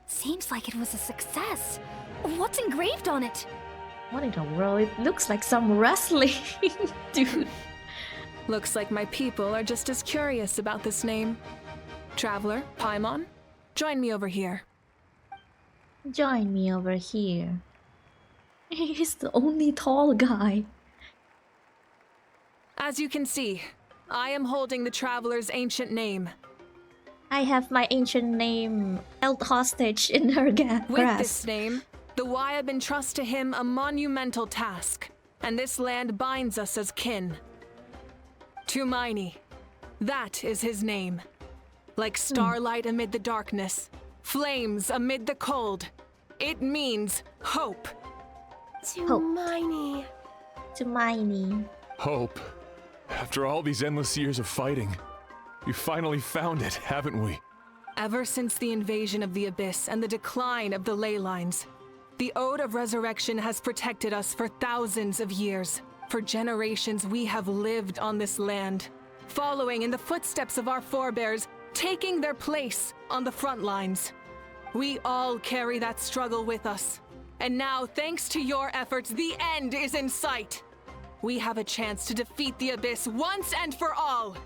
Seems like it was a success. What's engraved on it? What in the world? It looks like some wrestling, dude. Looks like my people are just as curious about this name. Traveler, Paimon, join me over here. Join me over here. He's the only tall guy. As you can see, I am holding the Traveler's ancient name. I have my ancient name held hostage in her With grasp. this name, the Wyab entrust to him a monumental task, and this land binds us as kin. Tumaini, that is his name. Like starlight amid the darkness, flames amid the cold, it means hope. Tumaini. Tumaini. Hope. After all these endless years of fighting, we finally found it, haven't we? Ever since the invasion of the Abyss and the decline of the ley lines, the Ode of Resurrection has protected us for thousands of years. For generations we have lived on this land, following in the footsteps of our forebears, taking their place on the front lines. We all carry that struggle with us. And now, thanks to your efforts, the end is in sight. We have a chance to defeat the Abyss once and for all.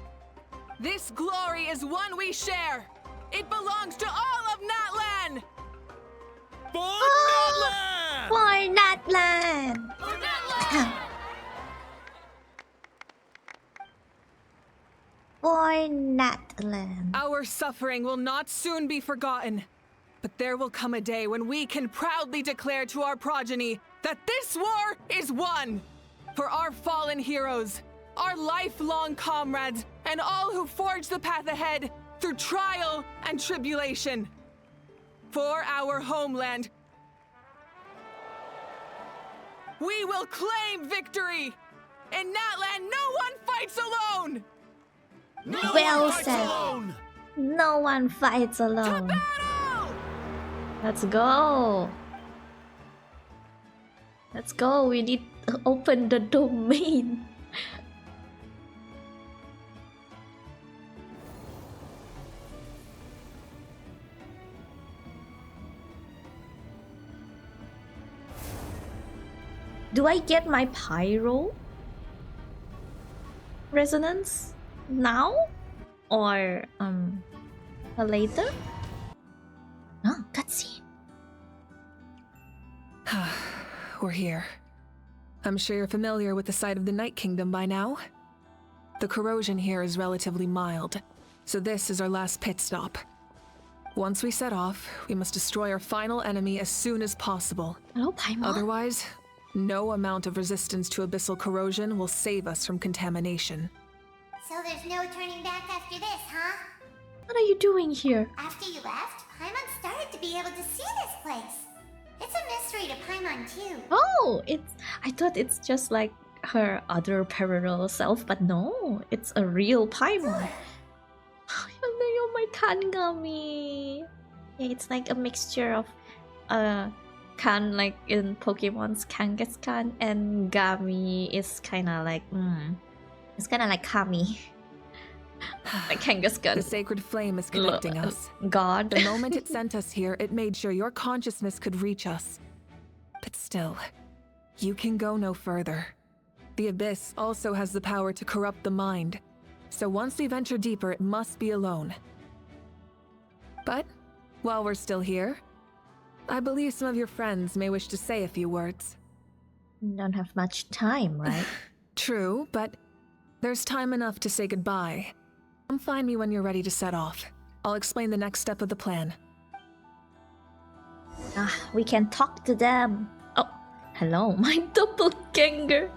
This glory is one we share. It belongs to all of Natlan! For Natlan! For Natlan. Our suffering will not soon be forgotten. But there will come a day when we can proudly declare to our progeny that this war is won! For our fallen heroes, our lifelong comrades, and all who forge the path ahead through trial and tribulation. For our homeland, we will claim victory! In Natlan, no one fights alone! Well said. No one fights alone. Let's go. Let's go. We need to open the domain. Do I get my pyro resonance now or later? Oh, cutscene. We're here. I'm sure you're familiar with the site of the Night Kingdom by now. The corrosion here is relatively mild, so this is our last pit stop. Once we set off, we must destroy our final enemy as soon as possible. Hello, Paimon. Otherwise, no amount of resistance to abyssal corrosion will save us from contamination. So there's no turning back after this, huh? What are you doing here? After you left, Paimon started to be able to see this place. It's a mystery to Paimon too. Oh, I thought it's just like her other parallel self, but no, it's a real Paimon. Oh my Kangami. Yeah, it's like a mixture of Kan like in Pokemon's Kangaskhan, and Gami is kinda like it's kinda like Kami. Like Kangaskhan. The sacred flame is connecting us. God. The moment it sent us here, it made sure your consciousness could reach us. But still, you can go no further. The Abyss also has the power to corrupt the mind. So once we venture deeper, it must be alone. But, while we're still here, I believe some of your friends may wish to say a few words. Don't have much time, right? True, but there's time enough to say goodbye. Come find me when you're ready to set off. I'll explain the next step of the plan. We can talk to them. Oh, hello, my doppelganger.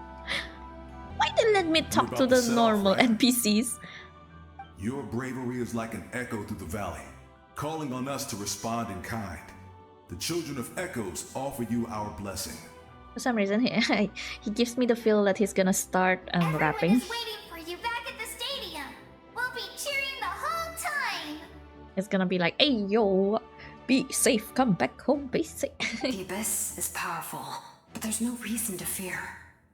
Why didn't let me talk to the normal NPCs? Your bravery is like an echo through the valley, calling on us to respond in kind. The children of Echoes offer you our blessing. For some reason, he gives me the feel that he's gonna start rapping. Everyone is waiting for you back at the stadium. We'll be cheering the whole time. It's gonna be like, hey yo, be safe, come back home, be safe. The Abyss is powerful, but there's no reason to fear.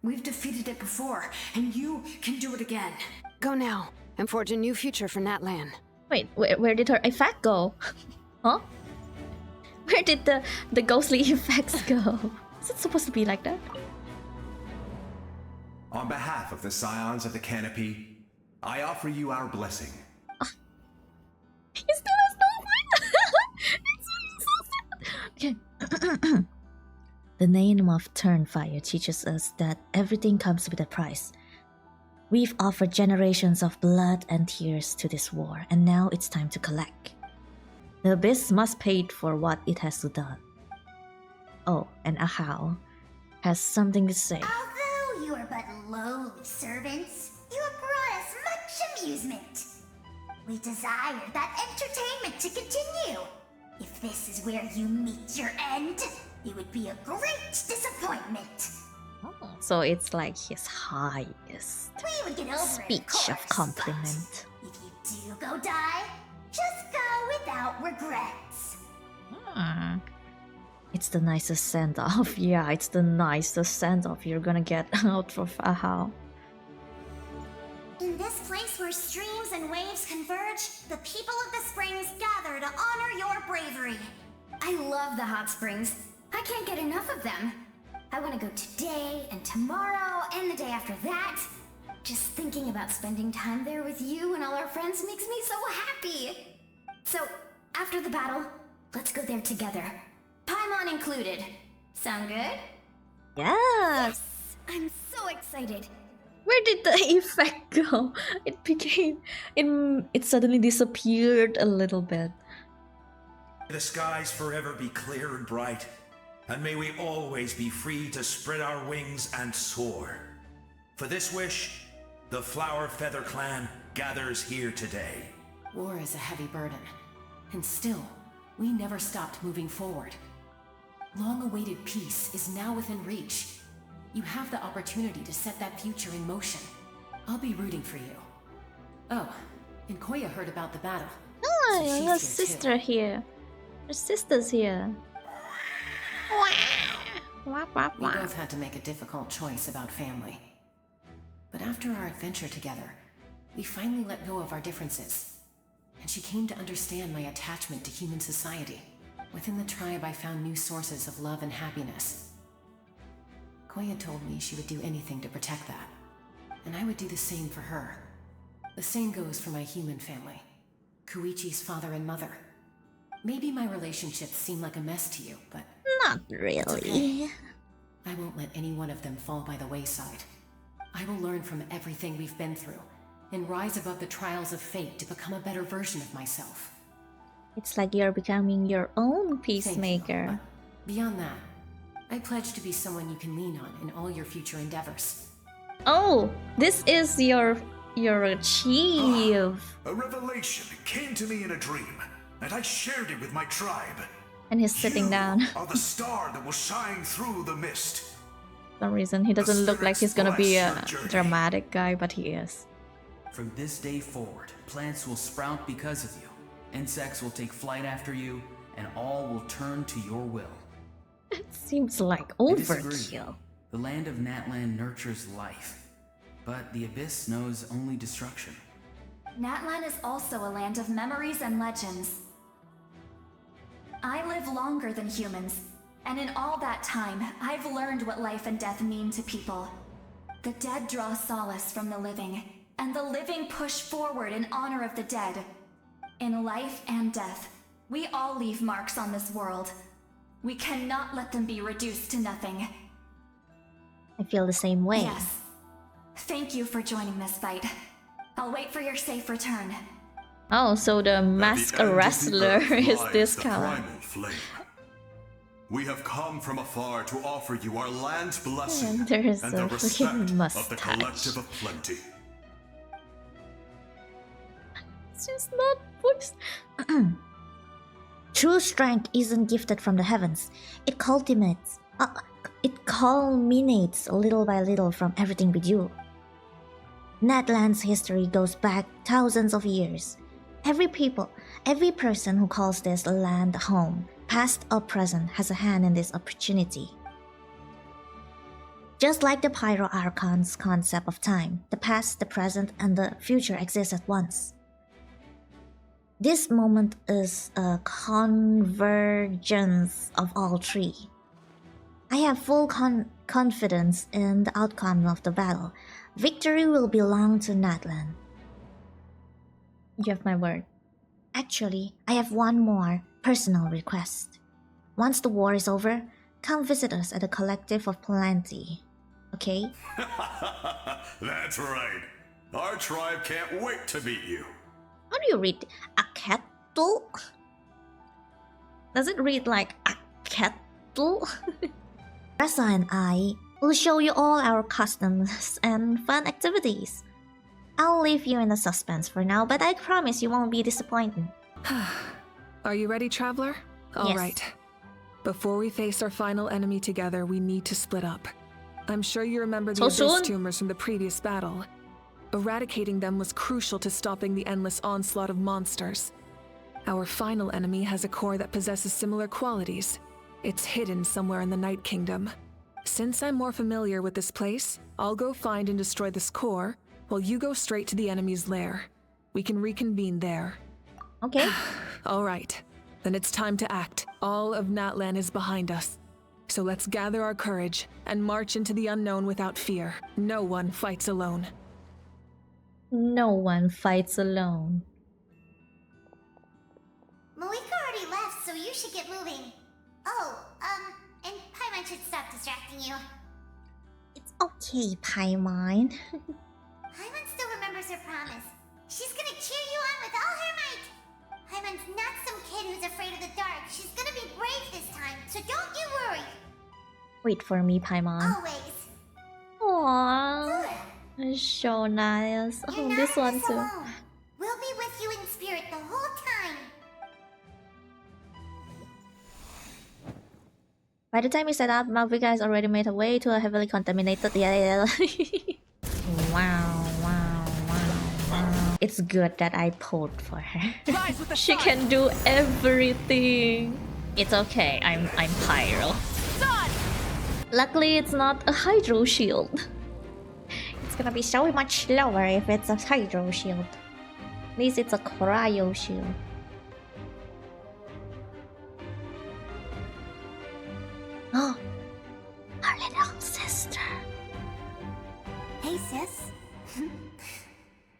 We've defeated it before, and you can do it again. Go now and forge a new future for Natlan. Wait, where did her effect go? Huh? Where did the ghostly effects go? Is it supposed to be like that? On behalf of the Scions of the Canopy, I offer you our blessing. He still has no friend! Okay. The name of Turnfire teaches us that everything comes with a price. We've offered generations of blood and tears to this war, and now it's time to collect. The Abyss must pay for what it has done. Oh, and Ahau has something to say. Although you are but lowly servants, you have brought us much amusement. We desire that entertainment to continue. If this is where you meet your end, it would be a great disappointment. Oh, so it's like his highest We would get over speech of compliment. If you do go die, just go without regrets. It's the nicest send-off. Yeah, it's the nicest send-off you're gonna get out of Ahau. In this place where streams and waves converge, the people of the springs gather to honor your bravery. I love the hot springs. I can't get enough of them. I want to go today and tomorrow and the day after that. Just thinking about spending time there with you and all our friends makes me so happy. So, after the battle, let's go there together. Paimon included. Sound good? Yes! I'm so excited. Where did the effect go? It became... It suddenly disappeared a little bit. May the skies forever be clear and bright, and may we always be free to spread our wings and soar. For this wish, the Flower Feather Clan gathers here today. War is a heavy burden, and still, we never stopped moving forward. Long-awaited peace is now within reach. You have the opportunity to set that future in motion. I'll be rooting for you. Oh, and Koya heard about the battle. Oh, So she's your here sister here. Your sister's here. We both had to make a difficult choice about family. But after our adventure together, we finally let go of our differences. And she came to understand my attachment to human society. Within the tribe, I found new sources of love and happiness. Koya told me she would do anything to protect that. And I would do the same for her. The same goes for my human family. Koichi's father and mother. Maybe my relationships seem like a mess to you, but... Not really. Okay. I won't let any one of them fall by the wayside. I will learn from everything we've been through, and rise above the trials of fate to become a better version of myself. It's like you're becoming your own Thank peacemaker. you, but beyond that, I pledge to be someone you can lean on in all your future endeavors. Oh, this is your chief. A revelation came to me in a dream. and I shared it with my tribe. And he's sitting down. You are the star that will shine through the mist. For some reason, he doesn't look like he's gonna be a dramatic guy, but he is. From this day forward, plants will sprout because of you. Insects will take flight after you, and all will turn to your will. It seems like I disagree. overkill. The land of Natlan nurtures life, but the Abyss knows only destruction. Natlan is also a land of memories and legends. I live longer than humans, and in all that time, I've learned what life and death mean to people. The dead draw solace from the living, and the living push forward in honor of the dead. In life and death, we all leave marks on this world. We cannot let them be reduced to nothing. I feel the same way. Yes. Thank you for joining this fight. I'll wait for your safe return. Oh, so the masked wrestler is this guy. We have come from afar to offer you our land's blessing And there's and a the respect freaking of the collective mustache. of plenty. It's just not voiced. True strength isn't gifted from the heavens. It culminates little by little from everything we do. Natlan's history goes back thousands of years. Every person who calls this land home, past or present, has a hand in this opportunity. Just like the 5.3 Archon's concept of time, the past, the present, and the future exist at once. This moment is a convergence of all three. I have full confidence in the outcome of the battle. Victory will belong to Natlan. You have my word. Actually, I have one more personal request. Once the war is over, come visit us at the Collective of Plenty. Okay? That's right. Our tribe can't wait to meet you. How do you read a kettle? Does it read like a kettle? Ressa and I will show you all our customs and fun activities. I'll leave you in the suspense for now, but I promise you won't be disappointed. Are you ready, Traveler? All Yes. right. Before we face our final enemy together, we need to split up. I'm sure you remember the So Abyss soon? tumors from the previous battle. Eradicating them was crucial to stopping the endless onslaught of monsters. Our final enemy has a core that possesses similar qualities. It's hidden somewhere in the Night Kingdom. Since I'm more familiar with this place, I'll go find and destroy this core, while you go straight to the enemy's lair. We can reconvene there. Okay. All right. Then it's time to act. All of Natlan is behind us. So let's gather our courage and march into the unknown without fear. No one fights alone. No one fights alone. Mavuika already left, so you should get moving. Oh, and Paimon should stop distracting you. It's okay, Paimon. Paimon still remembers her promise. She's gonna cheer you on with all her might. Paimon's not some kid who's afraid of the dark. She's gonna be brave this time, so don't you worry. Wait for me, Paimon. Always. Aww. It's so nice. You're Oh, not this in one this too. alone. We'll be with you in spirit the whole time. By the time we set up, Mavuika has already made her way to a heavily contaminated. Yeah. Wow. It's good that I pulled for her. She can do everything. It's okay. I'm Pyro. Luckily, it's not a hydro shield. It's gonna be so much slower if it's a hydro shield. At least it's a cryo shield. Oh, our little sister. Hey, sis.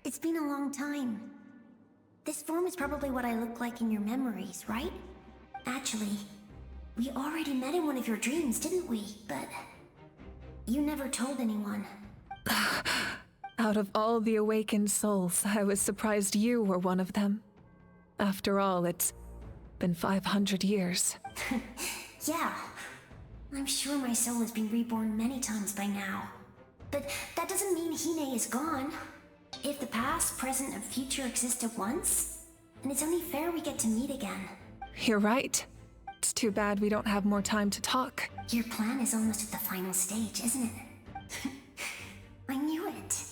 It's been a long time. This form is probably what I look like in your memories, right? Actually, we already met in one of your dreams, didn't we? But you never told anyone. Out of all the awakened souls, I was surprised you were one of them. After all, it's been 500 years. Yeah. I'm sure my soul has been reborn many times by now. But that doesn't mean Hine is gone. If the past, present, and future exist at once, and it's only fair we get to meet again. You're right. It's too bad we don't have more time to talk. Your plan is almost at the final stage, isn't it? I knew it.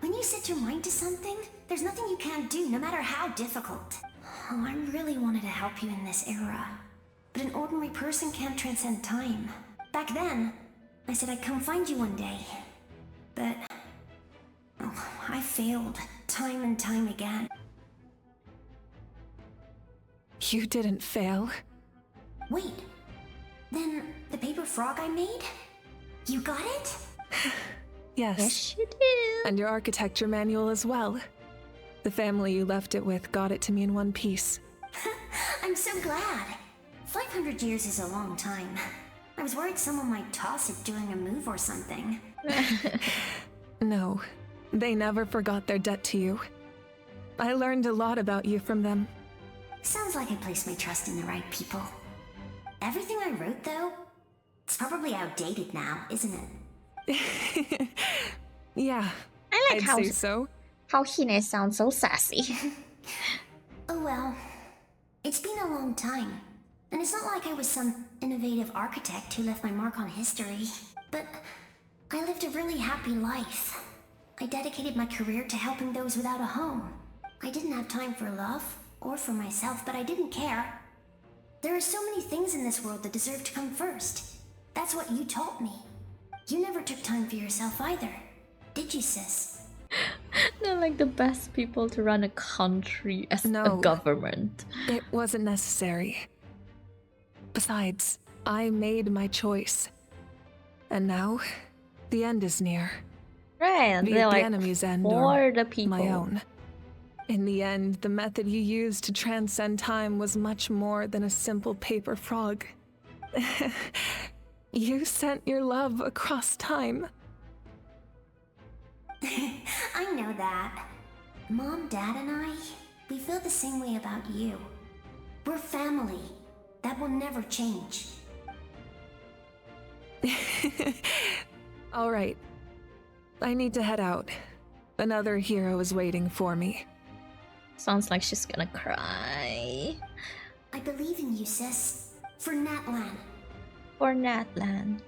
When you set your mind to something, there's nothing you can't do, no matter how difficult. Oh, I really wanted to help you in this era. But an ordinary person can't transcend time. Back then, I said I'd come find you one day. But... oh, I failed, time and time again. You didn't fail. Wait, then the paper frog I made? You got it? Yes. Yes, you did. And your architecture manual as well. The family you left it with got it to me in one piece. I'm so glad. 500 years is a long time. I was worried someone might toss it during a move or something. No, they never forgot their debt to you. I learned a lot about you from them. Sounds like I placed my trust in the right people. Everything I wrote, though, it's probably outdated now, isn't it? Yeah, I like I'd say so. how Hine sounds so sassy. Oh well, it's been a long time. And it's not like I was some innovative architect who left my mark on history. But I lived a really happy life. I dedicated my career to helping those without a home. I didn't have time for love, or for myself, but I didn't care. There are so many things in this world that deserve to come first. That's what you taught me. You never took time for yourself either, did you, sis? They're like the best people to run a country as a government. It wasn't necessary. Besides, I made my choice. And now, the end is near. Right, Be they're it the like enemy's end for or the people. my own. In the end, the method you used to transcend time was much more than a simple paper frog. You sent your love across time. I know that. Mom, Dad, and I, we feel the same way about you. We're family. That will never change. All right. I need to head out. Another hero is waiting for me. Sounds like she's gonna cry. I believe in you, sis. For Natlan. For Natlan.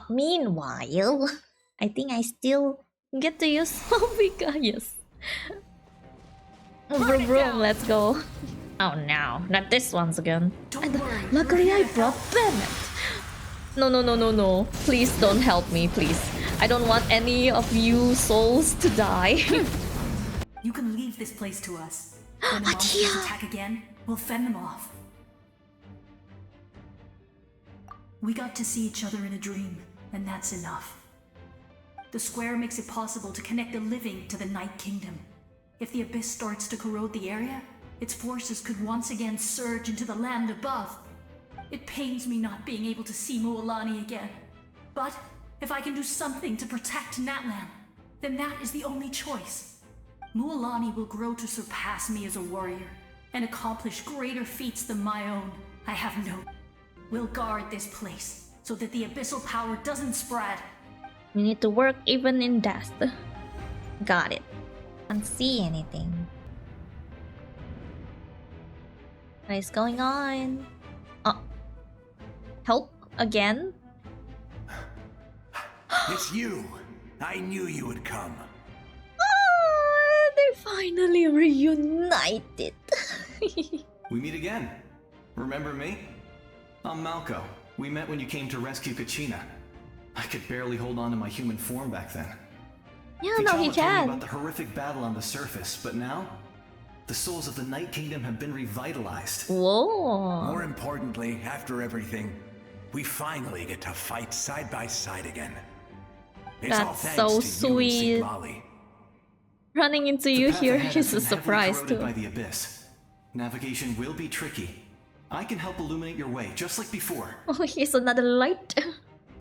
Meanwhile, I think I still get to use Mavuika. Yes. Vroom vroom, let's go. Oh no, not this once again. Luckily I brought Bennett. No. Please don't help me, please. I don't want any of you souls to die. You can leave this place to us. When the monsters attack again, we'll fend them off. We got to see each other in a dream, and that's enough. The square makes it possible to connect the living to the Night Kingdom. If the abyss starts to corrode the area, its forces could once again surge into the land above. It pains me not being able to see Mualani again. But if I can do something to protect Natlan, then that is the only choice. Mualani will grow to surpass me as a warrior and accomplish greater feats than my own. I have no... We'll guard this place so that the abyssal power doesn't spread. We need to work even in death. Got it. Can't see anything. What is going on? Help again? It's you! I knew you would come. They finally reunited. We meet again. Remember me? I'm Malco. We met when you came to rescue Kachina. I could barely hold on to my human form back then. Yeah, T'Challa no, he told me can. about the horrific battle on the surface, but now the souls of the Night Kingdom have been revitalized. Whoa. More importantly, after everything, we finally get to fight side by side again. It's all That's thanks so to you and sweet. Siglali. Running into The you path here ahead is has a been heavily surprise corroded too. by the abyss. Navigation will be tricky. I can help illuminate your way, just like before. Oh, he's another light.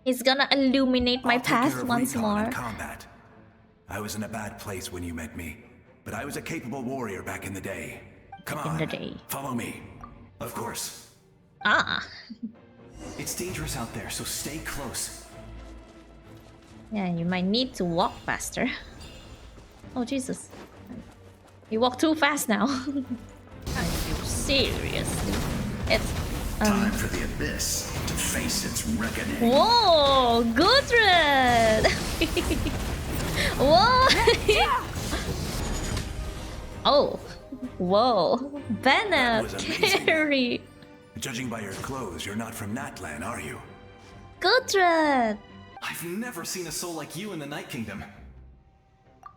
He's gonna illuminate my I'll take care path of once recon more. and combat. I was in a bad place when you met me, but I was a capable warrior back in the day. Come on, follow me. Of course. Ah. It's dangerous out there, so stay close. Yeah, you might need to walk faster. Oh Jesus. You walk too fast now. Are you seriously? It's time for the abyss to face its reckoning. Whoa, Gudrun! Whoa! Oh, whoa, Bennett, Carrie. Judging by your clothes, you're not from Natlan, are you? Gudrun! I've never seen a soul like you in the Night Kingdom.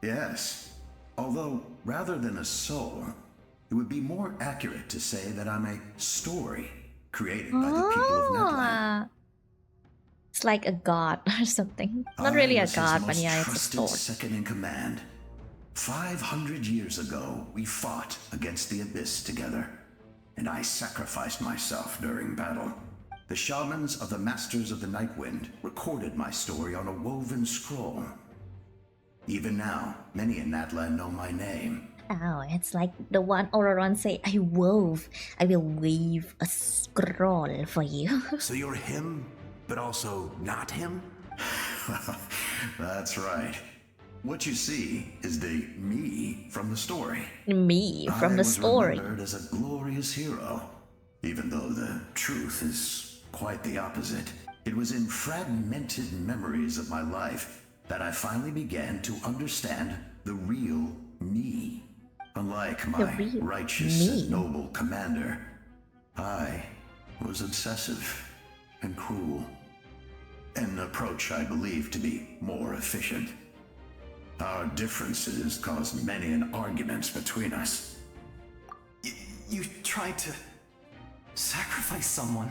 Yes. Although, rather than a soul, it would be more accurate to say that I'm a story created by the people of Natlan. It's like a god or something. Not really a god, but yeah, it's a story. Second in command. 500 years ago, we fought against the abyss together, and I sacrificed myself during battle. The shamans of the Masters of the Night Wind recorded my story on a woven scroll. Even now, many in Natlan know my name. Oh, it's like the one Ororon say, I will weave a scroll for you. So you're him, but also not him? That's right. What you see is the me from the story. Me from the story. I was remembered as a glorious hero, even though the truth is quite the opposite. It was in fragmented memories of my life that I finally began to understand the real me. Unlike my righteous and noble commander, I was obsessive and cruel. An approach I believe to be more efficient. Our differences caused many an arguments between us. You tried to sacrifice someone?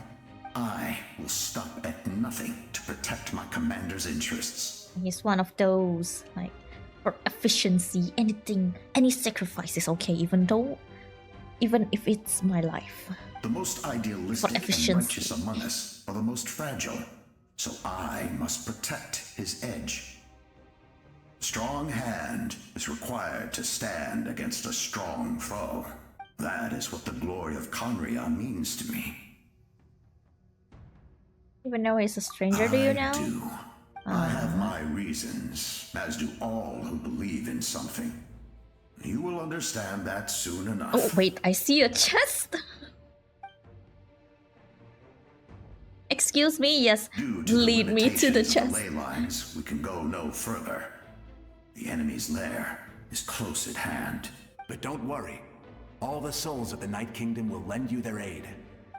I will stop at nothing to protect my commander's interests. He's one of those, like, for efficiency, anything, any sacrifice is okay, even if it's my life. The most idealistic and righteous among us are the most fragile, so I must protect his edge. Strong hand is required to stand against a strong foe. That is what the glory of Conria means to me. Even though he's a stranger to you now? I have my reasons, as do all who believe in something. You will understand that soon enough. Oh wait, I see a chest! Excuse me, yes, lead me to the chest. Ley lines, we can go no further. The enemy's lair is close at hand. But don't worry. All the souls of the Night Kingdom will lend you their aid.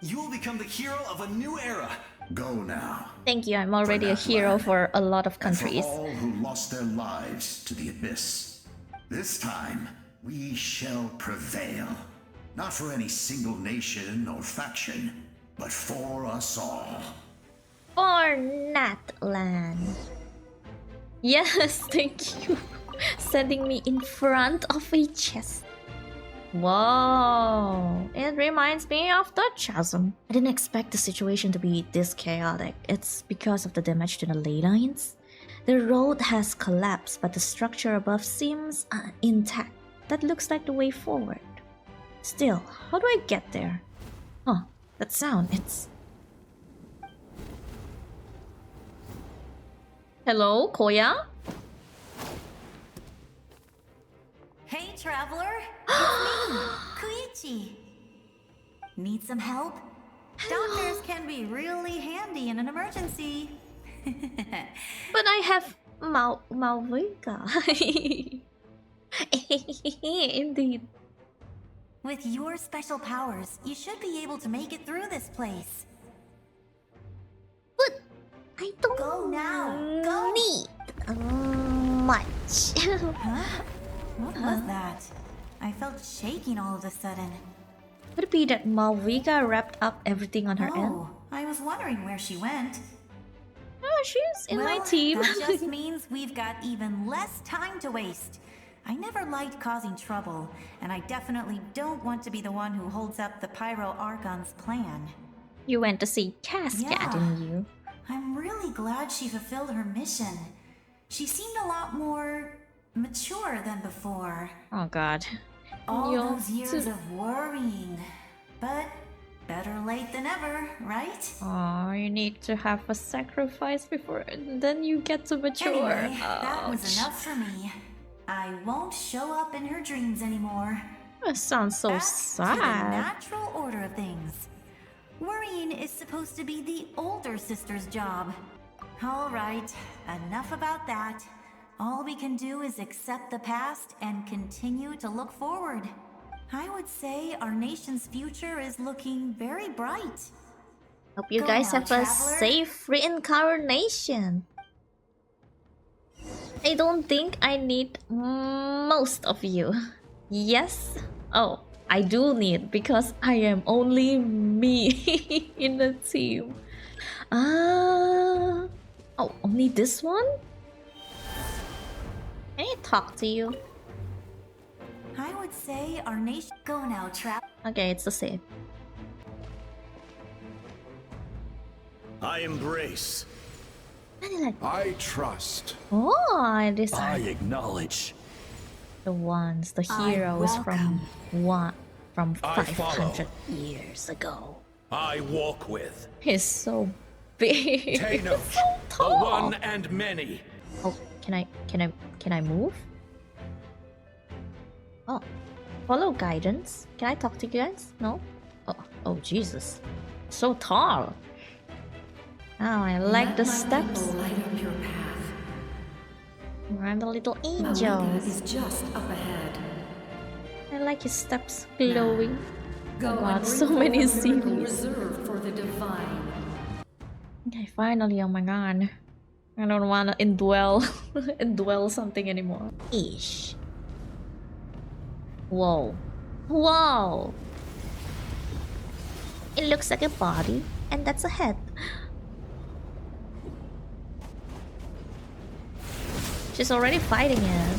You will become the hero of a new era. Go now. Thank you, I'm already a hero for a lot of countries. For all who lost their lives to the abyss. This time, we shall prevail. Not for any single nation or faction, but for us all. For Natlan. Yes, thank you. Sending me in front of a chest. Whoa, it reminds me of the chasm. I didn't expect the situation to be this chaotic. It's because of the damage to the ley lines. The road has collapsed, but the structure above seems intact. That looks like the way forward. Still, how do I get there? Huh, that sound, it's... Hello, Koya? Hey, traveler! It's me, Koichi. Need some help? Doctors can be really handy in an emergency. But I have Mavuika. Indeed. With your special powers, you should be able to make it through this place. But I don't go now. Go. Need much. Huh? What was that? I felt shaking all of a sudden. Could it be that Mavuika wrapped up everything on her end? Oh, I was wondering where she went. Oh, she's in my team. That just means we've got even less time to waste. I never liked causing trouble, and I definitely don't want to be the one who holds up the 5.3 Archon's plan. You went to see Cascade, didn't you? I'm really glad she fulfilled her mission. She seemed a lot more mature than before. Oh god. All those years of worrying. But better late than ever, right? Oh, you need to have a sacrifice before and then you get to mature. Anyway, that was enough for me. I won't show up in her dreams anymore. That sounds so To the sad. natural order of things. Worrying is supposed to be the older sister's job. All right, enough about that. All we can do is accept the past and continue to look forward. I would say our nation's future is looking very bright. Hope you Go guys now, have a traveler. safe reincarnation. I don't think I need most of you. Yes? Oh, I do need, because I am only me in the team. Oh, only this one? Can I talk to you? I would say our nation. Go now, Okay, it's the same. I embrace. I trust. Oh, this I acknowledge. the ones, the I heroes from I 500 years ago. I walk with. He's so big. Tano, He's so the tall. one and many. Oh, can I move? Oh, follow guidance. Can I talk to you guys? No? Oh Jesus. So tall. Oh, I like the steps. I'm the little angel. Is just up ahead. I like his steps glowing. Go Oh god, and so bring many forth a miracle series. reserved for the divine. Okay, finally, oh my god. I don't wanna indwell something anymore. Ish. Whoa. Whoa! It looks like a body, and that's a head. She's already fighting it.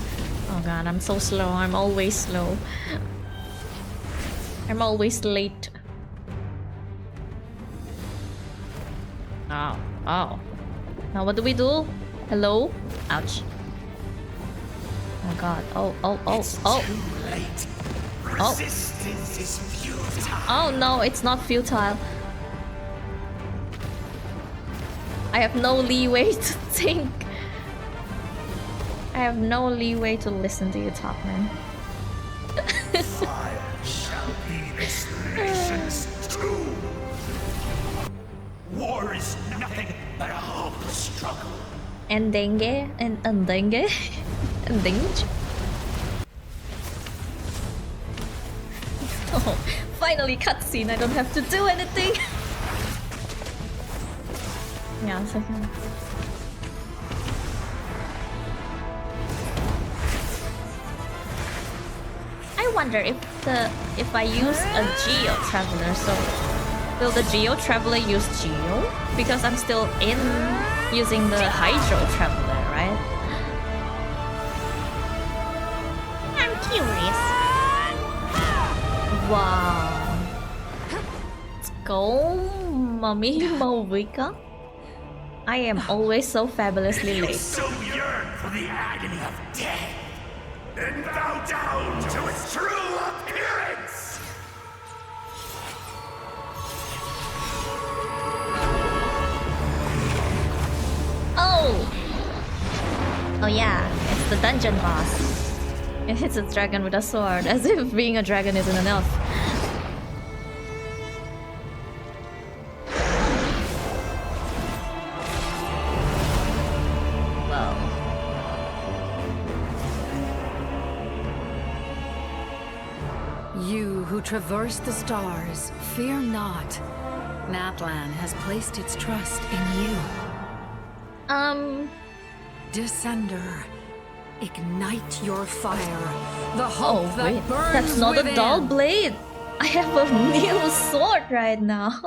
Oh god, I'm so slow. I'm always slow. I'm always late. Oh. Now what do we do? Hello? Ouch. Oh god. Oh. Resistance is futile. Oh no, it's not futile. I have no leeway to think. I have no leeway to listen to you talk, man. Fire shall be this nation's tomb. War is nothing but a hopeless struggle. Endenge? Endenge? Endenge? Oh, finally cutscene. I don't have to do anything. Yeah, a second. I wonder if I use a Geo Traveler, so will the Geo Traveler use Geo? Because I'm still using the Hydro Traveler, right? I'm curious. Wow. Let's go, Mommy Mavuika. I am always so fabulously You late. so yearn for the agony of death, and bow down to its true appearance. Oh yeah, it's the dungeon boss. It hits a dragon with a sword, as if being a dragon isn't enough. Wow. You who traverse the stars, fear not. Natlan has placed its trust in you. Descender, ignite your fire. The hope that Wait, burns that's not within. a dull blade. I have a new sword right now.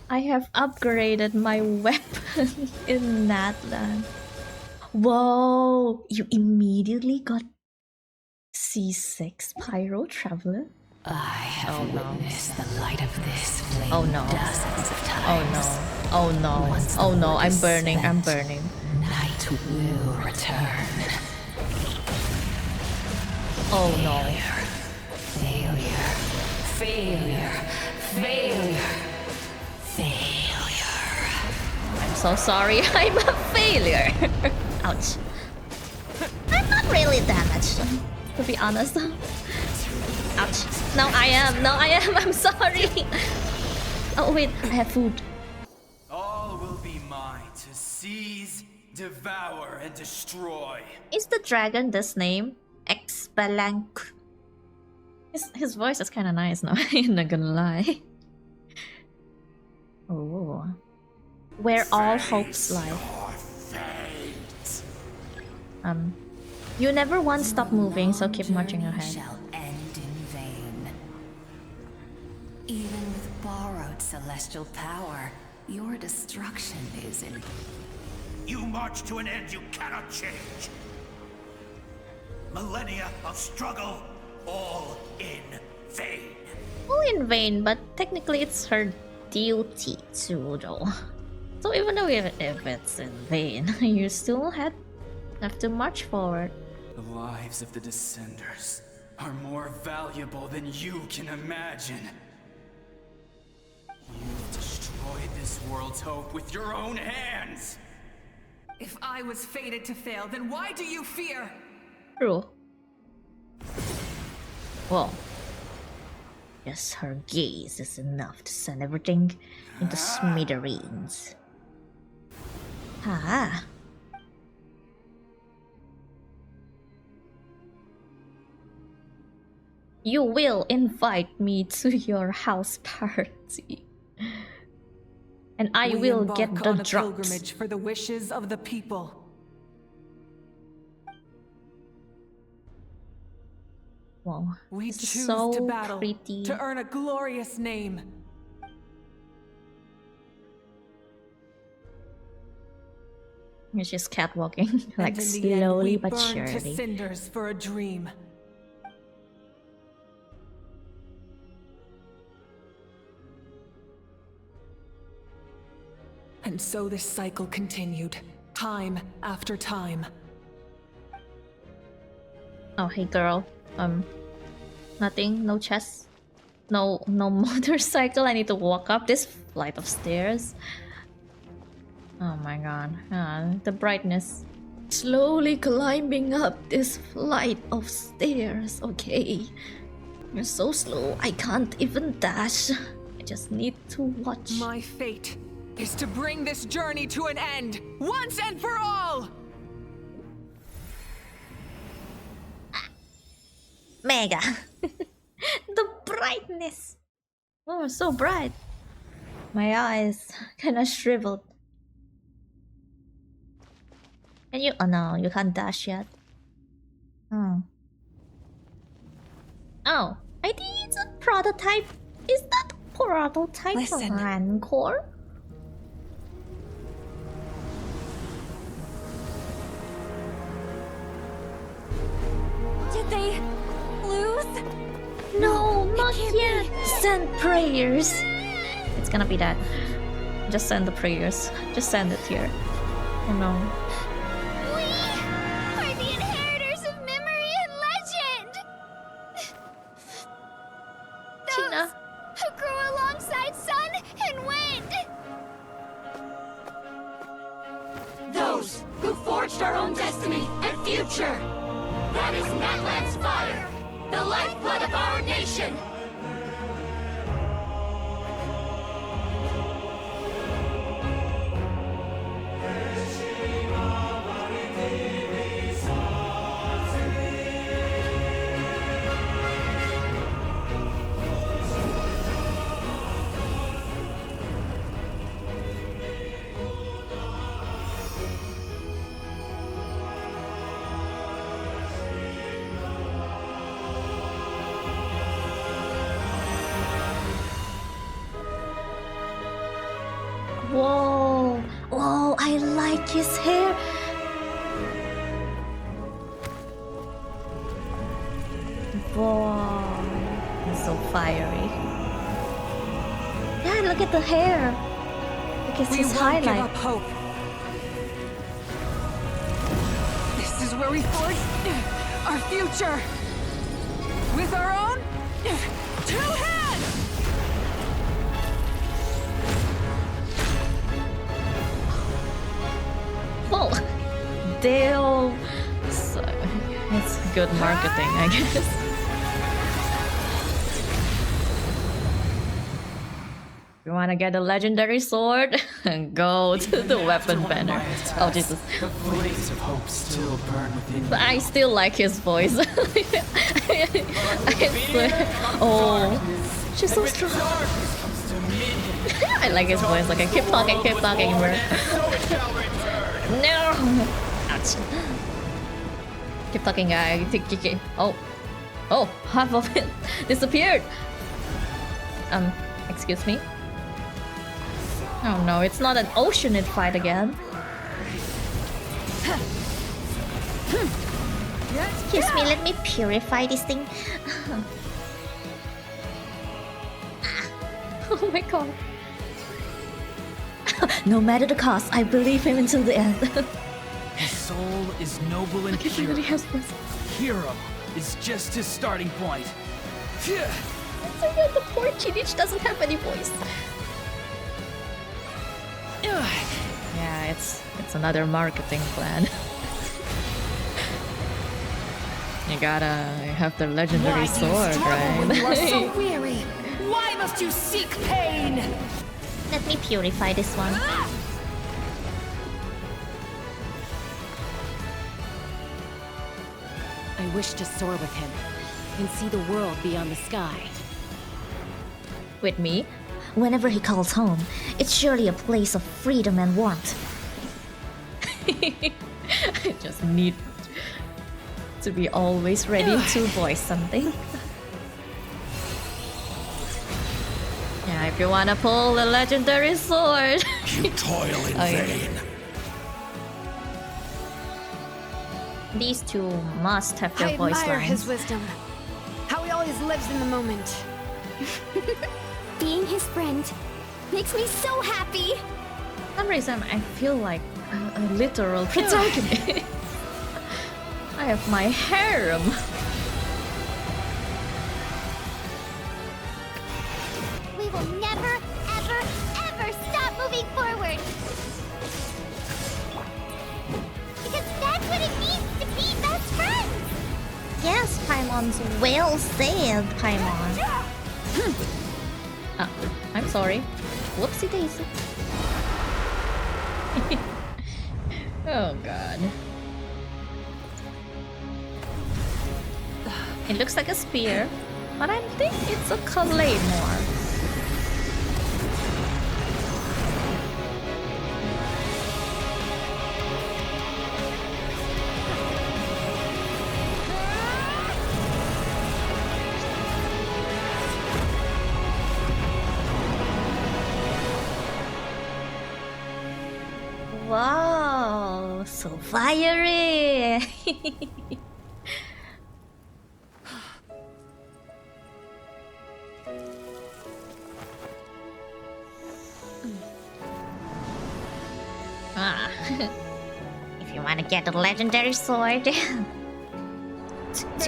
I have upgraded my weapon in Natlan. Whoa, you immediately got C6 Pyro Traveler? I have witnessed the light of this flame dozens of Oh times. no. Oh no. Oh no, I'm burning. I'm burning. Night will return. Oh no. Failure. Failure. Failure. Failure. I'm so sorry. I'm a failure. Ouch. really damaged, to be honest. Ouch. No, I am. I'm sorry. Oh, wait. I have food. All will be mine to seize, devour, and destroy. Is the dragon this name? Exbalank. His voice is kind of nice now. I'm not gonna lie. Oh. Where all hopes lie. You never once stop moving, so keep marching ahead. Shall end in vain. Even with borrowed celestial power, your destruction is in. You march to an end you cannot change. Millennia of struggle, all in vain. All in vain, but technically it's her duty to, though. So even though if it's in vain, you still have to march forward. The lives of the Descenders are more valuable than you can imagine. You've destroyed this world's hope with your own hands! If I was fated to fail, then why do you fear? True. Well, yes, her gaze is enough to send everything into smithereens. Ah. You will invite me to your house party. And I will get the on a drugs. pilgrimage for the wishes of the people. Wow, We this is choose so to battle, pretty. to earn a glorious name. It's just catwalking, like And in the end, slowly we but burn to surely. cinders for a dream. And so this cycle continued, time after time. Oh, hey girl. Nothing, no chest, no motorcycle. I need to walk up this flight of stairs. Oh my god. The brightness. Slowly climbing up this flight of stairs. Okay. You're so slow, I can't even dash. I just need to watch. My fate is to bring this journey to an end, once and for all! Mega. The brightness. Oh, so bright. My eyes kinda shriveled. Can you? Oh no, you can't dash yet. Oh. Oh, I think it's a prototype. Is that prototype Listen. Rancor? Did they lose? No, not yet. Send prayers. It's gonna be that. Just send the prayers. Just send it here. Oh no. We are the inheritors of memory and legend! Those who grew alongside sun and wind! Those who forged our own destiny and future! That is Natlan's fire, the lifeblood of our nation! Whoa. Whoa, I like his hair. Whoa. He's so fiery. Yeah, look at the hair. Look at We his won't highlight. give up hope. This is where we forge our future. With our own two hands! Whoa. Damn. So, good marketing, I guess. You wanna get a legendary sword? Go to the weapon banner. Oh Jesus. The blaze of hope still burn within But I still like his voice. I swear. Oh, she's so strong. I like his voice. Like, keep talking, bro. No. Ouch. Keep talking, guy. Oh, oh, half of it disappeared. Excuse me. Oh no, it's not an oceanid fight again. Excuse me, let me purify this thing. Oh my god. No matter the cost, I believe him until the end. His soul is noble and pure. Hero is just his starting point. So yeah, the poor Chinich doesn't have any voice. Yeah, it's another marketing plan. You gotta have the legendary sword, right? When you are so weary, why must you seek pain? Let me purify this one. I wish to soar with him and see the world beyond the sky. With me? Whenever he calls home, it's surely a place of freedom and warmth. I just need to be always ready to voice something. Yeah, if you wanna pull the legendary sword. You toil in vain. These two must have their I voice admire lines. his wisdom. How he always lives in the moment. Being his friend makes me so happy. For some reason, I feel like a literal protagonist. I have my harem. We will never, ever, ever stop moving forward. Because that's what it means to be best friends. Yes, Paimon's well said, Paimon. I'm sorry. Whoopsie daisy. Oh god. It looks like a spear, but I think it's a claymore. Wow, so fiery! If you want to get a legendary sword, to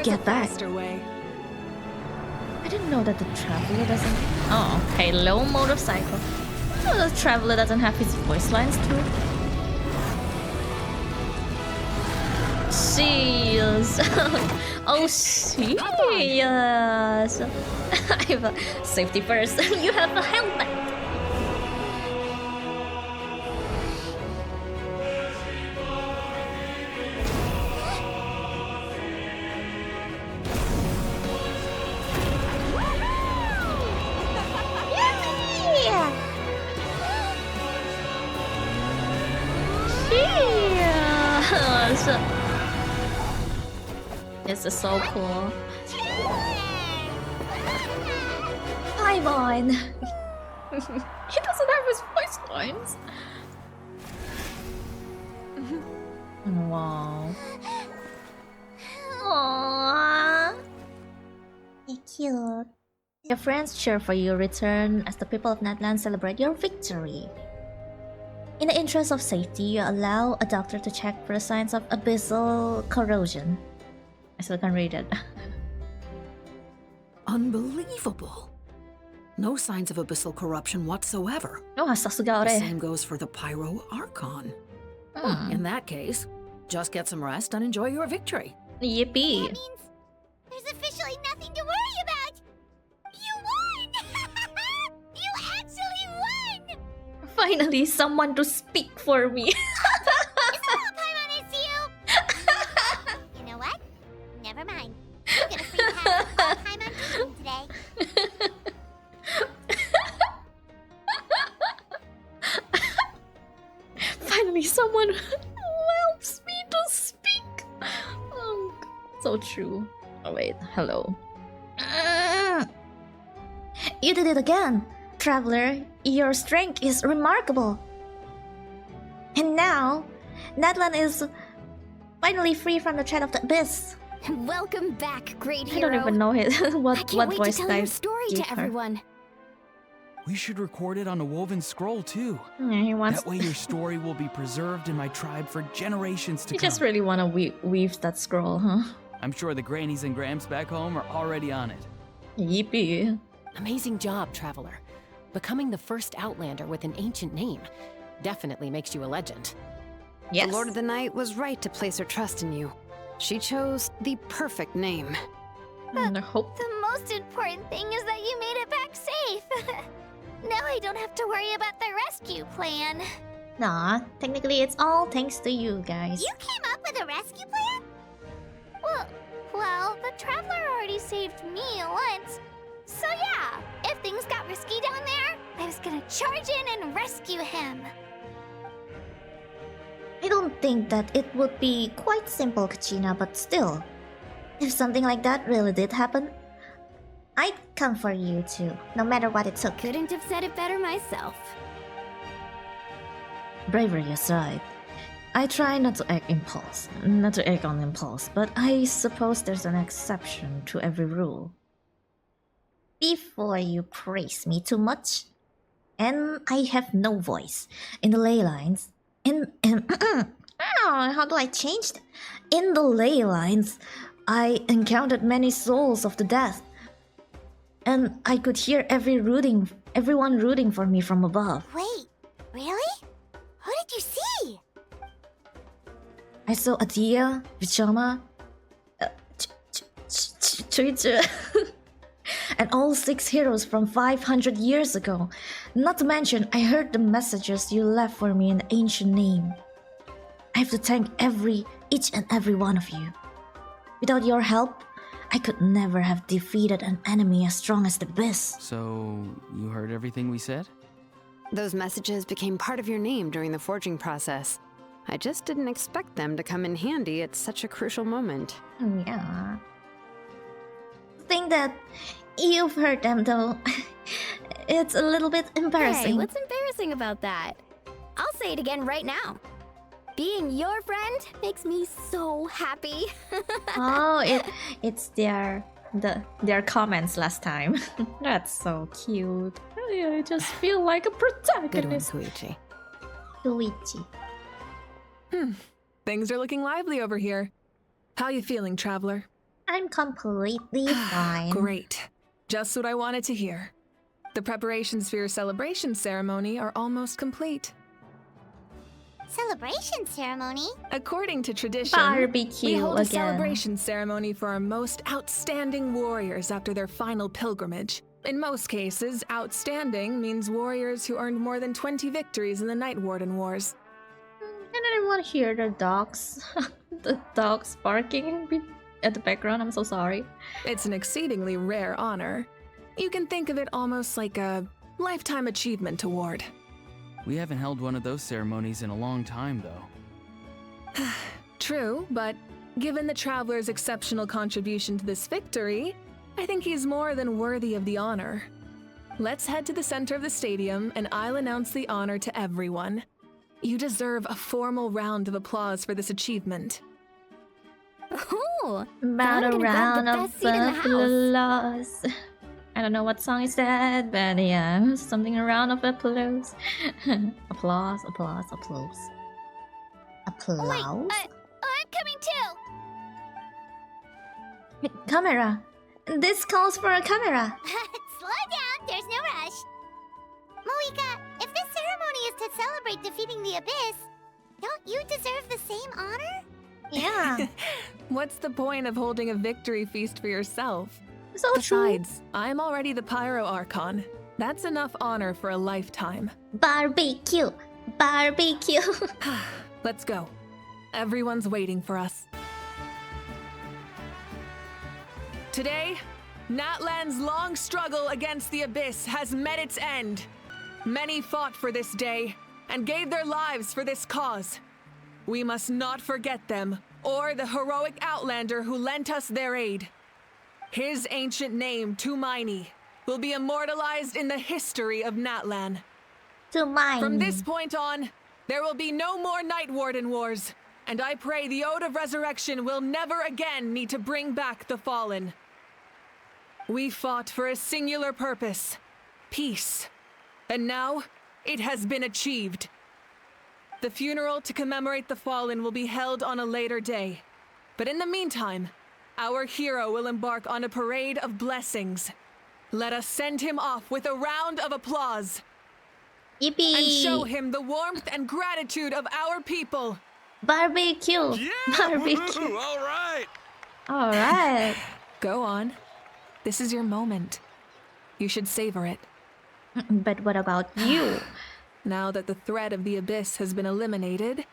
get that. Way. I didn't know that the Traveler doesn't. Oh, hello, motorcycle. Oh, the Traveler doesn't have his voice lines too. Serious. Oh, serious. I have a safety first. You have a helmet. This is so cool. Paimon! He doesn't have his voice lines. Wow. Aww. You're cute. Your friends cheer for your return as the people of Natlan celebrate your victory. In the interest of safety, you allow a doctor to check for the signs of abyssal corrosion. I still can't read it. Unbelievable. No signs of abyssal corruption whatsoever. Oh, Sasuga. The same goes for the 5.3 Archon. In that case, just get some rest and enjoy your victory. Yippee. That means there's officially nothing to worry about. You won! You actually won! Finally, someone to speak for me. Is that all Paimon is to you? You know what? Never mind. You get a free pass to all Paimon teaching today. Finally, someone who helps me to speak. Oh, so true. Oh, wait. Hello. You did it again, Traveler. Your strength is remarkable. And now, Natlan is finally free from the threat of the abyss. Welcome back, great I hero. don't even know his, I what can't wait to voice tell your type story gave to her. everyone. We should record it on a woven scroll too. Yeah, he wants. That way your story will be preserved in my tribe for generations to You come. just really want to weave that scroll, huh? I'm sure the grannies and grams back home are already on it. Yippee. Amazing job, Traveler. Becoming the first Outlander with an ancient name definitely makes you a legend. Yes. The Lord of the Night was right to place her trust in you. She chose the perfect name. I hope. The most important thing is that you made it back safe. Now I don't have to worry about the rescue plan. Nah, technically it's all thanks to you guys. You came up with a rescue plan? Well, the Traveler already saved me once. So yeah, if things got risky down there, I was gonna charge in and rescue him. I don't think that it would be quite simple, Kachina, but still. If something like that really did happen, I'd come for you too, no matter what it took. Couldn't have said it better myself. Bravery aside, I try not to act on impulse, but I suppose there's an exception to every rule. Before you praise me too much, and I have no voice in the ley lines. How do I change that? In the ley lines, I encountered many souls of the death, and I could hear everyone rooting for me from above. Wait, really? Who did you see? I saw Adia, Vichama, Chuichu, and all 6 heroes from 500 years ago. Not to mention, I heard the messages you left for me in the ancient name. I have to thank each and every one of you. Without your help, I could never have defeated an enemy as strong as the Abyss. So, you heard everything we said? Those messages became part of your name during the forging process. I just didn't expect them to come in handy at such a crucial moment. Yeah. Think that you've heard them though. It's a little bit embarrassing. Hey, what's embarrassing about that? I'll say it again right now. Being your friend makes me so happy. Oh, it's their comments last time. That's so cute. I just feel like a protagonist. Good one, Koichi. Luigi. Things are looking lively over here. How you feeling, Traveler? I'm completely fine. Great. Just what I wanted to hear. The preparations for your celebration ceremony are almost complete. Celebration ceremony? According to tradition, Barbecue we hold a again. celebration ceremony for our most outstanding warriors after their final pilgrimage. In most cases, outstanding means warriors who earned more than 20 victories in the Night Warden Wars. Can anyone hear the dogs? The dogs barking at the background? I'm so sorry. It's an exceedingly rare honor. You can think of it almost like a lifetime achievement award. We haven't held one of those ceremonies in a long time, though. True, but given the Traveler's exceptional contribution to this victory, I think he's more than worthy of the honor. Let's head to the center of the stadium and I'll announce the honor to everyone. You deserve a formal round of applause for this achievement. Ooh, About I'm a gonna grab round the of best seat in the house. applause. I don't know what song is that, but yeah, something a round of applause. Applause, applause, applause. Applause? Wait, I'm coming too! Camera! This calls for a camera! Slow down, there's no rush. Mavuika, if this ceremony is to celebrate defeating the Abyss, don't you deserve the same honor? Yeah. What's the point of holding a victory feast for yourself? So Besides, I'm already the Pyro Archon. That's enough honor for a lifetime. Barbecue. Barbecue. Let's go. Everyone's waiting for us. Today, Natlan's long struggle against the Abyss has met its end. Many fought for this day and gave their lives for this cause. We must not forget them or the heroic Outlander who lent us their aid. His ancient name, Tumaini, will be immortalized in the history of Natlan. Tumaini. From this point on, there will be no more Night Warden wars, and I pray the Ode of Resurrection will never again need to bring back the fallen. We fought for a singular purpose, peace, and now it has been achieved. The funeral to commemorate the fallen will be held on a later day, but in the meantime, our hero will embark on a parade of blessings. Let us send him off with a round of applause. Yippee! And show him the warmth and gratitude of our people. Barbecue. Yeah! Barbecue. All right. All right. Go on. This is your moment. You should savor it. But what about you? Now that the threat of the Abyss has been eliminated,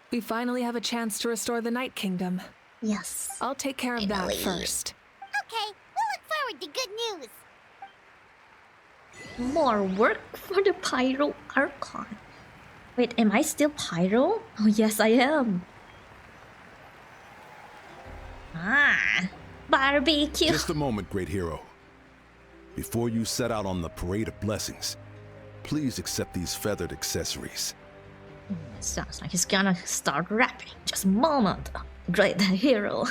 we finally have a chance to restore the Night Kingdom. Yes. I'll take care of that first. Okay, we'll look forward to good news. More work for the Pyro Archon. Wait, am I still Pyro? Oh, yes, I am. Barbecue. Just a moment, great hero. Before you set out on the parade of blessings, please accept these feathered accessories. Sounds like he's gonna start rapping. Just a moment. Great hero.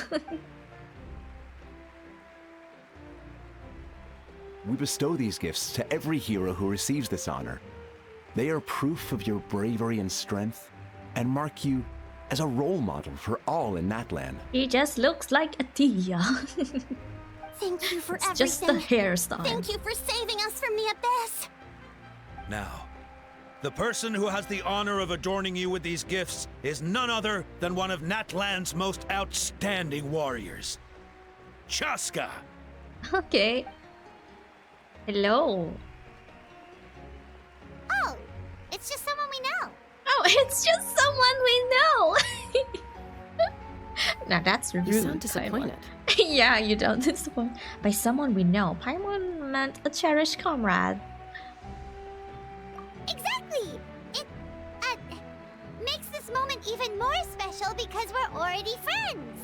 We bestow these gifts to every hero who receives this honor. They are proof of your bravery and strength, and mark you as a role model for all in Natlan. He just looks like a Tia. Thank you for It's everything. just the hairstyle. Thank you for saving us from the Abyss. Now, the person who has the honor of adorning you with these gifts is none other than one of Natlan's most outstanding warriors, Chaska. Okay. Hello. Oh, it's just someone we know. Oh, it's just someone we know. Now that's rude. You sound disappointed. Paimon. Yeah, you don't disappoint. By someone we know, Paimon meant a cherished comrade. Exactly. It makes this moment even more special because we're already friends.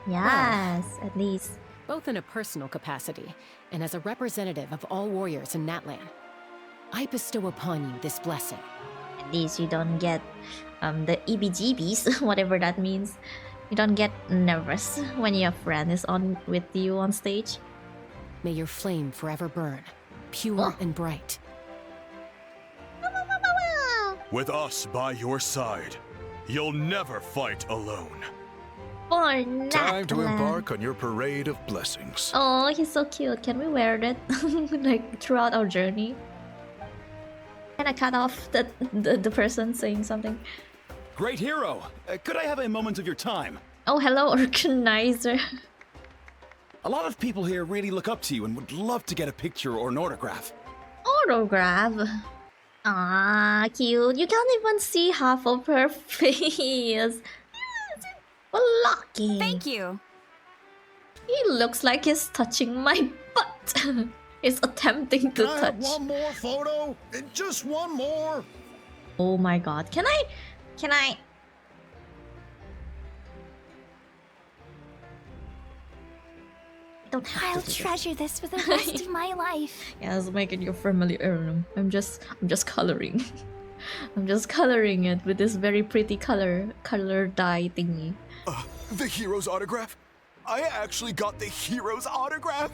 Yes, at least. Both in a personal capacity and as a representative of all warriors in Natlan, I bestow upon you this blessing. At least you don't get the EBGBs, whatever that means. You don't get nervous when your friend is on with you on stage. May your flame forever burn, pure and bright. With us by your side, you'll never fight alone. For Time to Natlan. embark on your parade of blessings. Oh, he's so cute. Can we wear that like throughout our journey? Can I cut off the person saying something? Great hero, could I have a moment of your time? Oh, hello, organizer. A lot of people here really look up to you and would love to get a picture or an autograph. Autograph. Ah, cute. You can't even see half of her face. Lucky. Thank you. He looks like he's touching my butt. He's attempting to Can I touch. have one more photo? Just one more. Oh my god. Can I? I don't have I'll to do treasure this for the rest of my life. Yes, make it your family heirloom. I'm just coloring. I'm just coloring it with this very pretty color dye thingy. The hero's autograph? I actually got the hero's autograph?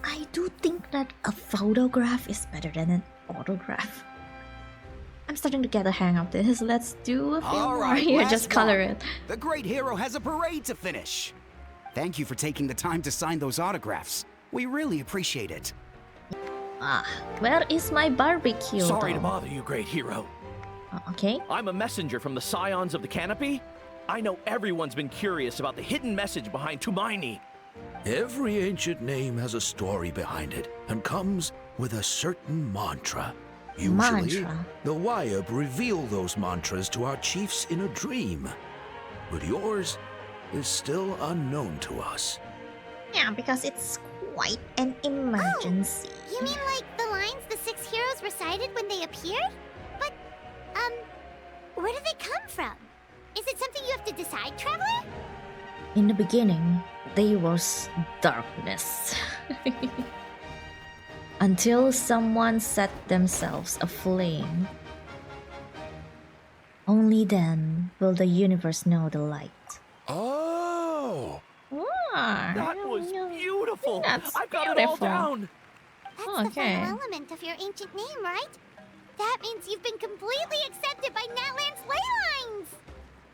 I do think that a photograph is better than an autograph. I'm starting to get the hang of this. Let's do a few All more right, here. last Just color one. it. The great hero has a parade to finish. Thank you for taking the time to sign those autographs. We really appreciate it. Where is my barbecue? Sorry to though? bother you, great hero. Okay. I'm a messenger from the Scions of the Canopy. I know everyone's been curious about the hidden message behind Tumaini. Every ancient name has a story behind it and comes with a certain mantra. Usually, the Wayab reveal those mantras to our chiefs in a dream. But yours is still unknown to us. Yeah, because it's quite an emergency. Oh, you mean like the lines the 6 heroes recited when they appeared? But, where do they come from? Is it something you have to decide, Traveler? In the beginning, there was darkness. Until someone set themselves aflame. Only then will the universe know the light. Oh! Ah, That was beautiful! That's I've got beautiful. it all down! That's the final element of your ancient name, right? That means you've been completely accepted by Natlan's ley lines!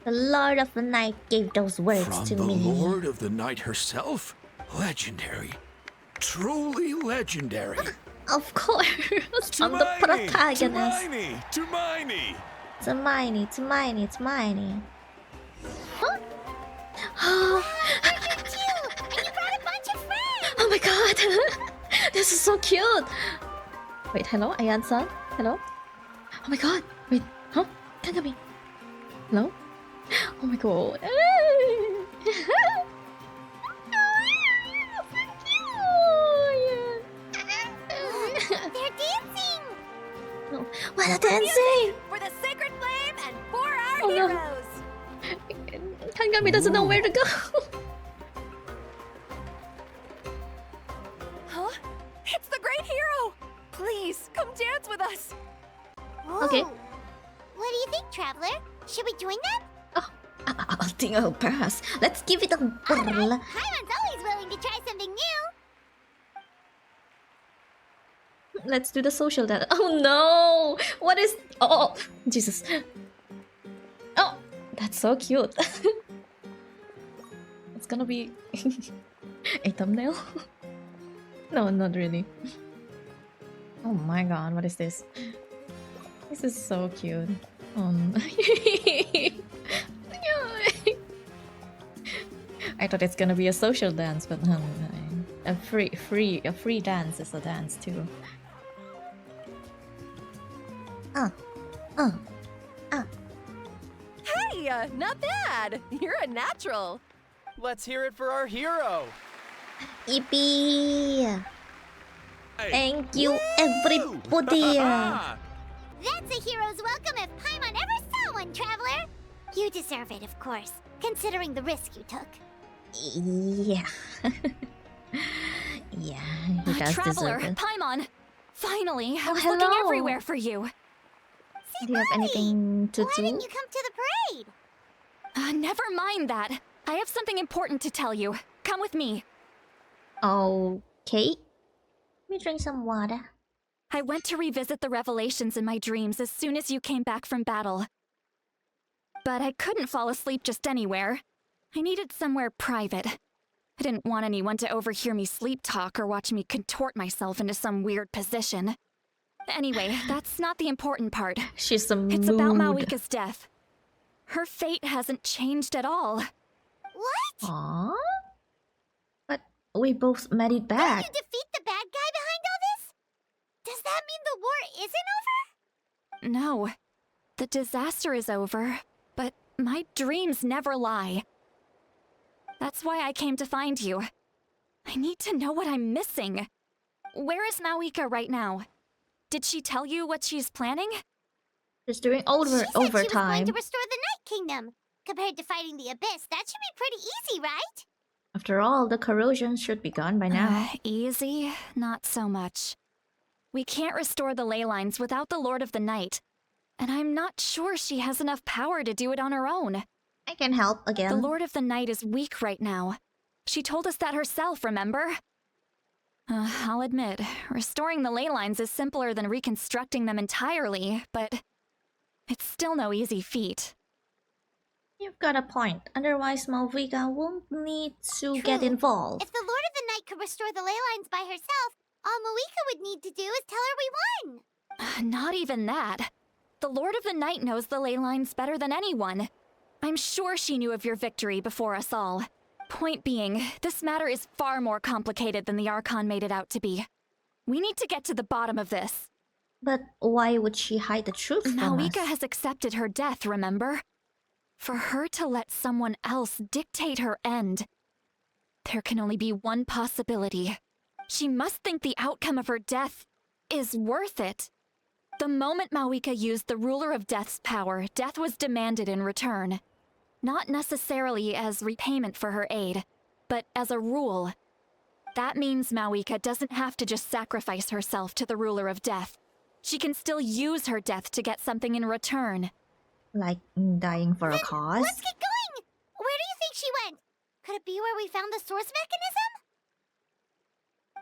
The Lord of the Night gave those words From to the me. Lord of the Night herself? Legendary. Truly legendary. Of course, I'm the protagonist. Tumaini! Tumaini. Huh? Oh my god! This is so cute! Wait, hello, Ayan-san? Hello? Oh my god! Wait, huh? Kagami? Hello? Oh my god! They're dancing! Oh, what a dancing! For the sacred flame and for our Oh, no. heroes! Kagami doesn't know where to go. Huh? It's the great hero! Please, come dance with us! Okay. What do you think, Traveler? Should we join them? I think I'll pass. Let's give it a whirl. Paimon's always willing to try something new! Let's do the social dance. Oh no! What is... Oh, Jesus. Oh, that's so cute. It's gonna be a thumbnail? No, not really. Oh my god, what is this? This is so cute. I thought it's gonna be a social dance, but a free dance is a dance too. Hey, not bad! You're a natural! Let's hear it for our hero! Yippee! Thank you, everybody! That's a hero's welcome if Paimon ever saw one, Traveler! You deserve it, of course, considering the risk you took. Yeah. Yeah, he does Traveler, deserve it. Paimon! Finally, I was hello. looking everywhere for you. Do you have anything to Why do? didn't you come to the parade? Never mind that. I have something important to tell you. Come with me. Okay. Let me drink some water. I went to revisit the revelations in my dreams as soon as you came back from battle. But I couldn't fall asleep just anywhere. I needed somewhere private. I didn't want anyone to overhear me sleep talk or watch me contort myself into some weird position. Anyway, that's not the important part. She's a mood. It's about Mavuika's death. Her fate hasn't changed at all. What? Aww. But we both made it back. Did you defeat the bad guy behind all this? Does that mean the war isn't over? No. The disaster is over, but my dreams never lie. That's why I came to find you. I need to know what I'm missing. Where is Mavuika right now? Did she tell you what she's planning? She's doing She said she was going overtime. to restore the Night Kingdom. Compared to fighting the Abyss, that should be pretty easy, right? After all, the corrosion should be gone by now. Easy? Not so much. We can't restore the ley lines without the Lord of the Night. And I'm not sure she has enough power to do it on her own. I can help again. The Lord of the Night is weak right now. She told us that herself, remember? I'll admit, restoring the ley lines is simpler than reconstructing them entirely, but it's still no easy feat. You've got a point. Otherwise, Mavuika won't need to True. get involved. If the Lord of the Night could restore the ley lines by herself, all Mavuika would need to do is tell her we won. Not even that. The Lord of the Night knows the ley lines better than anyone. I'm sure she knew of your victory before us all. Point being, this matter is far more complicated than the Archon made it out to be. We need to get to the bottom of this. But why would she hide the truth from us? Mavuika has accepted her death, remember? For her to let someone else dictate her end, there can only be one possibility. She must think the outcome of her death is worth it. The moment Mavuika used the Ruler of Death's power, death was demanded in return. Not necessarily as repayment for her aid, but as a rule. That means Mavuika doesn't have to just sacrifice herself to the Ruler of Death. She can still use her death to get something in return. Like dying for a cause? Let's get going! Where do you think she went? Could it be where we found the source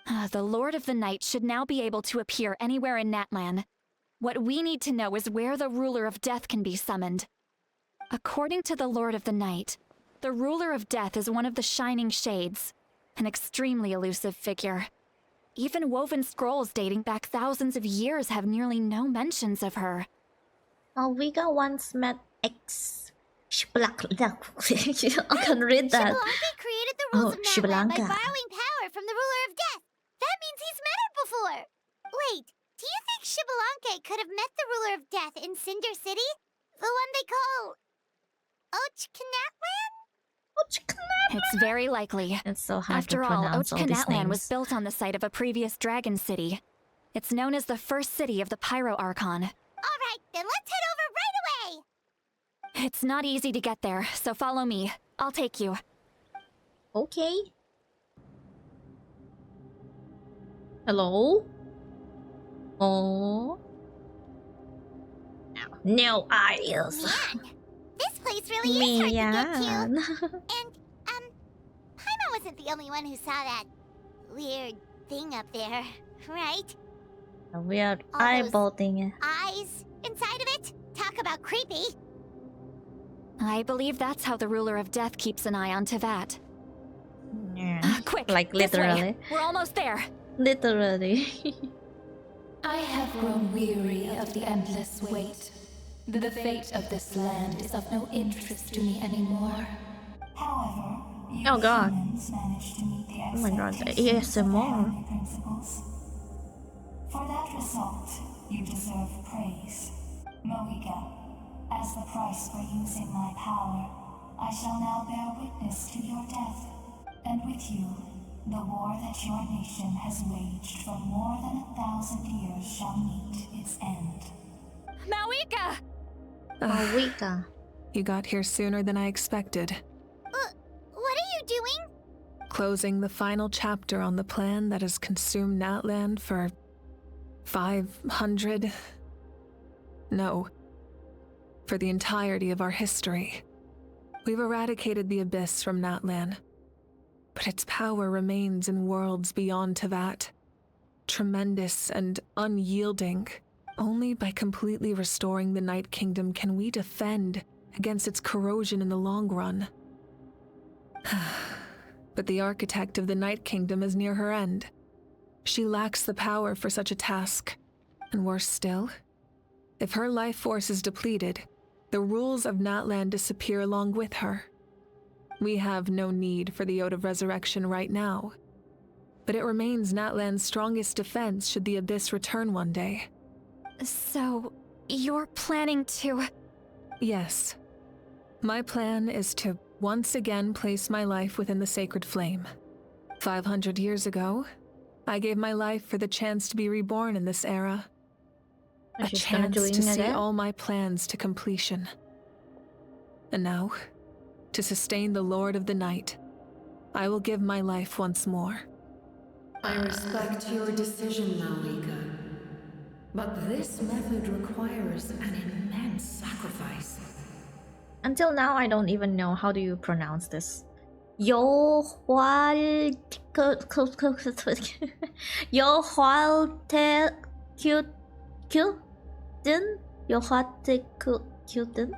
mechanism? The Lord of the Night should now be able to appear anywhere in Natlan. What we need to know is where the Ruler of Death can be summoned. According to the Lord of the Night, the Ruler of Death is one of the Shining Shades, an extremely elusive figure. Even woven scrolls dating back thousands of years have nearly no mentions of her. Mavuika once met I can read that. Xbalanque created the rules of Natlan by borrowing power from the Ruler of Death. That means he's met her before. Wait, do you think Xbalanque could have met the Ruler of Death in Cinder City? The one they call Ochkanatlan? It's very likely. It's so hard After to all, pronounce all these Ochkanatlan was names. built on the site of a previous dragon city. It's known as the first city of the Pyro Archon. Alright, then let's head over right away! It's not easy to get there, so follow me. I'll take you. Okay. Hello? Oh. No eyes. Man, this place really is hard to get to. And, Paimon wasn't the only one who saw that weird thing up there, right? A weird All eyeball thing. Eyes inside of it? Talk about creepy. I believe that's how the Ruler of Death keeps an eye on Tevat. Quick, Like this way. literally. We're almost there. Literally. I have grown weary of the endless wait. The fate of this land is of no interest to me anymore. However, Oh god. managed to meet the Oh my god. expectations of ASMR. family principles. For that result, you deserve praise. Mavuika, as the price for using my power, I shall now bear witness to your death, and with you, the war that your nation has waged for more than 1,000 years shall meet its end. Mavuika! Mavuika. You got here sooner than I expected. What are you doing? Closing the final chapter on the plan that has consumed Natlan for 500... No. For the entirety of our history. We've eradicated the Abyss from Natlan, but its power remains in worlds beyond Tevat. Tremendous and unyielding. Only by completely restoring the Night Kingdom can we defend against its corrosion in the long run. But the architect of the Night Kingdom is near her end. She lacks the power for such a task. And worse still, if her life force is depleted, the rules of Natlan disappear along with her. We have no need for the Ode of Resurrection right now, but it remains Natlan's strongest defense should the Abyss return one day. So, you're planning to... Yes. My plan is to once again place my life within the sacred flame. 500 years ago, I gave my life for the chance to be reborn in this era. A chance to see all my plans to completion. And now, to sustain the Lord of the Night, I will give my life once more. I respect your decision, Mavuika. But this method requires an immense sacrifice. Until now, I don't even know how do you pronounce this.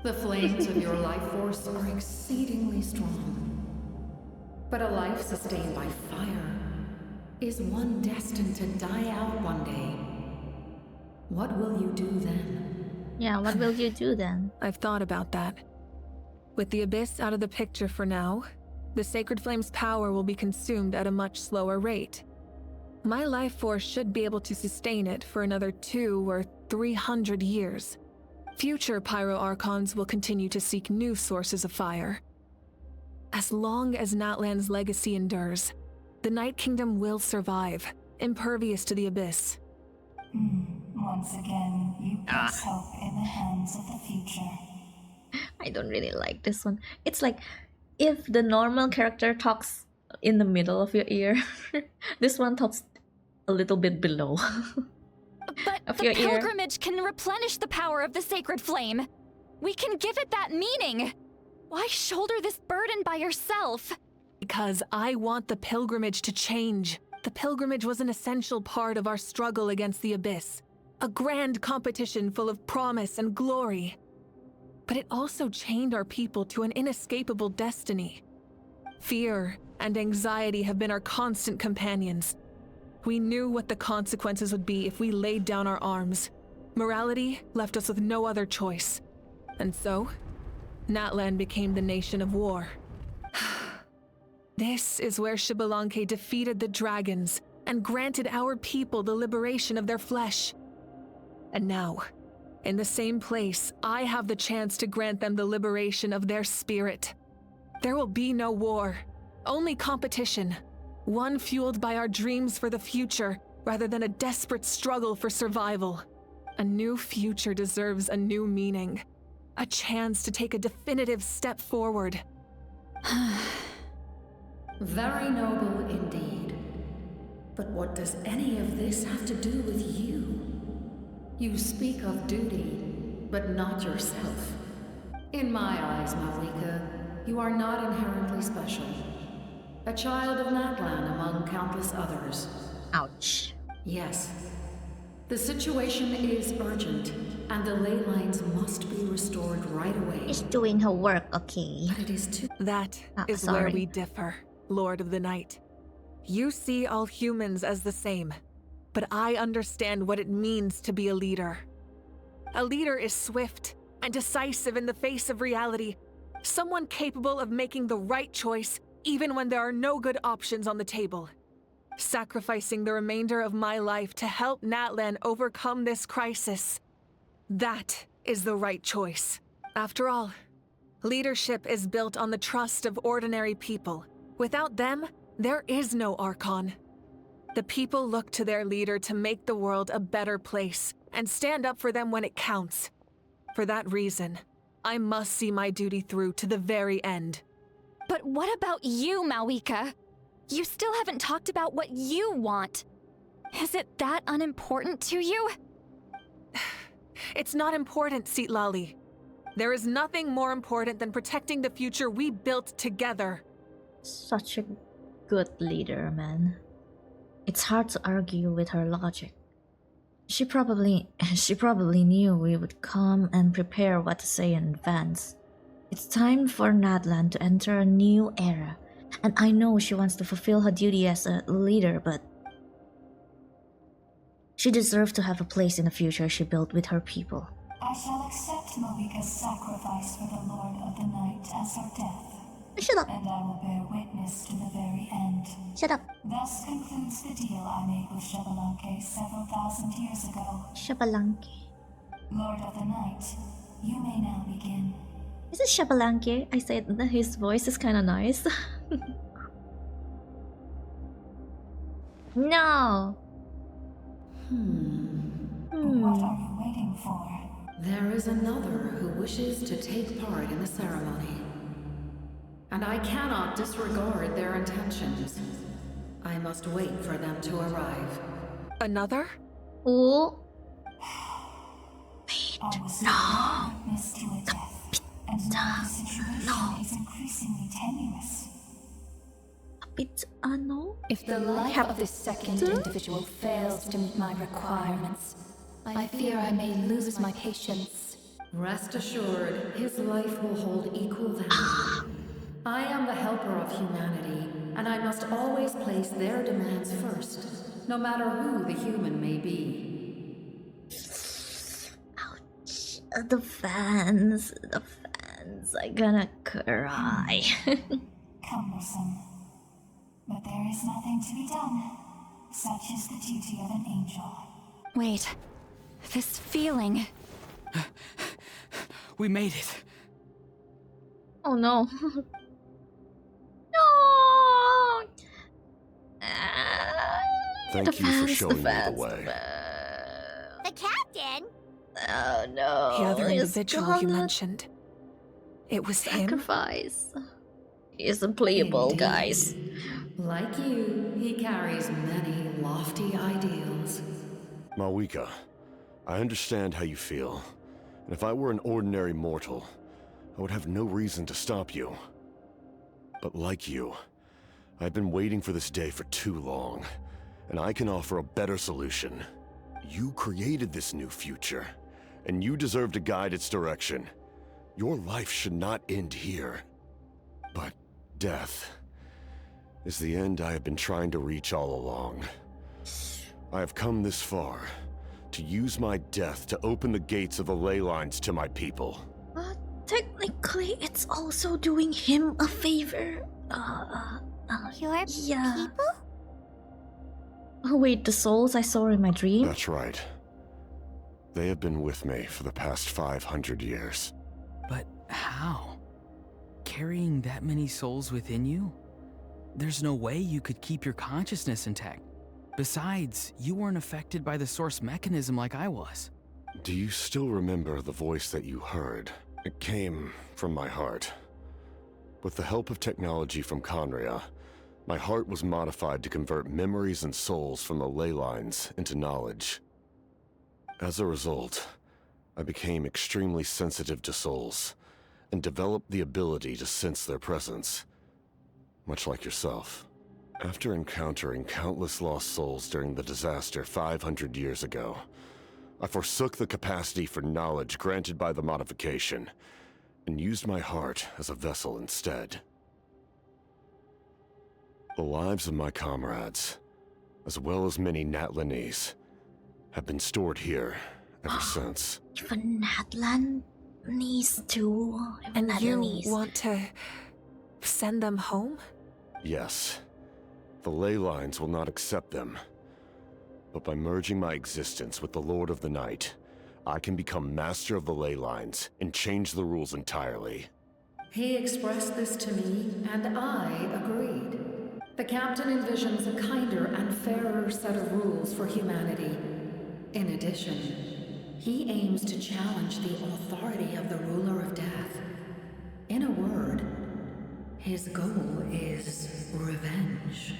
The flames of your life force are exceedingly strong. But a life sustained by fire is one destined to die out one day. What will you do then? Yeah, what will you do then? I've thought about that. With the Abyss out of the picture for now, the Sacred Flame's power will be consumed at a much slower rate. My life force should be able to sustain it for another 200 or 300 years. Future Pyro Archons will continue to seek new sources of fire. As long as Natlan's legacy endures, the Night Kingdom will survive, impervious to the Abyss. Once again, you place hope in the hands of the future. I don't really like this one. It's like if the normal character talks in the middle of your ear, this one talks a little bit below. But the pilgrimage can replenish the power of the sacred flame. We can give it that meaning. Why shoulder this burden by yourself? Because I want the pilgrimage to change. The pilgrimage was an essential part of our struggle against the Abyss. A grand competition full of promise and glory. But it also chained our people to an inescapable destiny. Fear and anxiety have been our constant companions. We knew what the consequences would be if we laid down our arms. Morality left us with no other choice. And so, Natlan became the nation of war. This is where LiangYe defeated the dragons and granted our people the liberation of their flesh. And now, in the same place, I have the chance to grant them the liberation of their spirit. There will be no war, only competition. One fueled by our dreams for the future, rather than a desperate struggle for survival. A new future deserves a new meaning. A chance to take a definitive step forward. Very noble indeed. But what does any of this have to do with you? You speak of duty, but not yourself. In my eyes, Mavuika, you are not inherently special. A child of Natlan among countless others. Ouch. Yes. The situation is urgent, and the ley lines must be restored right away. She's doing her work, okay. But it is too... That is where we differ, Lord of the Night. You see all humans as the same, but I understand what it means to be a leader. A leader is swift and decisive in the face of reality, someone capable of making the right choice even when there are no good options on the table. Sacrificing the remainder of my life to help Natlan overcome this crisis. That is the right choice. After all, leadership is built on the trust of ordinary people. Without them, there is no Archon. The people look to their leader to make the world a better place and stand up for them when it counts. For that reason, I must see my duty through to the very end. But what about you, Mavuika? You still haven't talked about what you want. Is it that unimportant to you? It's not important, Citlali. There is nothing more important than protecting the future we built together. Such a good leader, man. It's hard to argue with her logic. She probably knew we would come and prepare what to say in advance. It's time for Natlan to enter a new era, and I know she wants to fulfill her duty as a leader, but she deserves to have a place in the future she built with her people. I shall accept Mavuika's sacrifice for the Lord of the Night as her death. Shut up. And I will bear witness to the very end. Shut up. Thus concludes the deal I made with LiangYe several thousand years ago. LiangYe. Lord of the Night, you may now begin. Is it LiangYe? I said that his voice is kind of nice. No. What are you waiting for? There is another who wishes to take part in the ceremony. And I cannot disregard their intentions. I must wait for them to arrive. Another? Oh. I was witness to a death, and now the situation is increasingly tenuous. If the life of this second individual fails to meet my requirements, I fear I may lose my patience. Rest assured, his life will hold equal value. I am the helper of humanity, and I must always place their demands first, no matter who the human may be. Ouch. The fans. hands. I'm gonna cry. Cumbersome. But there is nothing to be done. Such is the duty of an angel. Wait. This feeling. We made it. Oh no. No! Thank you for showing me the way. The captain? Oh no. The other he's individual you gonna mentioned. It was him? sacrifice. He's unplayable, Indeed. guys. Like you, he carries many lofty ideals. Mavuika, I understand how you feel. And if I were an ordinary mortal, I would have no reason to stop you. But like you, I've been waiting for this day for too long, and I can offer a better solution. You created this new future, and you deserve to guide its direction. Your life should not end here. But death is the end I have been trying to reach all along. I have come this far to use my death to open the gates of the ley lines to my people. Technically, it's also doing him a favor. Your people? Oh wait, the souls I saw in my dream? That's right. They have been with me for the past 500 years. But how? Carrying that many souls within you? There's no way you could keep your consciousness intact. Besides, you weren't affected by the source mechanism like I was. Do you still remember the voice that you heard? It came from my heart. With the help of technology from Khaenri'ah, my heart was modified to convert memories and souls from the ley lines into knowledge. As a result, I became extremely sensitive to souls, and developed the ability to sense their presence, much like yourself. After encountering countless lost souls during the disaster 500 years ago, I forsook the capacity for knowledge granted by the modification, and used my heart as a vessel instead. The lives of my comrades, as well as many Natlanese, have been stored here ever since. Even Natlanese too. And you want to send them home? Yes. The ley lines will not accept them. But by merging my existence with the Lord of the Night, I can become master of the ley lines and change the rules entirely. He expressed this to me, and I agreed. The captain envisions a kinder and fairer set of rules for humanity. In addition, he aims to challenge the authority of the ruler of death. In a word, his goal is revenge.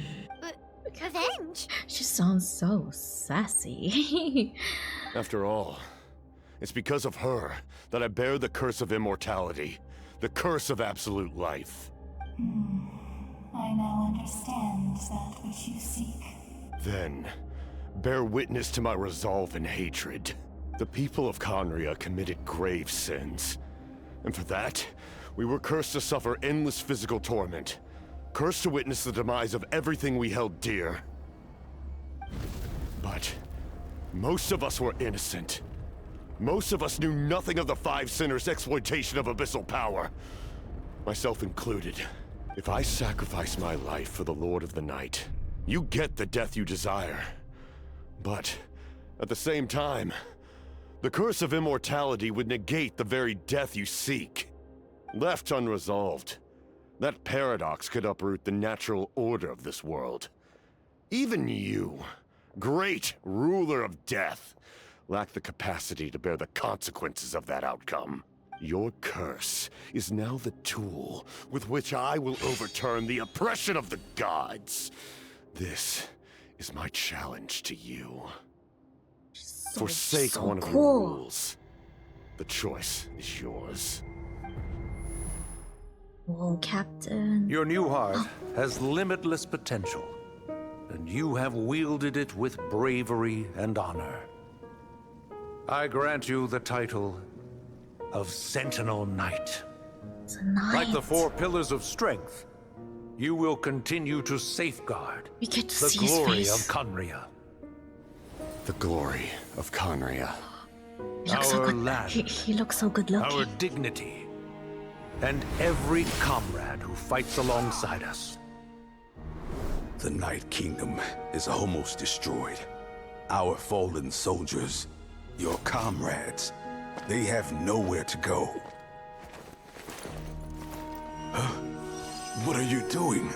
Revenge? She sounds so sassy. After all, it's because of her that I bear the curse of immortality, the curse of absolute life. I now understand that which you seek. Then, bear witness to my resolve and hatred. The people of Khaenri'ah committed grave sins, and for that, we were cursed to suffer endless physical torment. Cursed to witness the demise of everything we held dear. But most of us were innocent. Most of us knew nothing of the Five Sinners' exploitation of abyssal power. Myself included. If I sacrifice my life for the Lord of the Night, you get the death you desire. But at the same time, the curse of immortality would negate the very death you seek. Left unresolved, that paradox could uproot the natural order of this world. Even you, great ruler of death, lack the capacity to bear the consequences of that outcome. Your curse is now the tool with which I will overturn the oppression of the gods. This is my challenge to you. Forsake one of your rules. The choice is yours. Whoa, Captain. Your new heart has limitless potential, and you have wielded it with bravery and honor. I grant you the title of Sentinel Knight. Like the four pillars of strength, you will continue to safeguard the glory of Khaenri'ah. The glory of Khaenri'ah. He looks so Our good. land, He looks so good looking. our dignity, and every comrade who fights alongside us. The Night Kingdom is almost destroyed. Our fallen soldiers, your comrades, they have nowhere to go. Huh? What are you doing?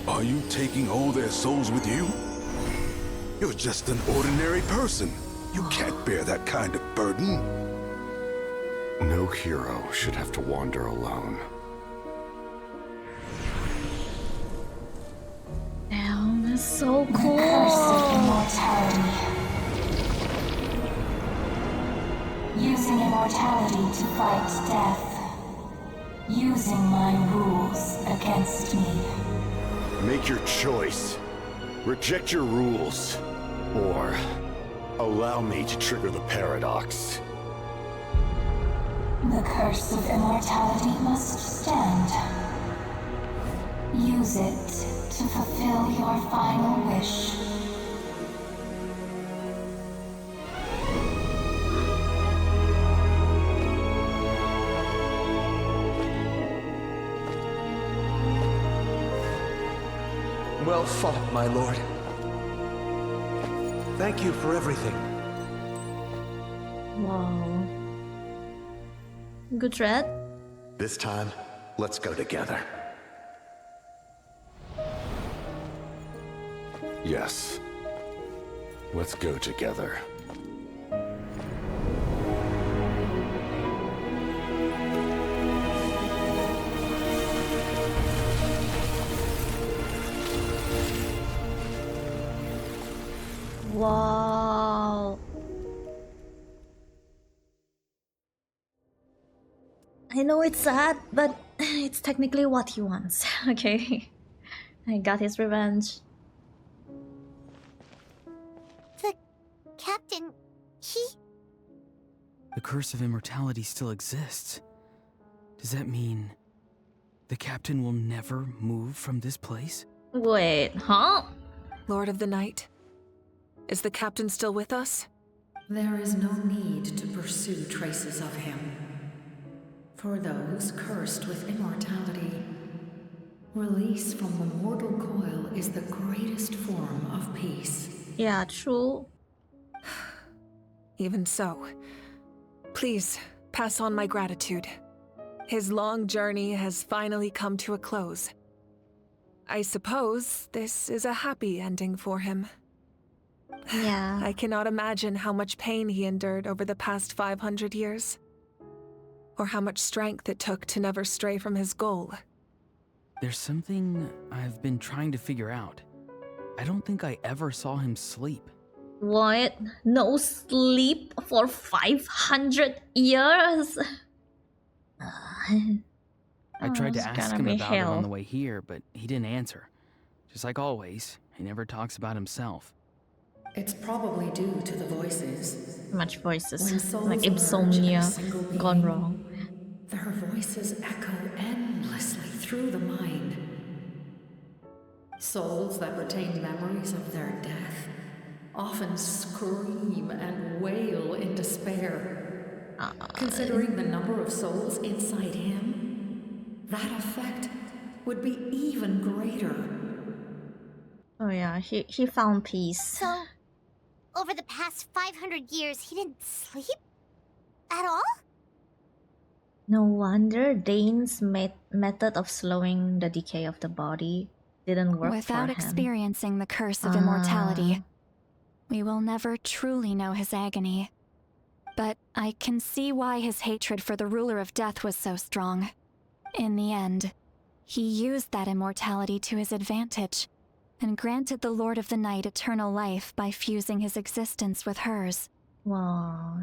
Are you taking all their souls with you? You're just an ordinary person. You can't bear that kind of burden. No hero should have to wander alone. Damn, that's so cool. The curse of immortality. Using immortality to fight death. Using my rules against me. Make your choice. Reject your rules. Or allow me to trigger the paradox. The curse of immortality must stand. Use it to fulfill your final wish. Well fought, my lord. Thank you for everything. Wow. Good thread. This time, let's go together. Yes. Let's go together. Wow. I know it's sad, but it's technically what he wants. Okay. I got his revenge. The captain, he... The curse of immortality still exists. Does that mean the captain will never move from this place? Wait, huh? Lord of the Night, is the captain still with us? There is no need to pursue traces of him. For those cursed with immortality, release from the mortal coil is the greatest form of peace. Yeah, true. Even so, please pass on my gratitude. His long journey has finally come to a close. I suppose this is a happy ending for him. Yeah. I cannot imagine how much pain he endured over the past 500 years. Or how much strength it took to never stray from his goal. There's something I've been trying to figure out. I don't think I ever saw him sleep. What? No sleep for 500 years? I tried to it's ask gonna him be about it hell. on the way here, but he didn't answer. Just like always, he never talks about himself. It's probably due to the voices. Much voices. When souls Like emerge in a insomnia single gone being, wrong. their voices echo endlessly through the mind. Souls that retain memories of their death often scream and wail in despair. Considering the number of souls inside him, that effect would be even greater. Oh yeah, he found peace. So, over the past 500 years, he didn't sleep? At all? No wonder Dane's method of slowing the decay of the body didn't work Without for him. experiencing the curse of immortality, we will never truly know his agony. But I can see why his hatred for the ruler of death was so strong. In the end, he used that immortality to his advantage, and granted the Lord of the Night eternal life by fusing his existence with hers. Wow.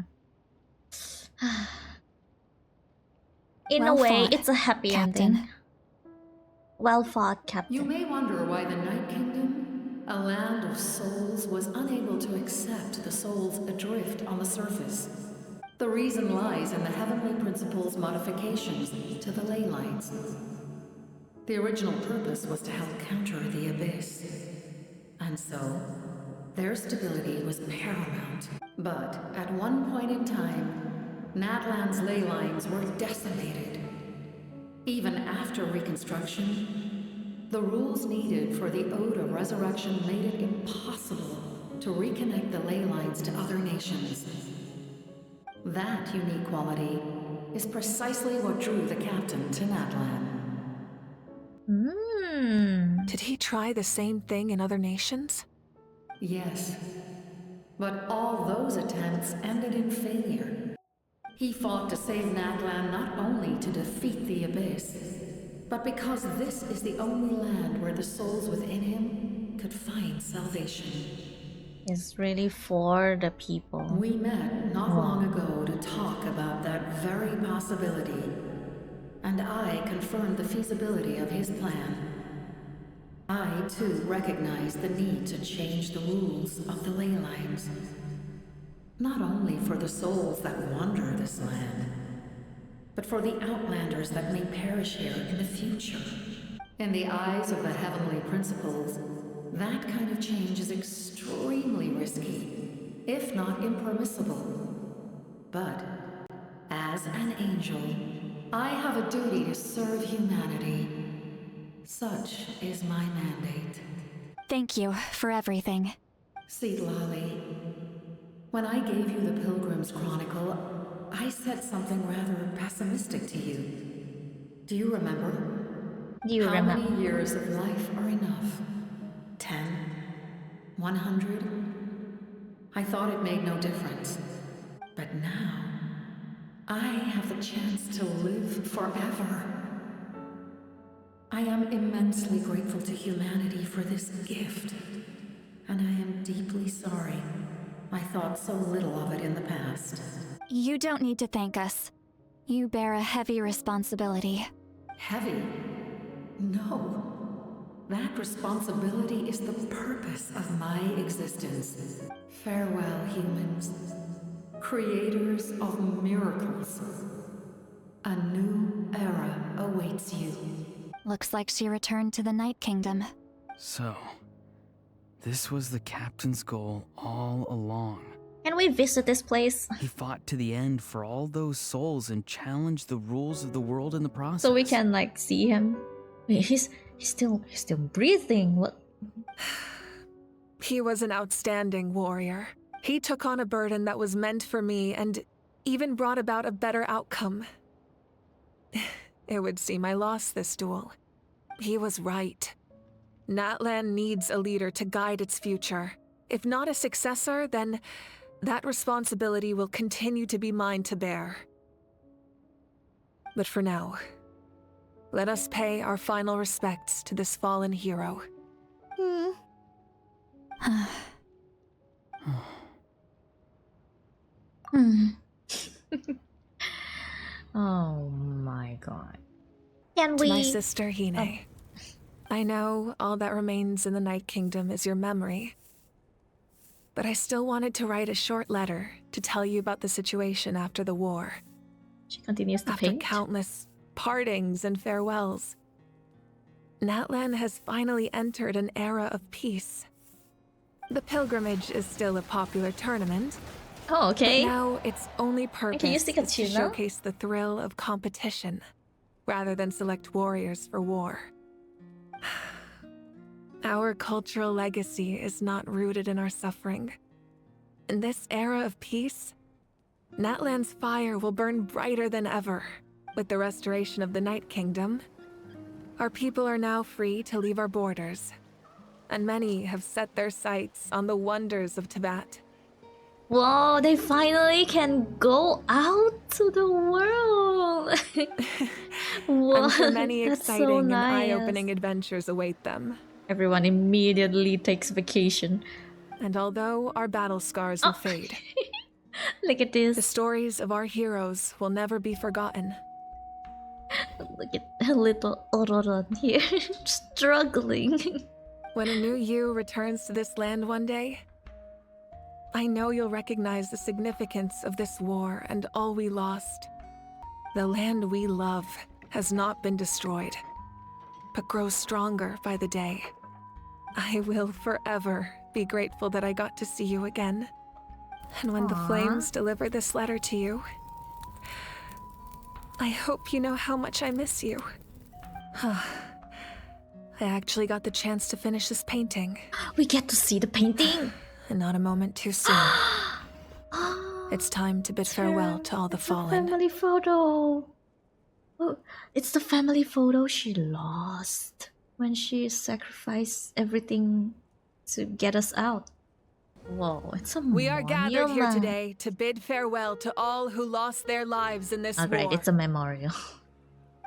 In Well a way, fought, it's a happy Captain. ending. Well fought, Captain. You may wonder why the Night Kingdom, a land of souls, was unable to accept the souls adrift on the surface. The reason lies in the Heavenly Principle's modifications to the ley lines. The original purpose was to help counter the Abyss. And so, their stability was paramount. But at one point in time, Natlan's ley lines were decimated. Even after reconstruction, the rules needed for the Ode of Resurrection made it impossible to reconnect the ley lines to other nations. That unique quality is precisely what drew the captain to Natlan. Did he try the same thing in other nations? Yes, but all those attempts ended in failure. He fought to save Natlan not only to defeat the Abyss, but because this is the only land where the souls within him could find salvation. It's really for the people. We met not long ago to talk about that very possibility, and I confirmed the feasibility of his plan. I, too, recognize the need to change the rules of the ley lines. Not only for the souls that wander this land, but for the outlanders that may perish here in the future. In the eyes of the heavenly principles, that kind of change is extremely risky, if not impermissible. But, as an angel, I have a duty to serve humanity. Such is my mandate. Thank you for everything. See, Lolly, when I gave you the Pilgrim's Chronicle, I said something rather pessimistic to you. Do you remember? How many years of life are enough? 10? 100? I thought it made no difference. But now, I have the chance to live forever. I am immensely grateful to humanity for this gift, and I am deeply sorry I thought so little of it in the past. You don't need to thank us. You bear a heavy responsibility. Heavy? No. That responsibility is the purpose of my existence. Farewell, humans. Creators of miracles. A new era awaits you. Looks like she returned to the Night Kingdom. So, this was the captain's goal all along. Can we visit this place? He fought to the end for all those souls and challenged the rules of the world in the process. So we can like see him. Wait, he's still breathing. What? He was an outstanding warrior. He took on a burden that was meant for me and even brought about a better outcome. It would seem I lost this duel. He was right. Natlan needs a leader to guide its future. If not a successor, then that responsibility will continue to be mine to bear. But for now, let us pay our final respects to this fallen hero. Oh my god. Can To we... my sister Hine, I know all that remains in the Night Kingdom is your memory. But I still wanted to write a short letter to tell you about the situation after the war. She continues to After paint. countless partings and farewells, Natlan has finally entered an era of peace. The pilgrimage is still a popular tournament. Oh, okay. But now its only purpose can you stick a is to tune now? showcase the thrill of competition, rather than select warriors for war. Our cultural legacy is not rooted in our suffering. In this era of peace, Natlan's fire will burn brighter than ever. With the restoration of the Night Kingdom, our people are now free to leave our borders, and many have set their sights on the wonders of Tibet. Whoa, they finally can go out to the world. What? I'm sure many That's exciting so and nice. eye-opening adventures await them. Everyone immediately takes vacation. And although our battle scars will fade, look at this. The stories of our heroes will never be forgotten. Look at little Ororon here, struggling. When a new you returns to this land one day, I know you'll recognize the significance of this war and all we lost. The land we love has not been destroyed, but grows stronger by the day. I will forever be grateful that I got to see you again. And when the flames deliver this letter to you, I hope you know how much I miss you. I actually got the chance to finish this painting. We get to see the painting! And not a moment too soon. It's time to bid farewell to all the fallen. Family photo! Oh, it's the family photo she lost when she sacrificed everything to get us out. Whoa, it's a We are gathered here monument. today to bid farewell to all who lost their lives in this Oh, war. great, it's a memorial.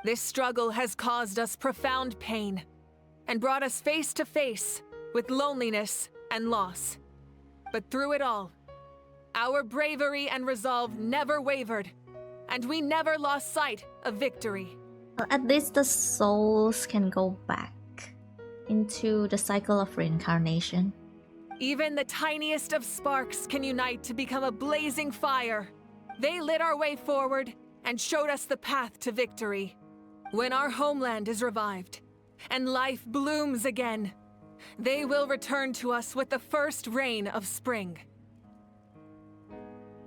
This struggle has caused us profound pain and brought us face to face with loneliness and loss. But through it all, our bravery and resolve never wavered, and we never lost sight of victory. Well, at least the souls can go back into the cycle of reincarnation. Even the tiniest of sparks can unite to become a blazing fire. They lit our way forward and showed us the path to victory. When our homeland is revived and life blooms again, they will return to us with the first rain of spring.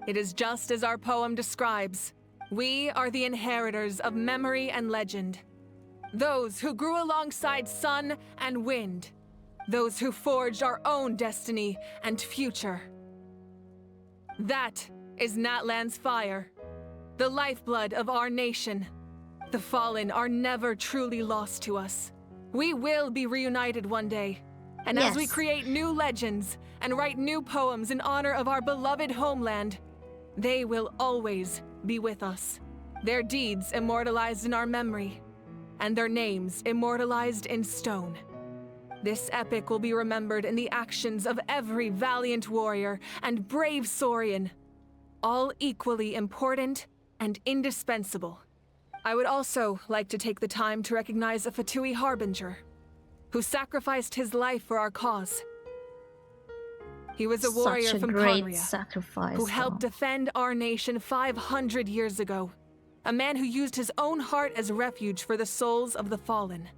It is just as our poem describes. We are the inheritors of memory and legend. Those who grew alongside sun and wind. Those who forged our own destiny and future. That is Natlan's fire, the lifeblood of our nation. The fallen are never truly lost to us. We will be reunited one day. And as we Yes. create new legends and write new poems in honor of our beloved homeland, they will always be with us. Their deeds immortalized in our memory, and their names immortalized in stone. This epic will be remembered in the actions of every valiant warrior and brave Saurian, all equally important and indispensable. I would also like to take the time to recognize a Fatui harbinger who sacrificed his life for our cause. He was a warrior Such a from great Conria sacrifice. who helped though. defend our nation 500 years ago. A man who used his own heart as refuge for the souls of the fallen.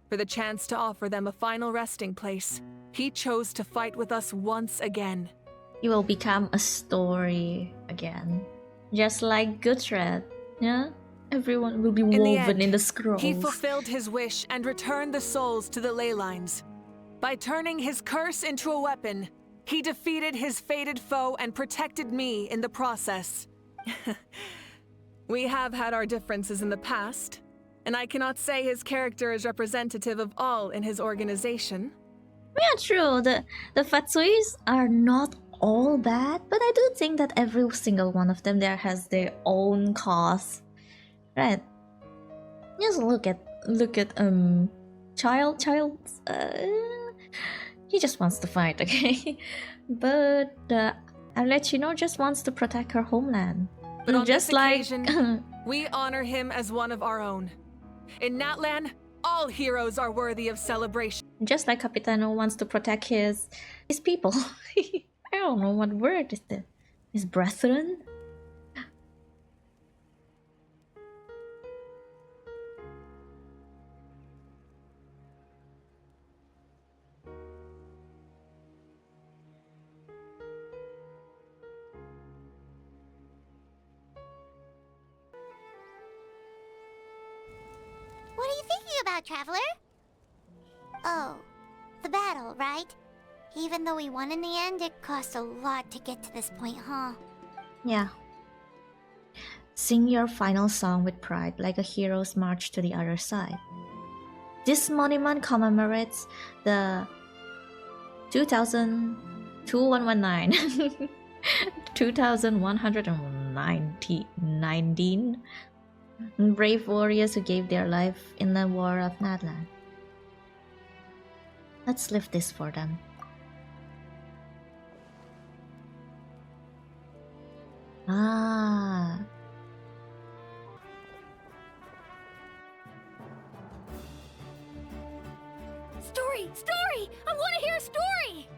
For the chance to offer them a final resting place, he chose to fight with us once again. He will become a story again. Just like Gutred, yeah? Everyone will be In the woven end, in the scrolls. he fulfilled his wish and returned the souls to the ley lines. By turning his curse into a weapon, he defeated his fated foe and protected me in the process. We have had our differences in the past, and I cannot say his character is representative of all in his organization. Yeah, true. The Fatsuis are not all bad, but I do think that every single one of them there has their own cause. Right. Just look at child he just wants to fight, okay? But I'll let you know, just wants to protect her homeland. But on just this like occasion, we honor him as one of our own. In Natlan, all heroes are worthy of celebration. just like Capitano wants to protect his people. I don't know what word is this. His brethren? What are you thinking about, Traveler? Oh, the battle, right? Even though we won in the end, it cost a lot to get to this point, huh? Yeah. Sing your final song with pride, like a hero's march to the other side. This monument commemorates the 2119 2119 brave warriors who gave their life in the War of Natlan. Let's lift this for them. Ah. Story! Story! I want to hear a story!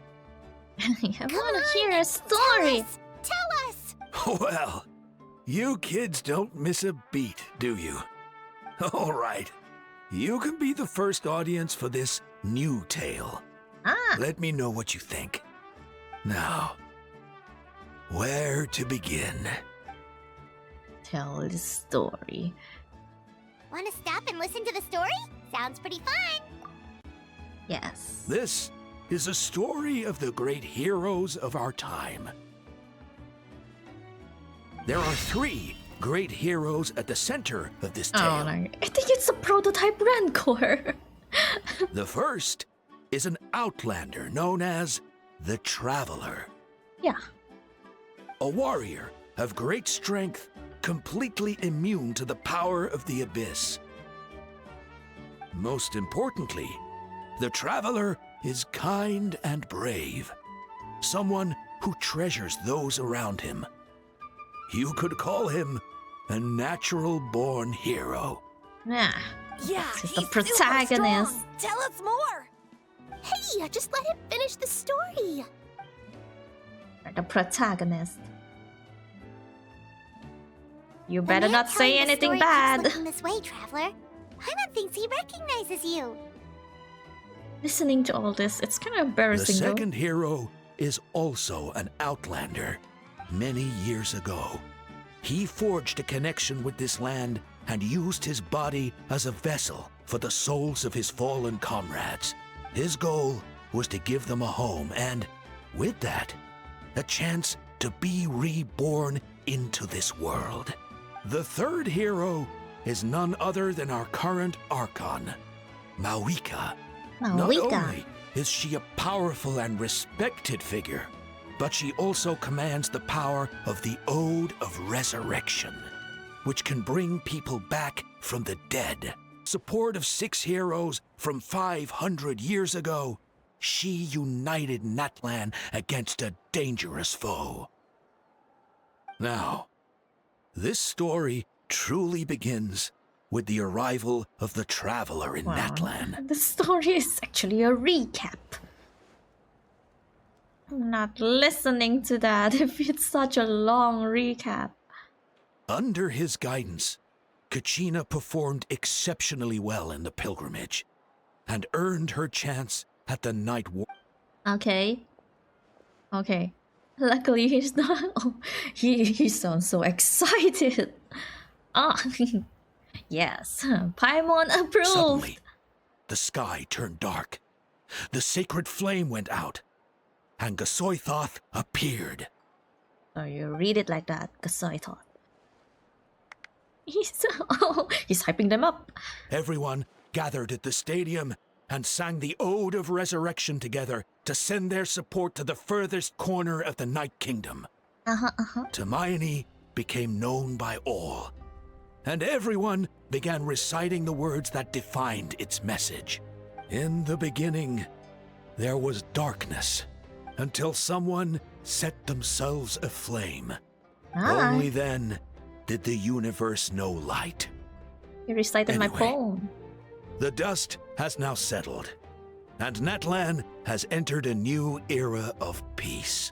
I want to hear a story! Tell us! Well, you kids don't miss a beat, do you? All right. You can be the first audience for this new tale. Ah. Let me know what you think. Now, where to begin? tell the story. Want to stop and listen to the story? Sounds pretty fun. Yes. This is a story of the great heroes of our time. There are 3 great heroes at the center of this tale. Oh, no. I think it's a prototype Rancor. The first is an outlander known as the Traveler. Yeah. A warrior of great strength, completely immune to the power of the abyss. Most importantly, the Traveler is kind and brave. Someone who treasures those around him. You could call him a natural-born hero. Yeah. Yeah, He's the protagonist. Tell us more. Hey, just let him finish the story. The protagonist. You better not say anything bad. Looking this way, Traveler. Paimon thinks he recognizes you. Listening to all this, it's kind of The embarrassing though. second hero is also an outlander. Many years ago, he forged a connection with this land and used his body as a vessel for the souls of his fallen comrades. His goal was to give them a home and, with that, a chance to be reborn into this world. The third hero is none other than our current Archon, Mavuika. Not only is she a powerful and respected figure, but she also commands the power of the Ode of Resurrection, which can bring people back from the dead. Support of 6 heroes from 500 years ago, she united Natlan against a dangerous foe. Now, this story truly begins with the arrival of the Traveler in Natlan. The story is actually a recap. I'm not listening to that if it's such a long recap. Under his guidance, Kachina performed exceptionally well in the pilgrimage and earned her chance at the Night War. Okay. Okay. Luckily he's not. Oh, he sounds so excited. Ah, yes. Paimon approved. Suddenly, the sky turned dark. The sacred flame went out, and Gasoithoth appeared. Oh, you read it like that, Gasoithoth. He's hyping them up. Everyone gathered at the stadium and sang the Ode of Resurrection together to send their support to the furthest corner of the Night Kingdom. Hermione became known by all, and everyone began reciting the words that defined its message. In the beginning, there was darkness, until someone set themselves aflame. Only then did the universe know light. You recited my poem. The dust has now settled, and Natlan has entered a new era of peace.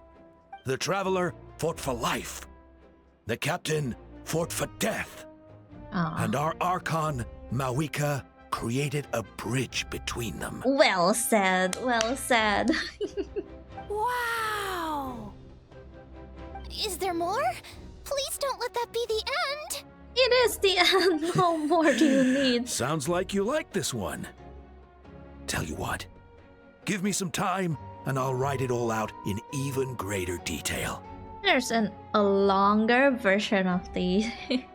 The Traveler fought for life. The Captain fought for death. And our Archon, Mavuika, created a bridge between them. Well said, well said. Wow! Is there more? Please don't let that be the end! It is the end. No more do you need. Sounds like you like this one. Tell you what, give me some time and I'll write it all out in even greater detail. There's a longer version of these. If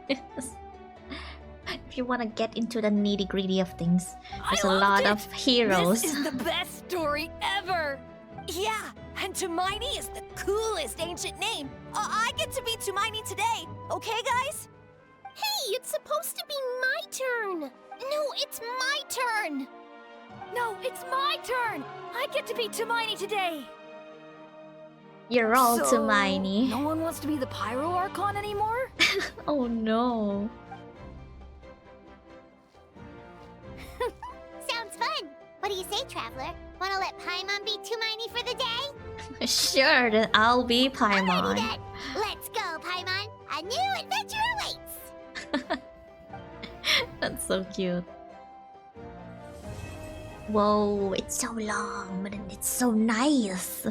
you want to get into the nitty-gritty of things, there's a lot of heroes. This is the best story ever! Yeah, and Tumaini is the coolest ancient name. I get to be Tumaini today, okay guys? Hey, it's supposed to be my turn! No, it's my turn! No, it's my turn! I get to be Tumaini today! You're all So, Tumaini. no one wants to be the Pyro Archon anymore? Oh no. Sounds fun. What do you say, Traveler? Wanna let Paimon be Tumaini for the day? Sure, then I'll be Alrighty Paimon. then. Let's go, Paimon. A new adventure awaits. That's so cute. Whoa, it's so long, but then it's so nice.